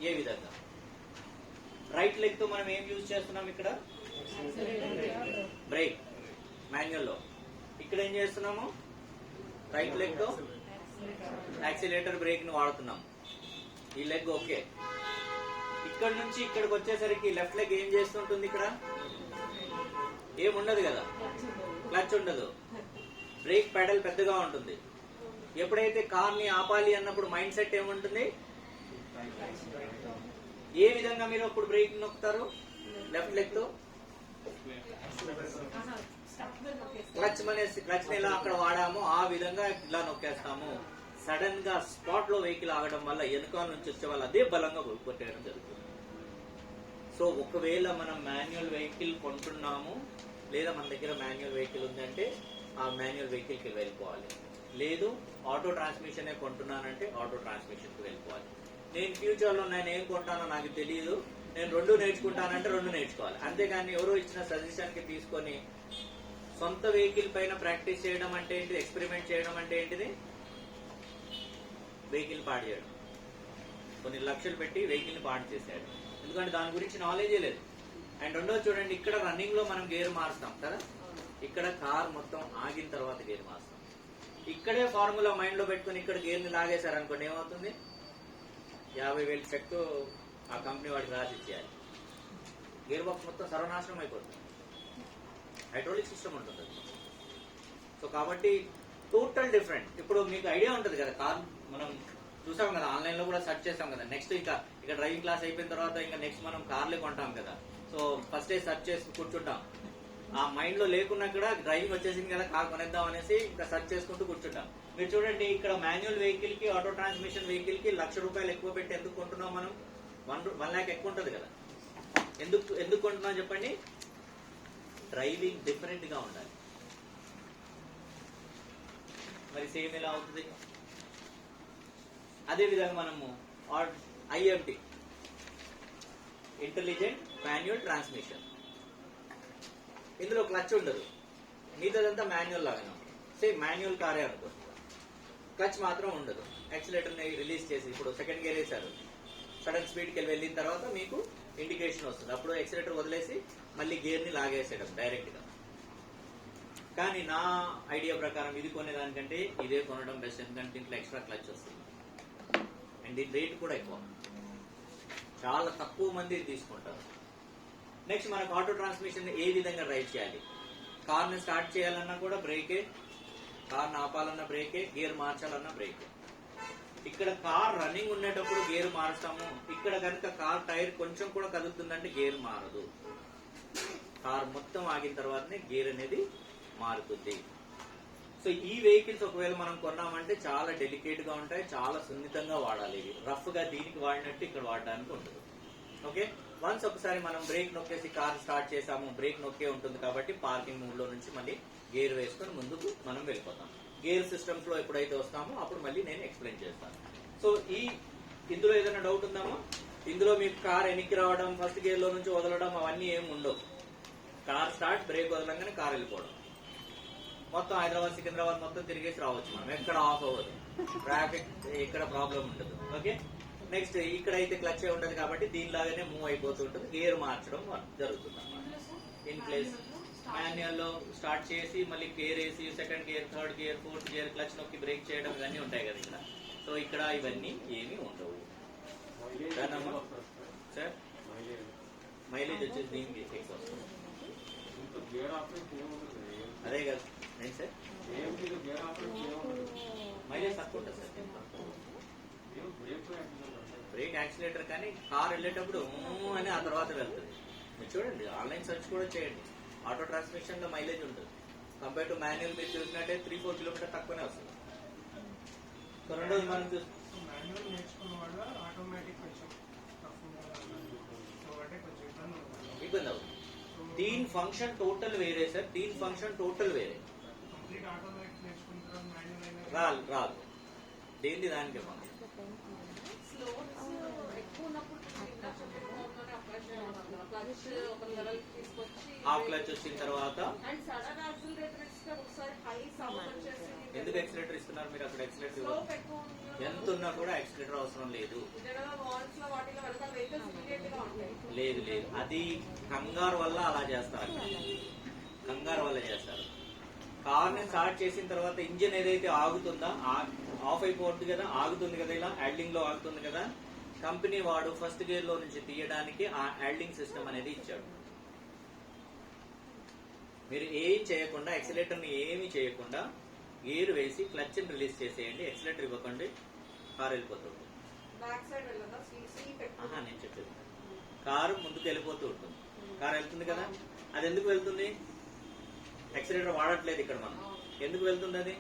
ఏ విధంగా? రైట్ లెగ్ తో మనం ఏం యూజ్ చేస్తున్నాం? ఇక్కడ బ్రేక్ మాన్యువల్ లో. ఇక్కడ ఏం చేస్తున్నాము? రైట్ లెగ్ తో యాక్సిలేటర్ బ్రేక్ ని వాడుతున్నాం. ఈ లెగ్ ఓకే. ఇక్కడ నుంచి ఇక్కడికి వచ్చేసరికి లెఫ్ట్ లెగ్ ఏం చేస్తుంటుంది? ఇక్కడ ఏముండదు కదా, క్లచ్ ఉండదు. బ్రేక్ పెడల్ పెద్దగా ఉంటుంది. ఎప్పుడైతే కార్ ని ఆపాలి అన్నప్పుడు మైండ్ సెట్ ఏముంటుంది? ఏ విధంగా మీరు అప్పుడు బ్రేక్ నొక్కుతారు? లెఫ్ట్ లెగ్ తో. క్లచ్ ని ఎలా అక్కడ వాడామో ఆ విధంగా ఇలా నొక్కేస్తాము. సడన్ గా స్పాట్ లో వెహికల్ ఆగడం వల్ల వెనుక నుంచి వచ్చే వాళ్ళు అదే బలంగా కొట్టేయడం జరుగుతుంది. సో ఒకవేళ మనం మాన్యువల్ వెహికల్ కొంటున్నాము, లేదా మన దగ్గర మాన్యువల్ వెహికల్ ఉందంటే ఆ మాన్యువల్ వెహికల్ కి వెళ్ళిపోవాలి. లేదు ఆటో ట్రాన్స్మిషన్ కొంటున్నానంటే ఆటో ట్రాన్స్మిషన్ కి వెళ్ళిపోవాలి. నేను ఫ్యూచర్ లో నేను ఏం కొంటానో నాకు తెలియదు, నేను రెండు నేర్చుకుంటానంటే రెండు నేర్చుకోవాలి. అంతేగాని ఎవరో ఇచ్చిన సజెషన్ కి తీసుకొని సొంత వెహికల్ పైన ప్రాక్టీస్ చేయడం అంటే ఏంటిది? ఎక్స్పెరిమెంట్ చేయడం అంటే ఏంటిది? వెహికల్ పాడు చేయడం. కొన్ని లక్షలు పెట్టి వెహికల్ ని పాడు చేశాడు, ఎందుకంటే దాని గురించి నాలెడ్జే లేదు. అండ్ రెండోది చూడండి, ఇక్కడ రన్నింగ్ లో మనం గేర్ మారుస్తాం కదా, ఇక్కడ కార్ మొత్తం ఆగిన తర్వాత గేర్ మారుస్తాం. ఇక్కడే ఫార్ములా మైండ్ లో పెట్టుకుని ఇక్కడ గేర్ ని లాగేశారు అనుకోండి, ఏమవుతుంది? 50,000 చెక్ ఆ కంపెనీ వాడికి రాసి ఇచ్చేయాలి. గేర్ బాక్స్ మొత్తం సర్వనాశనం అయిపోతుంది. హైడ్రాలిక్ సిస్టమ్ ఉంటుంది. సో కాబట్టి టోటల్ డిఫరెంట్. ఇప్పుడు మీకు ఐడియా ఉంటుంది కదా, కార్ మనం చూసాం కదా, ఆన్లైన్ లో కూడా సెర్చ్ చేసాం కదా. నెక్స్ట్ ఇంకా ఇక్కడ డ్రైవింగ్ క్లాస్ అయిపోయిన తర్వాత ఇంకా నెక్స్ట్ మనం కార్లే కొంటాం కదా. సో ఫస్ట్ డే సెర్చ్ చేసి కూర్చుంటాం. ఆ మైండ్ లో లేకున్నా కూడా డ్రైవింగ్ వచ్చేసింది కదా, కార్ కొనేద్దాం అనేసి ఇంకా సెర్చ్ చేసుకుంటూ కూర్చుంటాం. మీరు చూడండి, ఇక్కడ మాన్యువల్ వెహికల్ కి ఆటో ట్రాన్స్మిషన్ వెహికల్ కి ₹1,00,000 ఎక్కువ పెట్టి ఎందుకు కొంటున్నాం మనం? 1 lakh ఎక్కువ ఉంటుంది కదా. ఎందుకు కొంటున్నాం చెప్పండి? డ్రైవింగ్ డిఫరెంట్ గా ఉండాలి. మరి సేమ్ ఎలా అవుతుంది? అదే విధంగా మనము ఐఎంటి, ఇంటెలిజెంట్ మాన్యువల్ ట్రాన్స్మిషన్, ఇందులో క్లచ్ ఉండదు, మిగతాదంతా మాన్యువల్ లాగానే. సేమ్ మాన్యువల్ కారే అనుకో, క్లచ్ మాత్రం ఉండదు. యాక్సిలేటర్ ని రిలీజ్ చేసి ఇప్పుడు సెకండ్ గేర్ వేశారు, సడన్ స్పీడ్కి వెళ్ళిన తర్వాత మీకు ఇండికేషన్ వస్తుంది. అప్పుడు యాక్సిలేటర్ వదిలేసి మళ్ళీ గేర్ ని లాగేసేయడం డైరెక్ట్ గా. కానీ నా ఐడియా ప్రకారం ఇది కొనేదానికంటే ఇదే కొనడం బెస్ట్, ఎందుకంటే దీంట్లో ఎక్స్ట్రా క్లచ్ వస్తుంది అండ్ దీని రేట్ కూడా ఎక్కువ. చాలా తక్కువ మంది తీసుకుంటారు. నెక్స్ట్ మనకు ఆటో ట్రాన్స్మిషన్ ఏ విధంగా డ్రైవ్ చేయాలి? కార్ ని స్టార్ట్ చేయాలన్నా కూడా బ్రేకే, కార్ ఆపాలన్నా బ్రేకే, గేర్ మార్చాలన్నా బ్రేకే. ఇక్కడ కార్ రన్నింగ్ ఉండేటప్పుడు గేర్ మారుస్తాము. ఇక్కడ కనుక కార్ టైర్ కొంచెం కూడా కదులుతుందంటే గేర్ మారదు. కార్ మొత్తం ఆగిన తర్వాతనే గేర్ అనేది మారుతుంది. సో ఈ వెహికల్స్ ఒకవేళ మనం కొన్నామంటే చాలా డెలికేట్ గా ఉంటాయి, చాలా సున్నితంగా వాడాలి. ఇవి రఫ్ గా దీనికి వాడినట్టు ఇక్కడ వాడడానికి ఉంటుంది. ఓకే, వన్స్ ఒకసారి మనం బ్రేక్ నొక్కేసి కార్ స్టార్ట్ చేసాము, బ్రేక్ నొక్కే ఉంటుంది కాబట్టి పార్కింగ్ మూడ్ లో నుంచి మళ్ళీ గేర్ వేసుకొని ముందుకు మనం వెళ్ళిపోతాం. గేర్ సిస్టమ్స్ లో ఎప్పుడైతే వస్తామో అప్పుడు మళ్ళీ నేను ఎక్స్ప్లెయిన్ చేస్తాను. సో ఇందులో ఏదైనా డౌట్ ఉందామా? ఇందులో మీకు కార్ వెనక్కి రావడం, ఫస్ట్ గేర్ లో నుంచి వదలడం అవన్నీ ఏమి ఉండవు. కార్ స్టార్ట్, బ్రేక్ వదలంగానే కార్ వెళ్ళిపోవడం. మొత్తం హైదరాబాద్ సికింద్రాబాద్ మొత్తం తిరిగేసి రావచ్చు. మనం ఎక్కడ ఆఫ్ అవ్వదు, ట్రాఫిక్ ఎక్కడ ప్రాబ్లం ఉండదు. ఓకే, నెక్స్ట్ ఇక్కడైతే క్లచ్ ఉండదు కాబట్టి దీనిలాగానే మూవ్ అయిపోతూ ఉంటుంది. గేర్ మార్చడం జరుగుతుంది అన్నమాట. ఇన్ ప్లేస్ మాన్యువల్ లో స్టార్ట్ చేసి మళ్ళీ గేర్ వేసి second gear, third gear, fourth gear, clutch నొక్కి బ్రేక్ చేయడం ఇవన్నీ ఉంటాయి కదా ఇక్కడ. సో ఇక్కడ ఇవన్నీ ఏమీ ఉండవు. సార్ మైలేజ్ వచ్చేసి దీనికి ఎక్కువ వస్తుంది. అదే కదా ఏంటి సార్, మైలేజ్ తక్కువ ఉంటుంది సార్. బ్రేక్ యాక్సిలేటర్ కానీ కార్ వెళ్ళేటప్పుడు అని ఆ తర్వాత వెళ్తుంది. మీరు చూడండి, ఆన్లైన్ సెర్చ్ కూడా చేయండి. ఆటో ట్రాన్స్మిషన్ లో మైలేజ్ ఉంటుంది. కంపేర్ టు మాన్యువల్ మీరు చూసినట్టే 3-4 కిలోమీటర్ తక్కువనే వస్తుంది. సో రెండోది మనం ఇబ్బంది అవుతుంది. దీని ఫంక్షన్ టోటల్ వేరే సార్, దీని ఫంక్షన్ టోటల్ వేరే. రాదు దేని దానికి ఫంక్షన్. హాఫ్ క్లచ్ వచ్చిన తర్వాత ఎందుకు యాక్సిలేటర్ ఇస్తున్నారు మీరు? అక్కడ యాక్సిలేటర్ ఎంత ఉన్నా కూడా యాక్సిలేటర్ అవసరం లేదు. లేదు అది కంగారు వల్ల అలా చేస్తారు. కంగారు వల్ల చేస్తారు. కార్ ని స్టార్ట్ చేసిన తర్వాత ఇంజిన్ ఏదైతే ఆగుతుందా, ఆఫ్ అయిపోతుంది కదా, ఆగుతుంది కదా, ఇలా హ్యాండ్లింగ్ లో ఆగుతుంది కదా, కంపెనీ వాడు ఫస్ట్ గేర్ లో నుంచి తీయడానికి ఆ హ్యాండ్లింగ్ సిస్టమ్ అనేది ఇచ్చాడు. మీరు ఏం చేయకుండా, యాక్సిలేటర్ ని ఏమి చేయకుండా గేర్ వేసి క్లచ్ రిలీజ్ చేసేయండి, ఎక్సిలేటర్ ఇవ్వకండి, కారు వెళ్ళిపోతుంది. నేను చెప్పేది కారు ముందుకు వెళ్ళిపోతూ ఉంటుంది, కారు వెళ్తుంది కదా, అది ఎందుకు వెళ్తుంది? ఎక్సిలేటర్ వాడట్లేదు ఇక్కడ మనం, ఎందుకు వెళ్తుంది అది?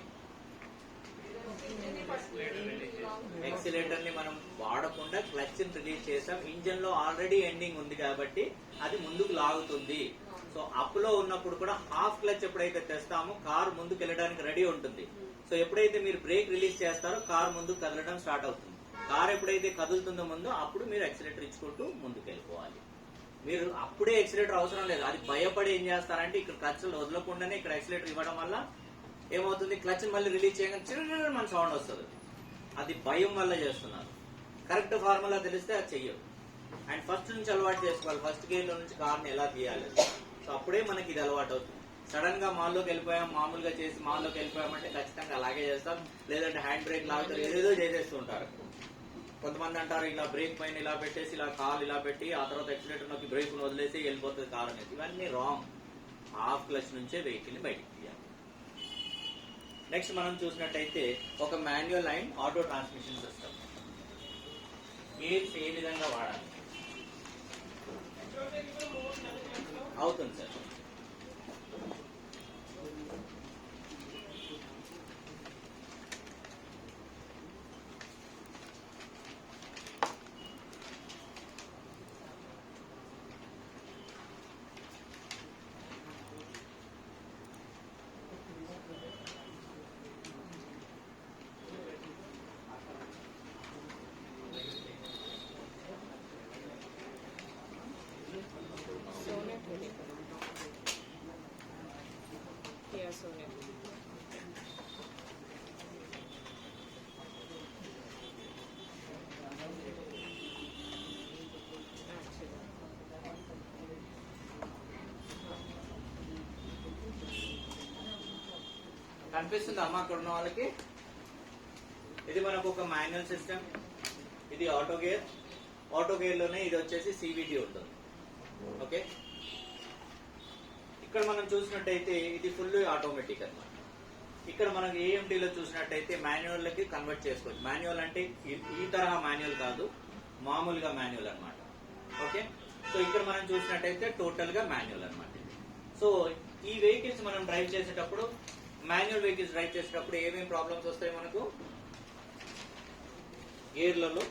ఎక్సిలేటర్ ని మనం వాడకుండా క్లచ్ రిలీజ్ చేసాం, ఇంజన్ లో ఆల్రెడీ ఎండింగ్ ఉంది కాబట్టి అది ముందుకు లాగుతుంది. సో అప్ లో ఉన్నప్పుడు కూడా హాఫ్ క్లచ్ ఎప్పుడైతే తెస్తామో కారు ముందుకు వెళ్ళడానికి రెడీ ఉంటుంది. సో ఎప్పుడైతే మీరు బ్రేక్ రిలీజ్ చేస్తారో కారు ముందుకు కదలడం స్టార్ట్ అవుతుంది. కారు ఎప్పుడైతే కదులుతుందో ముందు అప్పుడు మీరు ఎక్సిలేటర్ ఇచ్చుకుంటూ ముందుకు వెళ్ళిపోవాలి. మీరు అప్పుడే ఎక్సిలేటర్ అవసరం లేదు, అది భయపడి ఏం చేస్తారంటే ఇక్కడ క్లచ్ వదలకుండానే ఇక్కడ ఎక్సిలేటర్ ఇవ్వడం వల్ల ఏమవుతుంది, క్లచ్ మళ్ళీ రిలీజ్ చేయగానే చిన్న మన సౌండ్ వస్తుంది. అది భయం వల్ల చేస్తున్నారు. కరెక్ట్ ఫార్ములా తెలిస్తే అది చెయ్యదు. అండ్ ఫస్ట్ నుంచి అలవాటు చేసుకోవాలి, ఫస్ట్ గేర్ లో నుంచి కార్ని ఎలా తీయాలి. సో అప్పుడే మనకి ఇది అలవాటు అవుతుంది. సడన్ గా మాల్లోకి వెళ్ళిపోయాం, మామూలుగా చేసి మాల్లోకి వెళ్ళిపోయామంటే ఖచ్చితంగా అలాగే చేస్తాం, లేదంటే హ్యాండ్ బ్రేక్ లాగుతారు, ఏదేదో చేసేస్తుంటారు. కొంతమంది అంటారు ఇలా బ్రేక్ పైన ఇలా పెట్టేసి ఇలా కాల్ ఇలా పెట్టి ఆ తర్వాత ఎక్సిలేటర్ నొక్కి బ్రేక్ వదిలేసి వెళ్ళిపోతుంది కార్ అనేది. ఇవన్నీ రాంగ్. హాఫ్ క్లచ్ నుంచే వెహికల్ ని బయటికి తీయాలి. నెక్స్ట్ మనం చూసినట్టయితే ఒక manual and auto transmission system. Gears ఏ విధంగా వాడాలి అవుతుంది సార్. కనిపిస్తుంది అమ్మ అక్కడ ఉన్న వాళ్ళకి? ఇది మనకు ఒక మాన్యువల్ సిస్టమ్, ఇది ఆటో గేర్. ఆటో గేర్ లోనే ఇది వచ్చేసి సివిటి ఉంటుంది. ఓకే, ఇక్కడ మనం చూసినట్టయితే ఇది ఫుల్ ఆటోమేటిక్ అన్నమాట. ఇక్కడ మనం ఏఎంటీలో చూసినట్టయితే మాన్యువల్ లకి కన్వర్ట్ చేసుకోవచ్చు. మాన్యువల్ అంటే ఈ తరహా మాన్యువల్ కాదు, మామూలుగా మాన్యువల్ అన్నమాట. ఓకే, సో ఇక్కడ మనం చూసినట్టయితే టోటల్ గా మాన్యువల్ అన్నమాట. సో ఈ వెహికల్స్ మనం డ్రైవ్ చేసేటప్పుడు, మాన్యువల్ వెహికల్స్ డ్రైవ్ చేసేటప్పుడు ఏమేమి ప్రాబ్లమ్స్ వస్తాయి మనకు? గేర్లలో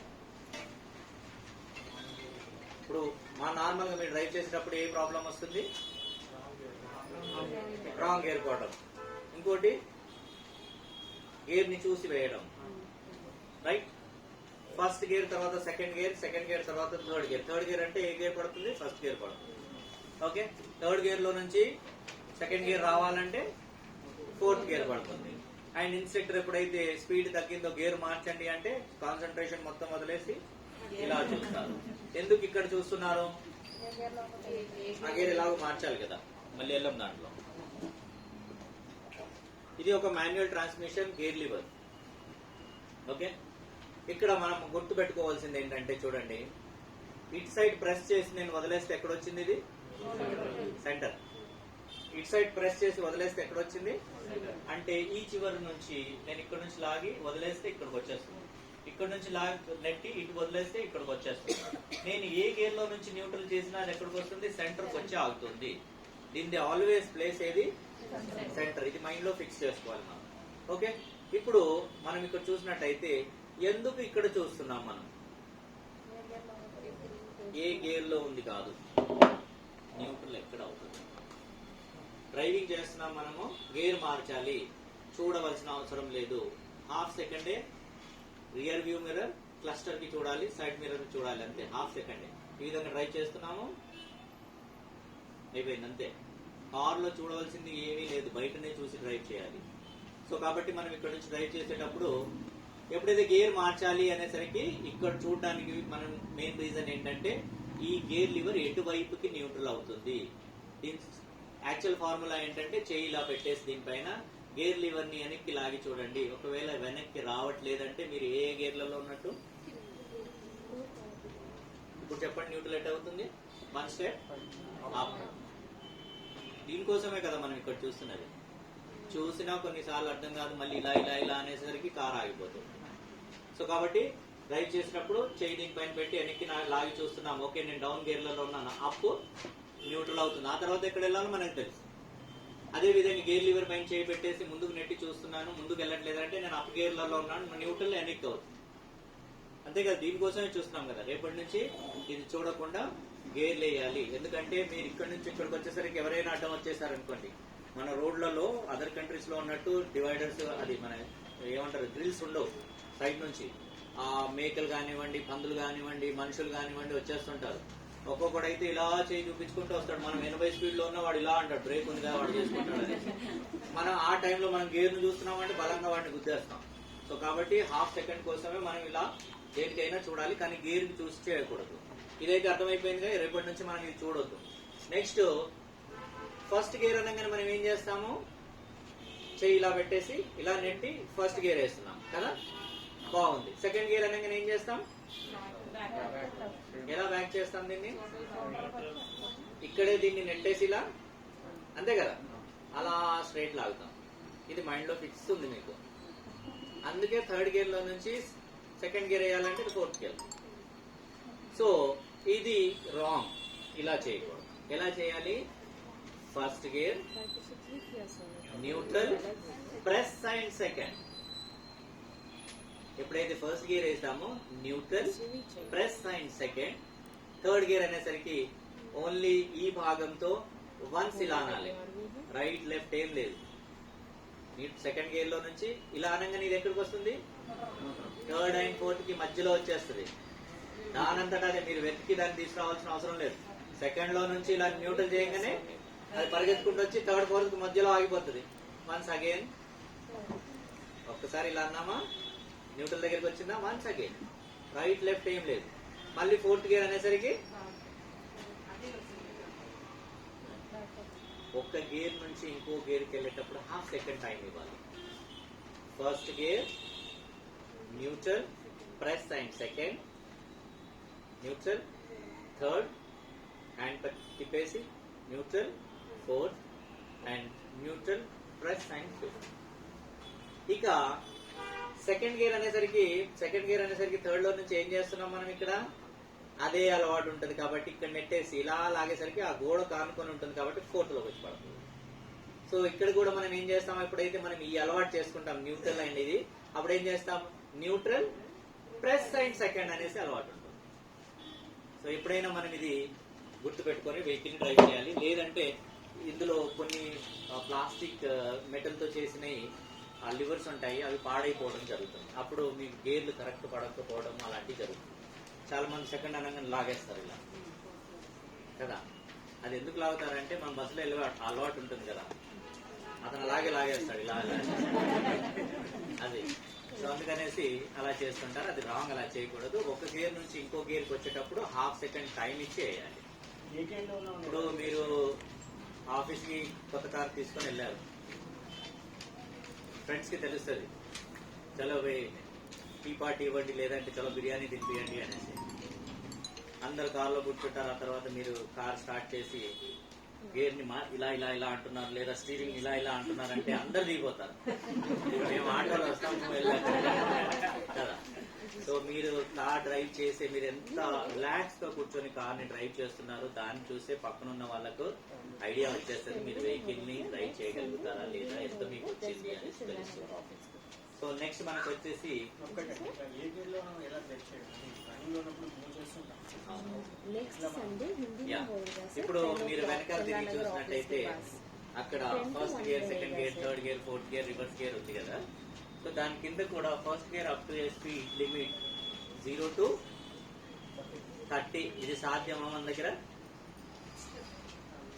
ఇప్పుడు మా నార్మల్ గా మీరు డ్రైవ్ చేసేటప్పుడు ఏ ప్రాబ్లం వస్తుంది? రాంగ్ గేర్ పోవడం. ఇంకోటి గేర్ ని చూసి వేయడం. రైట్, ఫస్ట్ గేర్ తర్వాత సెకండ్ గేర్, సెకండ్ గేర్ తర్వాత థర్డ్ గేర్. థర్డ్ గేర్ అంటే ఏ గేర్ పడుతుంది? ఫస్ట్ గేర్ పడుతుంది. ఓకే, థర్డ్ గేర్ లో నుంచి సెకండ్ గేర్ రావాలంటే ఫోర్త్ గేర్ పడుతుంది. అండ్ ఇన్స్ట్రక్టర్ ఎప్పుడైతే స్పీడ్ తగ్గిందో గేర్ మార్చండి అంటే కాన్సన్ట్రేషన్ మొత్తం వదిలేసి ఇలా చూస్తారు. ఎందుకు ఇక్కడ చూస్తున్నారు? ఆ గేర్ ఎలాగో మార్చాలి కదా, మళ్ళీ వెళ్ళం దాంట్లో. ఇది ఒక manual transmission gear lever. Okay, ఇక్కడ మనం గుర్తు పెట్టుకోవాల్సింది ఏంటంటే చూడండి, ఇట్ సైడ్ ప్రెస్ చేసి నేను వదిలేస్తే ఎక్కడొచ్చింది? ఇది సెంటర్. ఇట్ సైడ్ ప్రెస్ చేసి వదిలేస్తే ఎక్కడొచ్చింది అంటే ఈ చివరి నుంచి నేను ఇక్కడ నుంచి లాగి వదిలేస్తే ఇక్కడికి వచ్చేస్తుంది, ఇక్కడ నుంచి లాగి నెట్టి ఇటు వదిలేస్తే ఇక్కడికి వచ్చేస్తుంది. నేను ఏ గేర్ లో నుంచి న్యూట్రల్ చేసినా అది ఎక్కడికి వస్తుంది? సెంటర్కి వచ్చి ఆగుతుంది. దీన్ని ఆల్వేస్ ప్లేస్ ఏది? సెంటర్. ఇది మైండ్ లో ఫిక్స్ చేసుకోవాలి మనం. ఓకే, ఇప్పుడు మనం ఇక్కడ చూసినట్టయితే ఎందుకు ఇక్కడ చూస్తున్నాం మనం? ఏ గేర్ లో ఉంది కాదు, న్యూట్రల్ ఎక్కడ అవుతుంది. డ్రైవింగ్ చేస్తున్నాం మనము, గేర్ మార్చాలి, చూడవలసిన అవసరం లేదు. హాఫ్ సెకండే రియర్ వ్యూ మిర్రర్ క్లస్టర్ కి చూడాలి, సైడ్ మిర్రర్ చూడాలి, అంతే. హాఫ్ సెకండే ఈ విధంగా డ్రైవ్ చేస్తున్నాము, అయిపోయింది అంతే. కార్ లో చూడవలసింది ఏమీ లేదు, బయటనే చూసి డ్రైవ్ చేయాలి. సో కాబట్టి మనం ఇక్కడ నుంచి డ్రైవ్ చేసేటప్పుడు ఎప్పుడైతే గేర్ మార్చాలి అనేసరికి ఇక్కడ చూడడానికి మనం మెయిన్ రీజన్ ఏంటంటే ఈ గేర్ లివర్ ఎటువైపుకి న్యూట్రల్ అవుతుంది. యాక్చువల్ ఫార్ములా ఏంటంటే చేయి ఇలా పెట్టేసి దీనిపైన గేర్ లివర్ ని వెనక్కి లాగి చూడండి. ఒకవేళ వెనక్కి రావట్లేదంటే మీరు ఏ గేర్లలో ఉన్నట్టు? ఇప్పుడు చెప్పండి, న్యూట్రల్ ఎట్ అవుతుంది? One step up. దీనికోసమే కదా మనం ఇక్కడ చూస్తున్నది. చూసినా కొన్నిసార్లు అర్థం కాదు, మళ్ళీ ఇలా ఇలా ఇలా అనేసరికి కార్ ఆగిపోతుంది. సో కాబట్టి డ్రైవ్ చేసినప్పుడు చేయి దీనిపైన పెట్టి వెనక్కి లాగి చూస్తున్నాం, ఓకే నేను డౌన్ గేర్లలో ఉన్నాను, అప్ న్యూట్రల్ అవుతుంది. ఆ తర్వాత ఎక్కడ వెళ్ళాలో మనకు తెలుసు. అదే విధంగా గేర్ లివర్ పైన చేయి పెట్టేసి ముందుకు నెట్టి చూస్తున్నాను, ముందుకు వెళ్ళట్లేదంటే నేను అప్ గేర్లలో ఉన్నాను, న్యూట్రల్ వెనక్కి అవుతుంది. అంతే కదా, దీనికోసమే చూస్తున్నాం కదా. రేపటి నుంచి ఇది చూడకుండా గేర్లు వేయాలి. ఎందుకంటే మీరు ఇక్కడ నుంచి ఇక్కడికి వచ్చేసరికి ఎవరైనా అడ్డం వచ్చేసారనుకోండి, మన రోడ్లలో అదర్ కంట్రీస్ లో ఉన్నట్టు డివైడర్స్, అది మన ఏమంటారు గ్రిల్స్ ఉండవు. సైడ్ నుంచి ఆ మేకలు కానివ్వండి, పందులు కానివ్వండి, మనుషులు కానివ్వండి వచ్చేస్తుంటారు. ఒక్కొక్కడైతే ఇలా చేయి చూపించుకుంటూ వస్తాడు. మనం 80 స్పీడ్ లో ఉన్న వాడు ఇలా అంటాడు, బ్రేక్ ఉంది కదా వాడు చేసుకుంటాడు అని. మనం ఆ టైంలో మనం గేర్ ను చూస్తున్నామంటే బలంగా వాడిని గుద్దేస్తాం. సో కాబట్టి హాఫ్ సెకండ్ కోసమే మనం ఇలా దేనికైనా చూడాలి, కానీ గేర్ ని చూసి చేయకూడదు. ఇదైతే అర్థమైపోయింది కదా, రేపటి నుంచి మనం ఇది చూడొద్దు. నెక్స్ట్ ఫస్ట్ గేర్ అనగానే మనం ఏం చేస్తాము, చెయ్యి ఇలా పెట్టేసి ఇలా నెట్టి ఫస్ట్ గేర్ వేస్తున్నాం కదా, బాగుంది. సెకండ్ గేర్ అనగానే ఏం చేస్తాం, ఎలా బ్యాక్ చేస్తాం దీన్ని, ఇక్కడే దీన్ని నెట్టేసి ఇలా, అంతే కదా, అలా స్ట్రైట్ లాగుతాం. ఇది మైండ్ లో ఫిక్స్ ఉంది మీకు. అందుకే థర్డ్ గేర్ లో నుంచి సెకండ్ గేర్ వేయాలంటే ఇది ఫోర్త్ గేర్. సో ఇది రాంగ్, ఇలా చేయకూడదు. ఎలా చేయాలి, first gear neutral press and second. ఎప్పుడైతే ఫస్ట్ గేర్ వేసామో neutral press and second. Third gear అనేసరికి ఓన్లీ ఈ భాగంతో వన్స్ ఇలా అనాలి, రైట్ లెఫ్ట్ ఏం లేదు. సెకండ్ గేర్ లో నుంచి ఇలా అనగానే ఇది ఎక్కడికి వస్తుంది, థర్డ్ అండ్ ఫోర్త్ కి మధ్యలో వచ్చేస్తుంది. దానంతటా అదే, మీరు వెతికి దాన్ని తీసుకురావాల్సిన అవసరం లేదు. సెకండ్ లో నుంచి ఇలా న్యూట్రల్ చేయగానే అది పరిగెత్తుకుంటూ వచ్చి థర్డ్ ఫోర్త్ మధ్యలో ఆగిపోతుంది. వన్స్ అగైన్, ఒక్కసారి ఇలా అన్నామా న్యూట్రల్ దగ్గరికి వచ్చిందా, వన్స్ అగైన్, రైట్ లెఫ్ట్ ఏం లేదు. మళ్ళీ ఫోర్త్ గేర్ అనేసరికి ఒక్క గేర్ నుంచి ఇంకో గేర్కి వెళ్ళేటప్పుడు హాఫ్ సెకండ్ టైం ఇవ్వాలి. First gear neutral press and second, neutral third hand తిప్పేసి neutral fourth and neutral press and fifth. ఇక సెకండ్ గేర్ అనేసరికి థర్డ్ లో నుంచి ఏం చేస్తున్నాం మనం, ఇక్కడ అదే అలవాటు ఉంటుంది కాబట్టి ఇక్కడ నెట్టేసి ఇలా లాగేసరికి ఆ గోడ కానుకొని ఉంటుంది కాబట్టి ఫోర్త్ లోకి వచ్చి పడుతుంది. సో ఇక్కడ కూడా మనం ఏం చేస్తాం, ఎప్పుడైతే మనం ఈ అలవాటు చేసుకుంటాం న్యూట్రల్ అండ్ ఇది, అప్పుడు ఏం చేస్తాం, న్యూట్రల్ ప్రెస్ అండ్ సెకండ్ అనేసి అలవాటు ఉంటుంది. సో ఎప్పుడైనా మనం ఇది గుర్తు పెట్టుకొని వెహికల్ డ్రైవ్ చేయాలి. లేదంటే ఇందులో కొన్ని ప్లాస్టిక్ మెటల్ తో చేసినవి లివర్స్ ఉంటాయి, అవి పాడైపోవడం జరుగుతుంది. అప్పుడు మీకు గేర్లు కరెక్ట్ పడకపోవడం అలాంటివి జరుగుతుంది. చాలా మంది సెకండ్ అనగానే లాగేస్తారు ఇలా కదా. అది ఎందుకు లాగుతారంటే మన బస్సులో వెళ్ళే అలవాటు ఉంటుంది కదా, అతను లాగేస్తాడు ఇలా అది. సో అందుకనేసి అలా చేస్తుంటారు, అది రాంగ్, అలా చేయకూడదు. ఒక గేర్ నుంచి ఇంకో గేర్కి వచ్చేటప్పుడు హాఫ్ సెకండ్ టైం ఇచ్చి వేయాలి. ఇప్పుడు మీరు ఆఫీస్ కి కొత్త కార్ తీసుకొని వెళ్ళారు, ఫ్రెండ్స్ కి తెలుస్తుంది, చలో టీ పార్టీ ఇవ్వండి, లేదంటే చలో బిర్యానీ తినిపియండి అనేసి అందరు కార్లో కూర్చుంటారు. ఆ తర్వాత మీరు కార్ స్టార్ట్ చేసి గేర్ ని ఇలా ఇలా ఇలా అంటున్నారు, లేదా స్టీరింగ్ ఇలా ఇలా అంటున్నారు అంటే అందరు దిగిపోతారు. మేము ఆటోలో వస్తాం కదా. సో మీరు కార్ డ్రైవ్ చేసే, మీరు ఎంత రిలాక్స్ గా కూర్చొని కార్ ని డ్రైవ్ చేస్తున్నారు దాన్ని చూసే పక్కన ఉన్న వాళ్ళకు ఐడియా వచ్చేస్తుంది మీరు వెహికల్ ని డ్రైవ్ చేయగలుగుతారా లేదా, ఎంత మీకు వచ్చింది అని తెలుసు. సో నెక్స్ట్ మనకు వచ్చేసి ఇప్పుడు మీరు వెనకాల తిరిగి చూసినట్టయితే అక్కడ first gear, second gear, third gear, fourth gear, reverse gear ఉంది కదా. సో దాని కింద కూడా first gear up to speed limit 0 to 30. ఇది సాధ్యమా మన దగ్గర?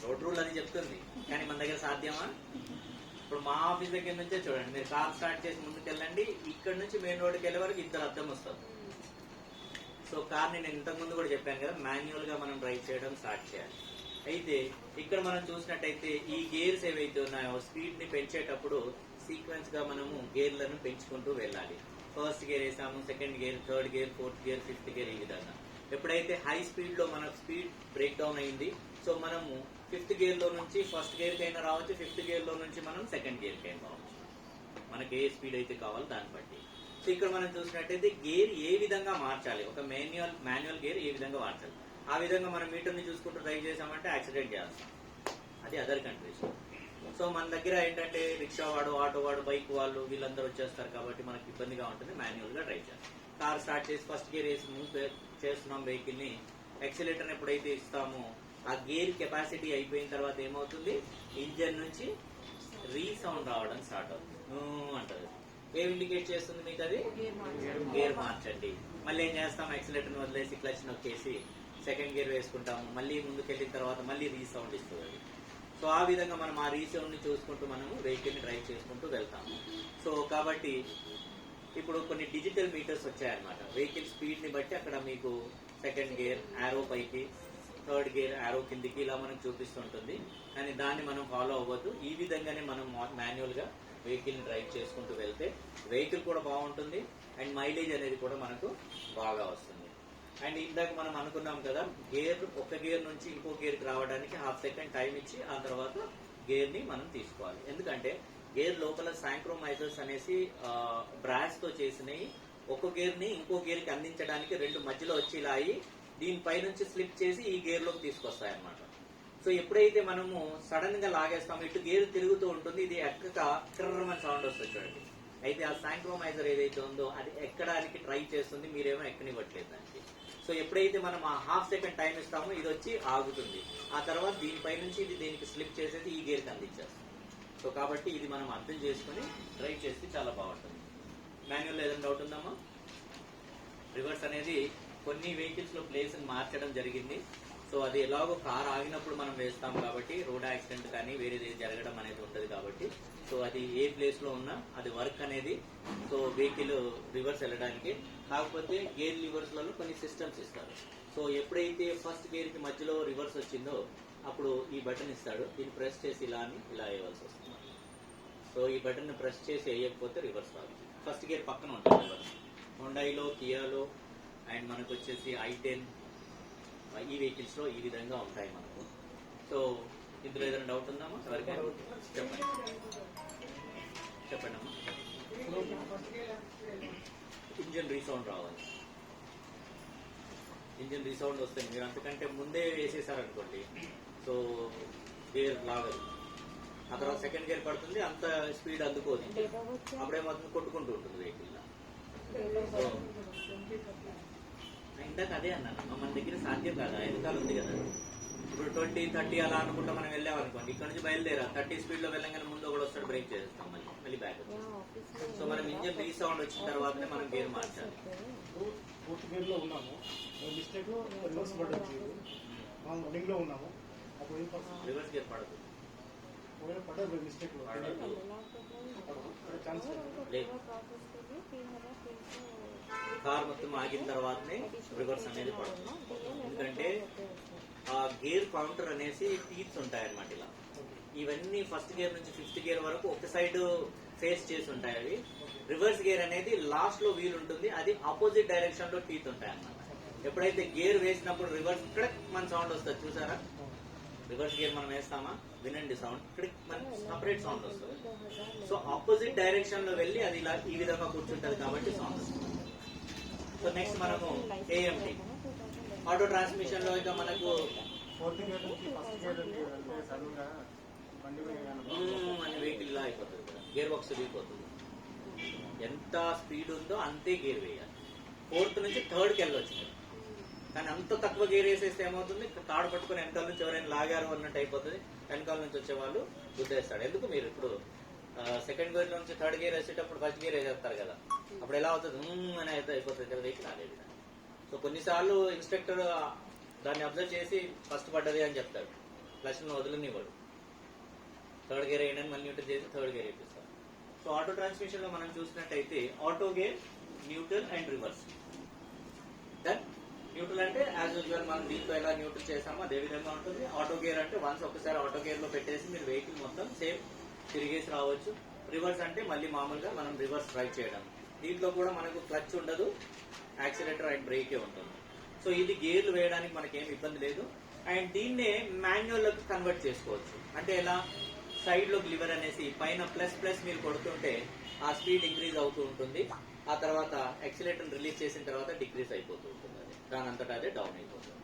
రోడ్ రూల్ అని చెప్తుంది, కానీ మన దగ్గర సాధ్యమా? ఇప్పుడు మా ఆఫీస్ దగ్గర నుంచే చూడండి, మీరు కార్ స్టార్ట్ చేసి ముందుకు వెళ్ళండి, ఇక్కడ నుంచి మెయిన్ రోడ్కి వెళ్ళే వరకు ఇద్దరు అద్దం వస్తారు. సో కార్ నేను ఇంతకు ముందు కూడా చెప్పాను కదా, మాన్యువల్ గా మనం డ్రైవ్ చేయడం స్టార్ట్ చేయాలి. అయితే ఇక్కడ మనం చూసినట్టయితే ఈ గేర్స్ ఏవైతే ఉన్నాయో స్పీడ్ ని పెంచేటప్పుడు సీక్వెన్స్ గా మనము గేర్లను పెంచుకుంటూ వెళ్ళాలి. ఫస్ట్ గేర్ వేసాము, second gear, third gear, fourth gear, fifth gear, ఈ విధంగా. ఎప్పుడైతే హై స్పీడ్ లో మన స్పీడ్ బ్రేక్ డౌన్ అయింది, సో మనము ఫిఫ్త్ గేర్ లో నుంచి ఫస్ట్ గేర్ కైనా రావచ్చు, ఫిఫ్త్ గేర్ లో నుంచి మనం సెకండ్ గేర్ కైనా రావచ్చు, మనకి ఏ స్పీడ్ అయితే కావాలో దాన్ని బట్టి. సో ఇక్కడ మనం చూసినట్టయితే గేర్ ఏ విధంగా మార్చాలి, ఒక మాన్యువల్ గేర్ ఏ విధంగా మార్చాలి, ఆ విధంగా మనం మీటర్ ని చూసుకుంటూ డ్రైవ్ చేసామంటే యాక్సిడెంట్ చేస్తాం, అది అదర్ కంట్రీస్. సో మన దగ్గర ఏంటంటే రిక్షా వాడు, ఆటో వాడు, బైక్ వాళ్ళు వీళ్ళందరూ వచ్చేస్తారు కాబట్టి మనకి ఇబ్బందిగా ఉంటుంది మాన్యువల్ గా డ్రైవ్ చేస్తాం. కార్ స్టార్ట్ చేసి ఫస్ట్ గేర్ వేసి ముందు చేస్తున్నాం వెహికల్ ని, యాక్సిలేటర్ ఎప్పుడైతే ఇస్తామో ఆ గేర్ కెపాసిటీ అయిపోయిన తర్వాత ఏమవుతుంది, ఇంజన్ నుంచి రీసౌండ్ రావడం స్టార్ట్ అవుతుంది, అంటది. ఏం ఇండికేట్ చేస్తుంది మీకు అది, గేర్ మార్చండి. మళ్ళీ ఏం చేస్తాం, యాక్సిలేటర్ వదిలేసి క్లచ్ నొక్కేసి సెకండ్ గేర్ వేసుకుంటాము, మళ్ళీ ముందుకు వెళ్ళిన తర్వాత మళ్ళీ రీసౌండ్ ఇస్తుంది అది. సో ఆ విధంగా మనం ఆ రీసౌండ్ ని చూసుకుంటూ మనము వెహికల్ ని డ్రైవ్ చేసుకుంటూ వెళ్తాము. సో కాబట్టి ఇప్పుడు కొన్ని డిజిటల్ మీటర్స్ వచ్చాయన్నమాట, వెహికల్ స్పీడ్ ని బట్టి అక్కడ మీకు సెకండ్ గేర్ యారో పైకి, థర్డ్ గేర్ యారో కిందికి ఇలా మనకు చూపిస్తుంటుంది. కానీ దాన్ని మనం ఫాలో అవ్వద్దు. ఈ విధంగానే మనం మాన్యువల్ గా వెహికల్ ని డ్రైవ్ చేసుకుంటూ వెళ్తే వెహికల్ కూడా బాగుంటుంది అండ్ మైలేజ్ అనేది కూడా మనకు బాగా వస్తుంది. అండ్ ఇందాక మనం అనుకున్నాం కదా, గేర్ ఒక గేర్ నుంచి ఇంకో గేర్ కి రావడానికి హాఫ్ సెకండ్ టైం ఇచ్చి ఆ తర్వాత గేర్ ని మనం తీసుకోవాలి. ఎందుకంటే గేర్ లోపల సాంక్రోమైజర్స్ అనేసి బ్రాస్ తో చేసినవి ఒక గేర్ ని ఇంకో గేర్ కి అందించడానికి రెండు మధ్యలో వచ్చి ఇలా అయ్యి దీనిపై నుంచి స్లిప్ చేసి ఈ గేర్ లోకి తీసుకొస్తాయి అన్నమాట. సో ఎప్పుడైతే మనము సడన్ గా లాగేస్తామో ఇటు గేర్ తిరుగుతూ ఉంటుంది, ఇది ఎక్కక క్రమని సౌండ్ వస్తుంది చూడండి. అయితే ఆ సాంక్రోమైజర్ ఏదైతే ఉందో అది ఎక్కడానికి ట్రై చేస్తుంది, మీరేమో ఎక్కనివ్వట్లేదు దానికి. సో ఎప్పుడైతే మనం ఆ హాఫ్ సెకండ్ టైం ఇస్తామో ఇది వచ్చి ఆగుతుంది, ఆ తర్వాత దీనిపై నుంచి ఇది దీనికి స్లిప్ చేసేది ఈ గేర్కి అందించేస్తుంది. సో కాబట్టి ఇది మనం అర్థం చేసుకుని డ్రైవ్ చేస్తే చాలా బాగుంటుంది. మాన్యువల్ ఏదైనా డౌట్ ఉందమ్మా? రివర్స్ అనేది కొన్ని వెహికల్స్ లో ప్లేస్ మార్చడం జరిగింది. సో అది ఎలాగో కార్ ఆగినప్పుడు మనం వేస్తాం కాబట్టి రోడ్ యాక్సిడెంట్ కానీ వేరేది జరగడం అనేది ఉండదు కాబట్టి, సో అది ఏ ప్లేస్ లో ఉన్నా అది వర్క్ అనేది సో వెహికల్ రివర్స్ వెళ్ళడానికి. కాకపోతే గేర్ లివర్స్ లలో కొన్ని సిస్టమ్స్ ఇస్తారు. సో ఎప్పుడైతే ఫస్ట్ గేర్ కి మధ్యలో రివర్స్ వచ్చిందో అప్పుడు ఈ బటన్ ఇస్తాడు, దీన్ని ప్రెస్ చేసి ఇలా అని ఇలా వేయవలసి వస్తుంది. సో ఈ బటన్ ని ప్రెస్ చేసి వేయకపోతే రివర్స్ రాదు. ఫస్ట్ గేర్ పక్కన ఉంటుంది రివర్స్. హుండాయిలో, కియాలో అండ్ మనకు వచ్చేసి i10 ఈ వెహికల్స్ లో ఈ విధంగా ఉంటాయి మనకు. సో ఇందులో ఏదైనా డౌట్ ఉందామా? ఎవరికైనా చెప్పండి చెప్పండి అమ్మా. ఇంజన్ రీసౌండ్ రావాలి. ఇంజన్ రీసౌండ్ వస్తుంది, మీరు అంతకంటే ముందే వేసేసారనుకోండి సో గేర్ లాగదు, ఆ తర్వాత సెకండ్ గేర్ పడుతుంది, అంత స్పీడ్ అందుకోదు, అప్పుడేమవుతుంది కొట్టుకుంటూ ఉంటుంది వెహికల్. ఇందాక అదే అన్నాను, మన దగ్గర సాధ్యం కాదు, వెనకాల ఉంది కదా. ఇప్పుడు 20, 30 అలా అనుకుంటా మనం వెళ్ళామనుకోండి, ఇక్కడ నుంచి బయలుదేరా 30 స్పీడ్ లో వెళ్ళగానే ముందు కూడా వస్తాడు, బ్రేక్ చేస్తాం, మళ్ళీ బ్యాక్ వచ్చేస్తాం. సో మనం ఇంజన్ రీసౌండ్ వచ్చిన తర్వాతనే మనం గేర్ మార్చాలి. ఫోర్త్ గేర్ లో ఉన్నాము, మిస్టేక్ రివర్స్ బటన్ వచ్చింది, మనం రన్నింగ్ లో ఉన్నాము, అప్పుడు రివర్స్ గేర్ పడదు, ఒకవేళ పడదు మిస్టేక్ లో ఛాన్స్ లేదు. కార్ మొత్తం ఆగిన తర్వాతనే రివర్స్ అనేది పడుతుంది. ఎందుకంటే ఆ గేర్ కౌంటర్ అనేసి టీత్స్ ఉంటాయన్నమాట ఇలా. ఇవన్నీ ఫస్ట్ గేర్ నుంచి ఫిఫ్త్ గేర్ వరకు ఒక సైడ్ ఫేస్ చేసి ఉంటాయి. అవి రివర్స్ గేర్ అనేది లాస్ట్ లో వీల్ ఉంటుంది, అది ఆపోజిట్ డైరెక్షన్ లో టీత్ ఉంటాయి అన్నమాట. ఎప్పుడైతే గేర్ వేసినప్పుడు రివర్స్ ఇక్కడ మన సౌండ్ వస్తుంది చూసారా, రివర్స్ గేర్ మనం వేస్తామా, వినండి సౌండ్, ఇక్కడ మనకి సపరేట్ సౌండ్ వస్తుంది. సో ఆపోజిట్ డైరెక్షన్ లో వెళ్ళి అది ఇలా ఈ విధంగా కూర్చుంటది కాబట్టి సౌండ్ వస్తుంది. సో నెక్స్ట్ మనము AMT ఆటో ట్రాన్స్మిషన్ లో ఇక మనకు ఫోర్త్ గేర్ నుంచి ఫస్ట్ గేర్ అంటే సడన్ గా బండి మన వెహికల్ ఇలా అయిపోతుంది కదా, గేర్ బాక్స్ దిగిపోతుంది. ఎంత స్పీడ్ ఉందో అంతే గేర్ వేయాలి. ఫోర్త్ నుంచి థర్డ్కి వెళ్ళొచ్చు, కానీ అంత తక్కువ గేర్ వేసేస్తే ఏమవుతుంది, తాడు పట్టుకుని వెనకాల నుంచి ఎవరైనా లాగారు అన్నట్టు అయిపోతుంది, వెనకాల నుంచి వచ్చే వాళ్ళు గుద్దేస్తాడు. ఎందుకు మీరు ఇప్పుడు సెకండ్ గేర్ నుంచి థర్డ్ గేర్ వేసేటప్పుడు ఫస్ట్ గేర్ వేసేస్తారు కదా, అప్పుడు ఎలా అవుతుంది అని అయితే అయిపోతుంది కదా వెహికల్ అనేది. సో కొన్నిసార్లు ఇన్స్పెక్టర్ దాన్ని అబ్జర్వ్ చేసి ఫస్ట్ పడ్డది అని చెప్తాడు, క్లచ్ వదలనివ్వడు, థర్డ్ గేర్ వేయడానికి మళ్ళీ న్యూట్రల్ చేసి థర్డ్ గేర్ వేపిస్తాడు. సో ఆటో ట్రాన్స్మిషన్ లో మనం చూసినట్టయితే auto gear, neutral and reverse. Then neutral అంటే యాజ్ యూజువల్ మనం దీంతో ఎలా న్యూట్రల్ చేసామో అదే విధంగా ఉంటుంది. ఆటో గేర్ అంటే వన్స్ ఒకసారి ఆటో గేర్ లో పెట్టేసి మీరు వెహికల్ మొత్తం సేమ్ తిరిగేసి రావచ్చు. రివర్స్ అంటే మళ్ళీ మామూలుగా మనం రివర్స్ డ్రైవ్ చేయడం. దీంట్లో కూడా మనకు క్లచ్ ఉండదు, యాక్సిలేటర్ అండ్ బ్రేకే ఉంటుంది. సో ఇది గేర్లు వేయడానికి మనకేం ఇబ్బంది లేదు. అండ్ దీన్నే మాన్యువల్ లోకి కన్వర్ట్ చేసుకోవచ్చు. అంటే ఎలా, సైడ్ లోకి లివర్ అనేసి పైన ప్లస్ ప్లస్ మీరు కొడుతుంటే ఆ స్పీడ్ ఇంక్రీజ్ అవుతూ ఉంటుంది, ఆ తర్వాత యాక్సిలరేటర్ రిలీజ్ చేసిన తర్వాత డిక్రీజ్ అయిపోతూ ఉంటుంది, అది దాని అంతటా అదే డౌన్ అయిపోతుంది.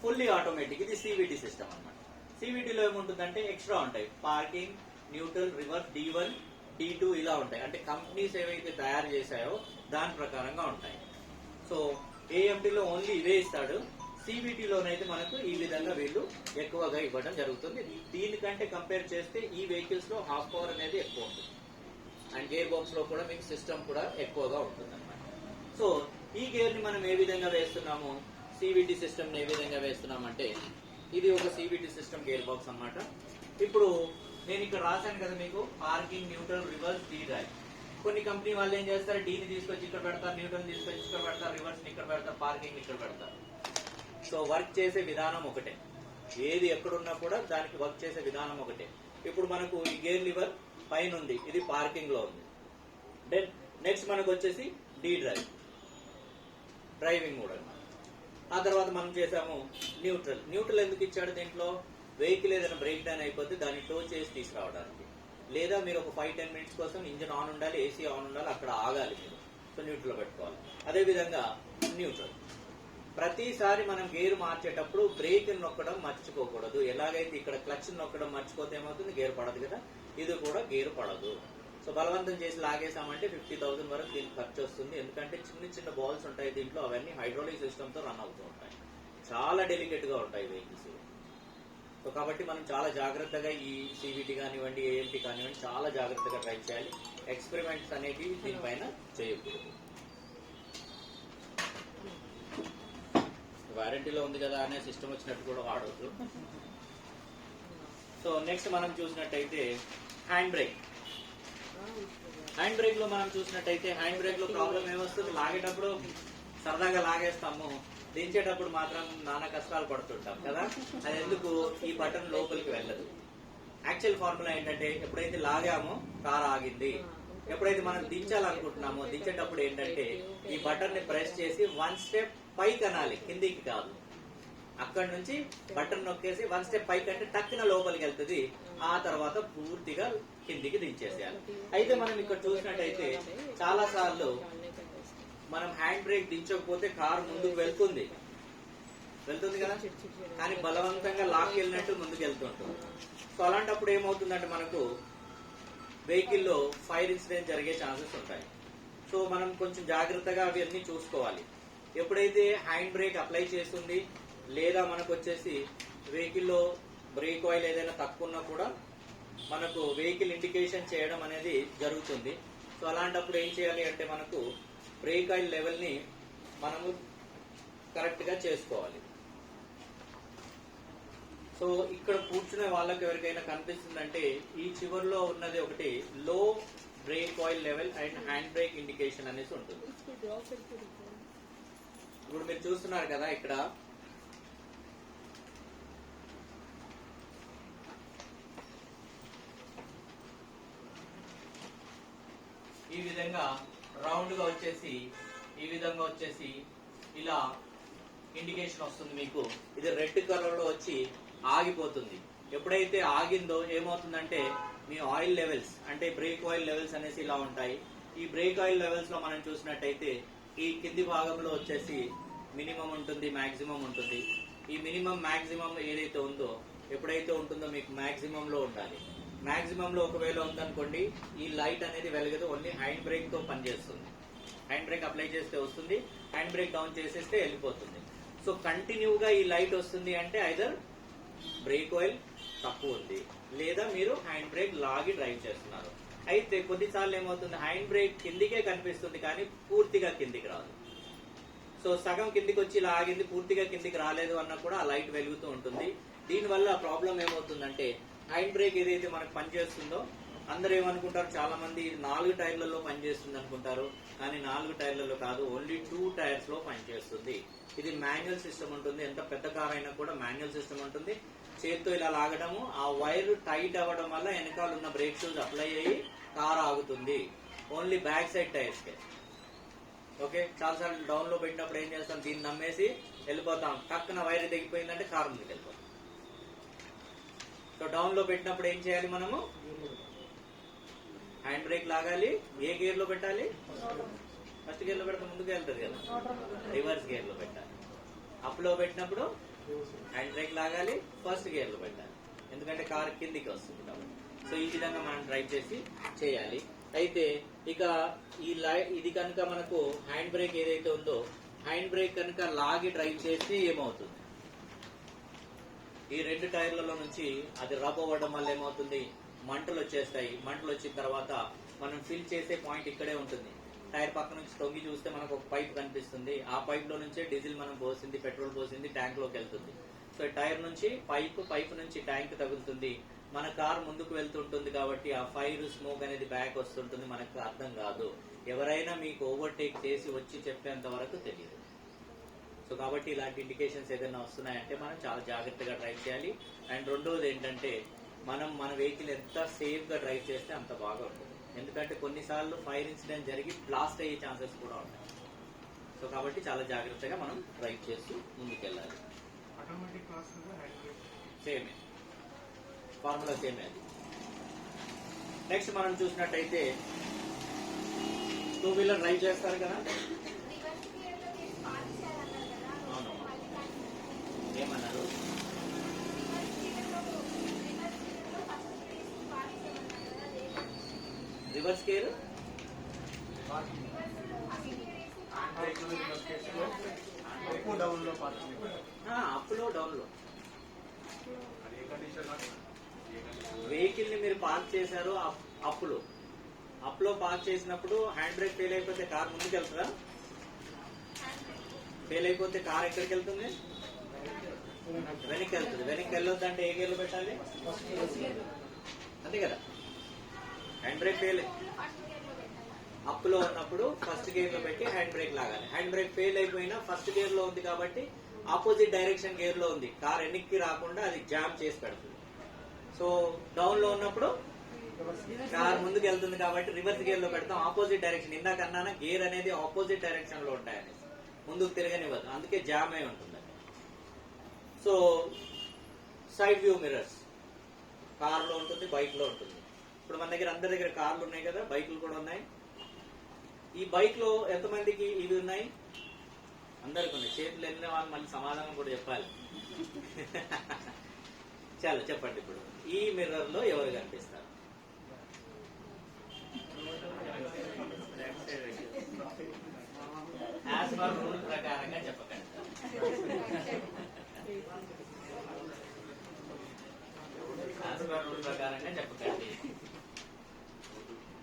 ఫుల్లీ ఆటోమేటిక్, ఇది సివిటి సిస్టమ్ అన్నమాట. సివిటీలో ఏముంటుందంటే ఎక్స్ట్రా ఉంటాయి, parking, neutral, reverse, D1 D2 ఇలా ఉంటాయి. అంటే కంపెనీస్ ఏవైతే తయారు చేశాయో దాని ప్రకారంగా ఉంటాయి. సో ఏఎంటీలో ఓన్లీ ఇవే ఇస్తాడు, సివిటీలోనైతే మనకు ఈ విధంగా వీళ్ళు ఎక్కువగా ఇవ్వడం జరుగుతుంది. దీనికంటే కంపేర్ చేస్తే ఈ వెహికల్స్ లో హార్స్ పవర్ అనేది ఎక్కువ ఉంటుంది, అండ్ గేర్ బాక్స్ లో కూడా మీకు సిస్టమ్ కూడా ఎక్కువగా ఉంటుంది అనమాట. సో ఈ గేర్ ని మనం ఏ విధంగా వేస్తున్నాము, సివిటి సిస్టమ్ ని ఏ విధంగా వేస్తున్నామంటే ఇది ఒక సివిటి సిస్టమ్ గేర్ బాక్స్ అన్నమాట. ఇప్పుడు నేను ఇక్కడ రాశాను కదా మీకు, parking, neutral, reverse, D drive. కొన్ని కంపెనీ వాళ్ళు ఏం చేస్తారు, డీని తీసుకొచ్చి ఇక్కడ పెడతారు, న్యూట్రల్ తీసుకొచ్చి ఇక్కడ పెడతారు, రివర్స్ ని ఇక్కడ పెడతారు, పార్కింగ్ ఇక్కడ పెడతారు. సో వర్క్ చేసే విధానం ఒకటే, ఏది ఎక్కడున్నా కూడా దానికి వర్క్ చేసే విధానం ఒకటే. ఇప్పుడు మనకు ఈ గేర్ లివర్ పైన ఉంది, ఇది పార్కింగ్ లో ఉంది. దెన్ నెక్స్ట్ మనకు వచ్చేసి D డ్రైవ్, డ్రైవింగ్ మోడ్ అన్నమాట. ఆ తర్వాత మనం చేసాము న్యూట్రల్. న్యూట్రల్ ఎందుకు ఇచ్చాడు దీంట్లో, వెహికల్ ఏదైనా బ్రేక్ డౌన్ అయిపోతే దాన్ని టో చేసి తీసుకురావడానికి, లేదా మీరు ఒక 5-10 మినిట్స్ కోసం ఇంజిన్ ఆన్ ఉండాలి, ఏసీ ఆన్ ఉండాలి, అక్కడ ఆగాలి మీరు, సో న్యూట్రల్ పెట్టుకోవాలి. అదే విధంగా న్యూట్రల్, ప్రతిసారి మనం గేర్ మార్చేటప్పుడు బ్రేక్ నొక్కడం మర్చిపోకూడదు. ఎలాగైతే ఇక్కడ క్లచ్ నొక్కడం మర్చిపోతే ఏమవుతుంది, గేర్ పడదు కదా, ఇది కూడా గేర్ పడదు. సో బలవంతం చేసి లాగేసామంటే 50,000 వరకు దీనికి ఖర్చు వస్తుంది. ఎందుకంటే చిన్న చిన్న బాల్స్ ఉంటాయి దీంట్లో, అవన్నీ హైడ్రాలిక్ సిస్టమ్ తో రన్ అవుతూ ఉంటాయి, చాలా డెలికేట్ గా ఉంటాయి వెహికల్స్. సో కాబట్టి మనం చాలా జాగ్రత్తగా ఈ సివిటి కానివ్వండి, ఏఎంటీ కానివ్వండి, చాలా జాగ్రత్తగా డ్రైవ్ చేయాలి. ఎక్స్పెరిమెంట్స్ అనేవి దీనిపైన చేయకూడదు. వారంటీలో ఉంది కదా అనే సిస్టమ్ వచ్చినట్టు కూడా వాడవద్దు. సో నెక్స్ట్ మనం చూసినట్టయితే హ్యాండ్ బ్రేక్. హ్యాండ్ బ్రేక్ లో మనం చూసినట్టయితే హ్యాండ్ బ్రేక్ లో ప్రాబ్లం ఏమొస్తుంది, లాగేటప్పుడు సరదాగా లాగేస్తాము, దించేటప్పుడు మాత్రం నానా కష్టాలు పడుతుంటాం కదా. అది ఎందుకు, ఈ బటన్ లోపలికి వెళ్ళదు. యాక్చువల్ ఫార్ములా ఏంటంటే, ఎప్పుడైతే లాగామో కార్ ఆగింది, ఎప్పుడైతే మనం దించాలనుకుంటున్నామో దించేటప్పుడు ఏంటంటే ఈ బటన్ ని ప్రెస్ చేసి 1 స్టెప్ పైకి అనాలి, కిందికి కాదు. అక్కడ నుంచి బటన్ నొక్కేసి 1 స్టెప్ పైకి అంటే టక్కున లోపలికి వెళ్తుంది, ఆ తర్వాత పూర్తిగా కిందికి దించేసేయాలి. అయితే మనం ఇక్కడ చూసినట్టయితే చాలా సార్లు మనం హ్యాండ్ బ్రేక్ దించకపోతే కారు ముందుకు వెళ్తుంది కదా, కానీ బలవంతంగా లాక్ వెళ్ళినట్టు ముందుకు వెళ్తుంటుంది. సో అలాంటప్పుడు ఏమవుతుందంటే మనకు వెహికల్లో ఫైర్ ఇన్సిడెంట్ జరిగే ఛాన్సెస్ ఉంటాయి. సో మనం కొంచెం జాగ్రత్తగా అవి అన్ని చూసుకోవాలి. ఎప్పుడైతే హ్యాండ్ బ్రేక్ అప్లై చేస్తుంది, లేదా మనకు వచ్చేసి వెహికల్లో బ్రేక్ ఆయిల్ ఏదైనా తక్కువ ఉన్నా కూడా మనకు వెహికల్ ఇండికేషన్ చేయడం అనేది జరుగుతుంది. సో అలాంటప్పుడు ఏం చేయాలి అంటే మనకు బ్రేక్ ఆయిల్ లెవెల్ ని మనము కరెక్ట్ గా చేసుకోవాలి. సో ఇక్కడ కూర్చునే వాళ్ళకి ఎవరికైనా కనిపిస్తుందంటే ఈ చివరిలో ఉన్నది ఒకటి లో break oil level and hand brake indication అనేసి ఉంటుంది. ఇప్పుడు మీరు చూస్తున్నారు కదా, ఇక్కడ ఈ విధంగా రౌండ్ గా వచ్చేసి, ఈ విధంగా వచ్చేసి ఇలా ఇండికేషన్ వస్తుంది మీకు. ఇది రెడ్ కలర్ లో వచ్చి ఆగిపోతుంది. ఎప్పుడైతే ఆగిందో ఏమవుతుందంటే మీ ఆయిల్ లెవెల్స్ అంటే బ్రేక్ ఆయిల్ లెవెల్స్ అనేసి ఇలా ఉంటాయి. ఈ బ్రేక్ ఆయిల్ లెవెల్స్ లో మనం చూసినట్టయితే ఈ కింది భాగంలో వచ్చేసి మినిమం ఉంటుంది, మాక్సిమం ఉంటుంది. ఈ మినిమం మాక్సిమం ఏదైతే ఉందో, ఎప్పుడైతే ఉంటుందో మీకు మాక్సిమం లో ఉండాలి. మాక్సిమం లో ఒకవేళ ఉందనుకోండి, ఈ లైట్ అనేది వెలగదు, ఓన్లీ హ్యాండ్ బ్రేక్ తో పనిచేస్తుంది. హ్యాండ్ బ్రేక్ అప్లై చేస్తే వస్తుంది, హ్యాండ్ బ్రేక్ డౌన్ చేసేస్తే వెళ్ళిపోతుంది. సో కంటిన్యూగా ఈ లైట్ వస్తుంది అంటే ఐదర్ బ్రేక్ ఆయిల్ తక్కువ ఉంది, లేదా మీరు హ్యాండ్ బ్రేక్ లాగి డ్రైవ్ చేస్తున్నారు. అయితే కొన్నిసార్లు ఏమవుతుంది, హ్యాండ్ బ్రేక్ కిందికే కనిపిస్తుంది కానీ పూర్తిగా కిందికి రాదు. సో సగం కిందికి వచ్చి ఇలా ఆగింది, పూర్తిగా కిందికి రాలేదు అన్నా కూడా ఆ లైట్ వెలుగుతూ ఉంటుంది. దీనివల్ల ప్రాబ్లం ఏమవుతుందంటే హ్యాండ్ బ్రేక్ ఏదైతే మనకు పనిచేస్తుందో, అందరూ ఏమనుకుంటారు, చాలా మంది 4 టైర్లలో పనిచేస్తుంది అనుకుంటారు, కానీ 4 టైర్లలో కాదు, ఓన్లీ 2 టైర్స్ లో పనిచేస్తుంది. ఇది మాన్యువల్ సిస్టమ్ ఉంటుంది. ఎంత పెద్ద కార్ అయినా కూడా మాన్యువల్ సిస్టమ్ ఉంటుంది. చేతితో ఇలా లాగడము, ఆ వైర్ టైట్ అవ్వడం వల్ల వెనకాల ఉన్న బ్రేక్ షూస్ అప్లై అయ్యి కార్ ఆగుతుంది. ఓన్లీ బ్యాక్ సైడ్ టైర్స్ కే. ఓకే, చాలాసార్లు డౌన్ లో పెట్టినప్పుడు ఏం చేస్తాం, దీన్ని నమ్మేసి వెళ్ళిపోతాం, టక్కున వైర్ తెగిపోయిందంటే కారు ముందుకు వెళ్ళిపోతాం. సో డౌన్ లో పెట్టినప్పుడు ఏం చేయాలి, మనము హ్యాండ్ బ్రేక్ లాగాలి. ఏ గేర్ లో పెట్టాలి, ఫస్ట్ గేర్ లో పెడితే ముందుకు వెళ్తుంది కదా, రివర్స్ గేర్ లో పెట్టాలి. అప్ లో పెట్టినప్పుడు హ్యాండ్ బ్రేక్ లాగాలి, ఫస్ట్ గేర్ లో పెట్టాలి, ఎందుకంటే కార్ కిందికి వస్తుంది కాబట్టి. సో ఈ విధంగా మనం డ్రైవ్ చేసి చేయాలి. అయితే ఇక ఇది కనుక మనకు హ్యాండ్ బ్రేక్ ఏదైతే ఉందో, హ్యాండ్ బ్రేక్ కనుక లాగి డ్రైవ్ చేస్తే ఏమవుతుంది, ఈ రెండు టైర్లలో నుంచి అది రబ్ అవ్వడం వల్ల ఏమవుతుంది, మంటలు వచ్చేస్తాయి. మంటలు వచ్చిన తర్వాత మనం ఫిల్ చేసే పాయింట్ ఇక్కడే ఉంటుంది. టైర్ పక్క నుంచి తొంగి చూస్తే మనకు ఒక పైప్ కనిపిస్తుంది. ఆ పైప్ లో నుంచే డీజిల్ మనం పోసింది, పెట్రోల్ పోసింది ట్యాంక్ లోకి వెళ్తుంది. సో టైర్ నుంచి పైప్ నుంచి ట్యాంక్ తగులుతుంది. మన కార్ ముందుకు వెళ్తుంటుంది కాబట్టి ఆ ఫైర్ స్మోక్ అనేది బ్యాక్ వస్తుంటుంది, మనకు అర్థం కాదు. ఎవరైనా మీకు ఓవర్టేక్ చేసి వచ్చి చెప్పేంత వరకు తెలియదు. సో కాబట్టి ఇలాంటి ఇండికేషన్స్ ఏదైనా వస్తున్నాయంటే మనం చాలా జాగ్రత్తగా డ్రైవ్ చేయాలి. అండ్ రెండోది ఏంటంటే, మనం మన వెహికల్ ఎంత సేఫ్ గా డ్రైవ్ చేస్తే అంత బాగా ఉంటుంది. ఎందుకంటే కొన్నిసార్లు ఫైర్ ఇన్సిడెంట్ జరిగి బ్లాస్ట్ అయ్యే ఛాన్సెస్ కూడా ఉంటాయి. సో కాబట్టి చాలా జాగ్రత్తగా మనం డ్రైవ్ చేస్తూ ముందుకెళ్ళాలి. సేమే ఫార్ములా సేమే అది. నెక్స్ట్ మనం చూసినట్టయితే టూ వీలర్ డ్రైవ్ చేస్తారు కదా, అవును, ఏమన్నారు, రివర్స్ గేర్ అప్ లో డౌన్ లో. వెహికల్ ని మీరు పార్క్ చేశారు అప్ లో పార్క్ చేసినప్పుడు హ్యాండ్ బ్రేక్ ఫెయిల్ అయిపోతే కార్ ముందుకు వెళ్తుందా, ఫెయిల్ అయిపోతే కార్ ఎక్కడికి వెళ్తుంది, వెనక్కి వెళ్తుంది. వెనక్కి వెళ్ళొద్దు అంటే ఏ గేర్లో పెట్టాలి, అంతే కదా. హ్యాండ్ బ్రేక్ ఫెయిల్ అప్ లో ఉన్నప్పుడు ఫస్ట్ గేర్ లో పెట్టి హ్యాండ్ బ్రేక్ లాగాలి. హ్యాండ్ బ్రేక్ ఫెయిల్ అయిపోయినా ఫస్ట్ గేర్ లో ఉంది కాబట్టి ఆపోజిట్ డైరెక్షన్ గేర్ లో ఉంది, కార్ వెనక్కి రాకుండా అది జామ్ చేసి పెడుతుంది. సో డౌన్ లో ఉన్నప్పుడు కార్ ముందుకు వెళ్తుంది కాబట్టి రివర్స్ గేర్ లో పెడతాం, ఆపోజిట్ డైరెక్షన్. ఇందాక అన్నానా గేర్ అనేది ఆపోజిట్ డైరెక్షన్ లో ఉంటాయని, ముందుకు తిరగనివ్వదు, అందుకే జామ్ అయి ఉంటుంది. So side view mirrors car లో ఉంటుంది, బైక్ లో ఉంటుంది. ఇప్పుడు మన దగ్గర అందరి దగ్గర కార్లు ఉన్నాయి కదా, బైకులు కూడా ఉన్నాయి. ఈ బైక్ లో ఎంతమందికి ఇవి ఉన్నాయి, అందరికి ఉన్నాయి. చేతులు వెళ్ళిన వాళ్ళు మళ్ళీ సమాధానం కూడా చెప్పాలి. చాలా చెప్పండి. ఇప్పుడు ఈ మిర్రర్ లో ఎవరు కనిపిస్తారు, యాజ్ పర్ రూల్ ప్రకారంగా చెప్పకండి. యాజ్ పర్ రూల్ ప్రకారంగా చెప్పకండి.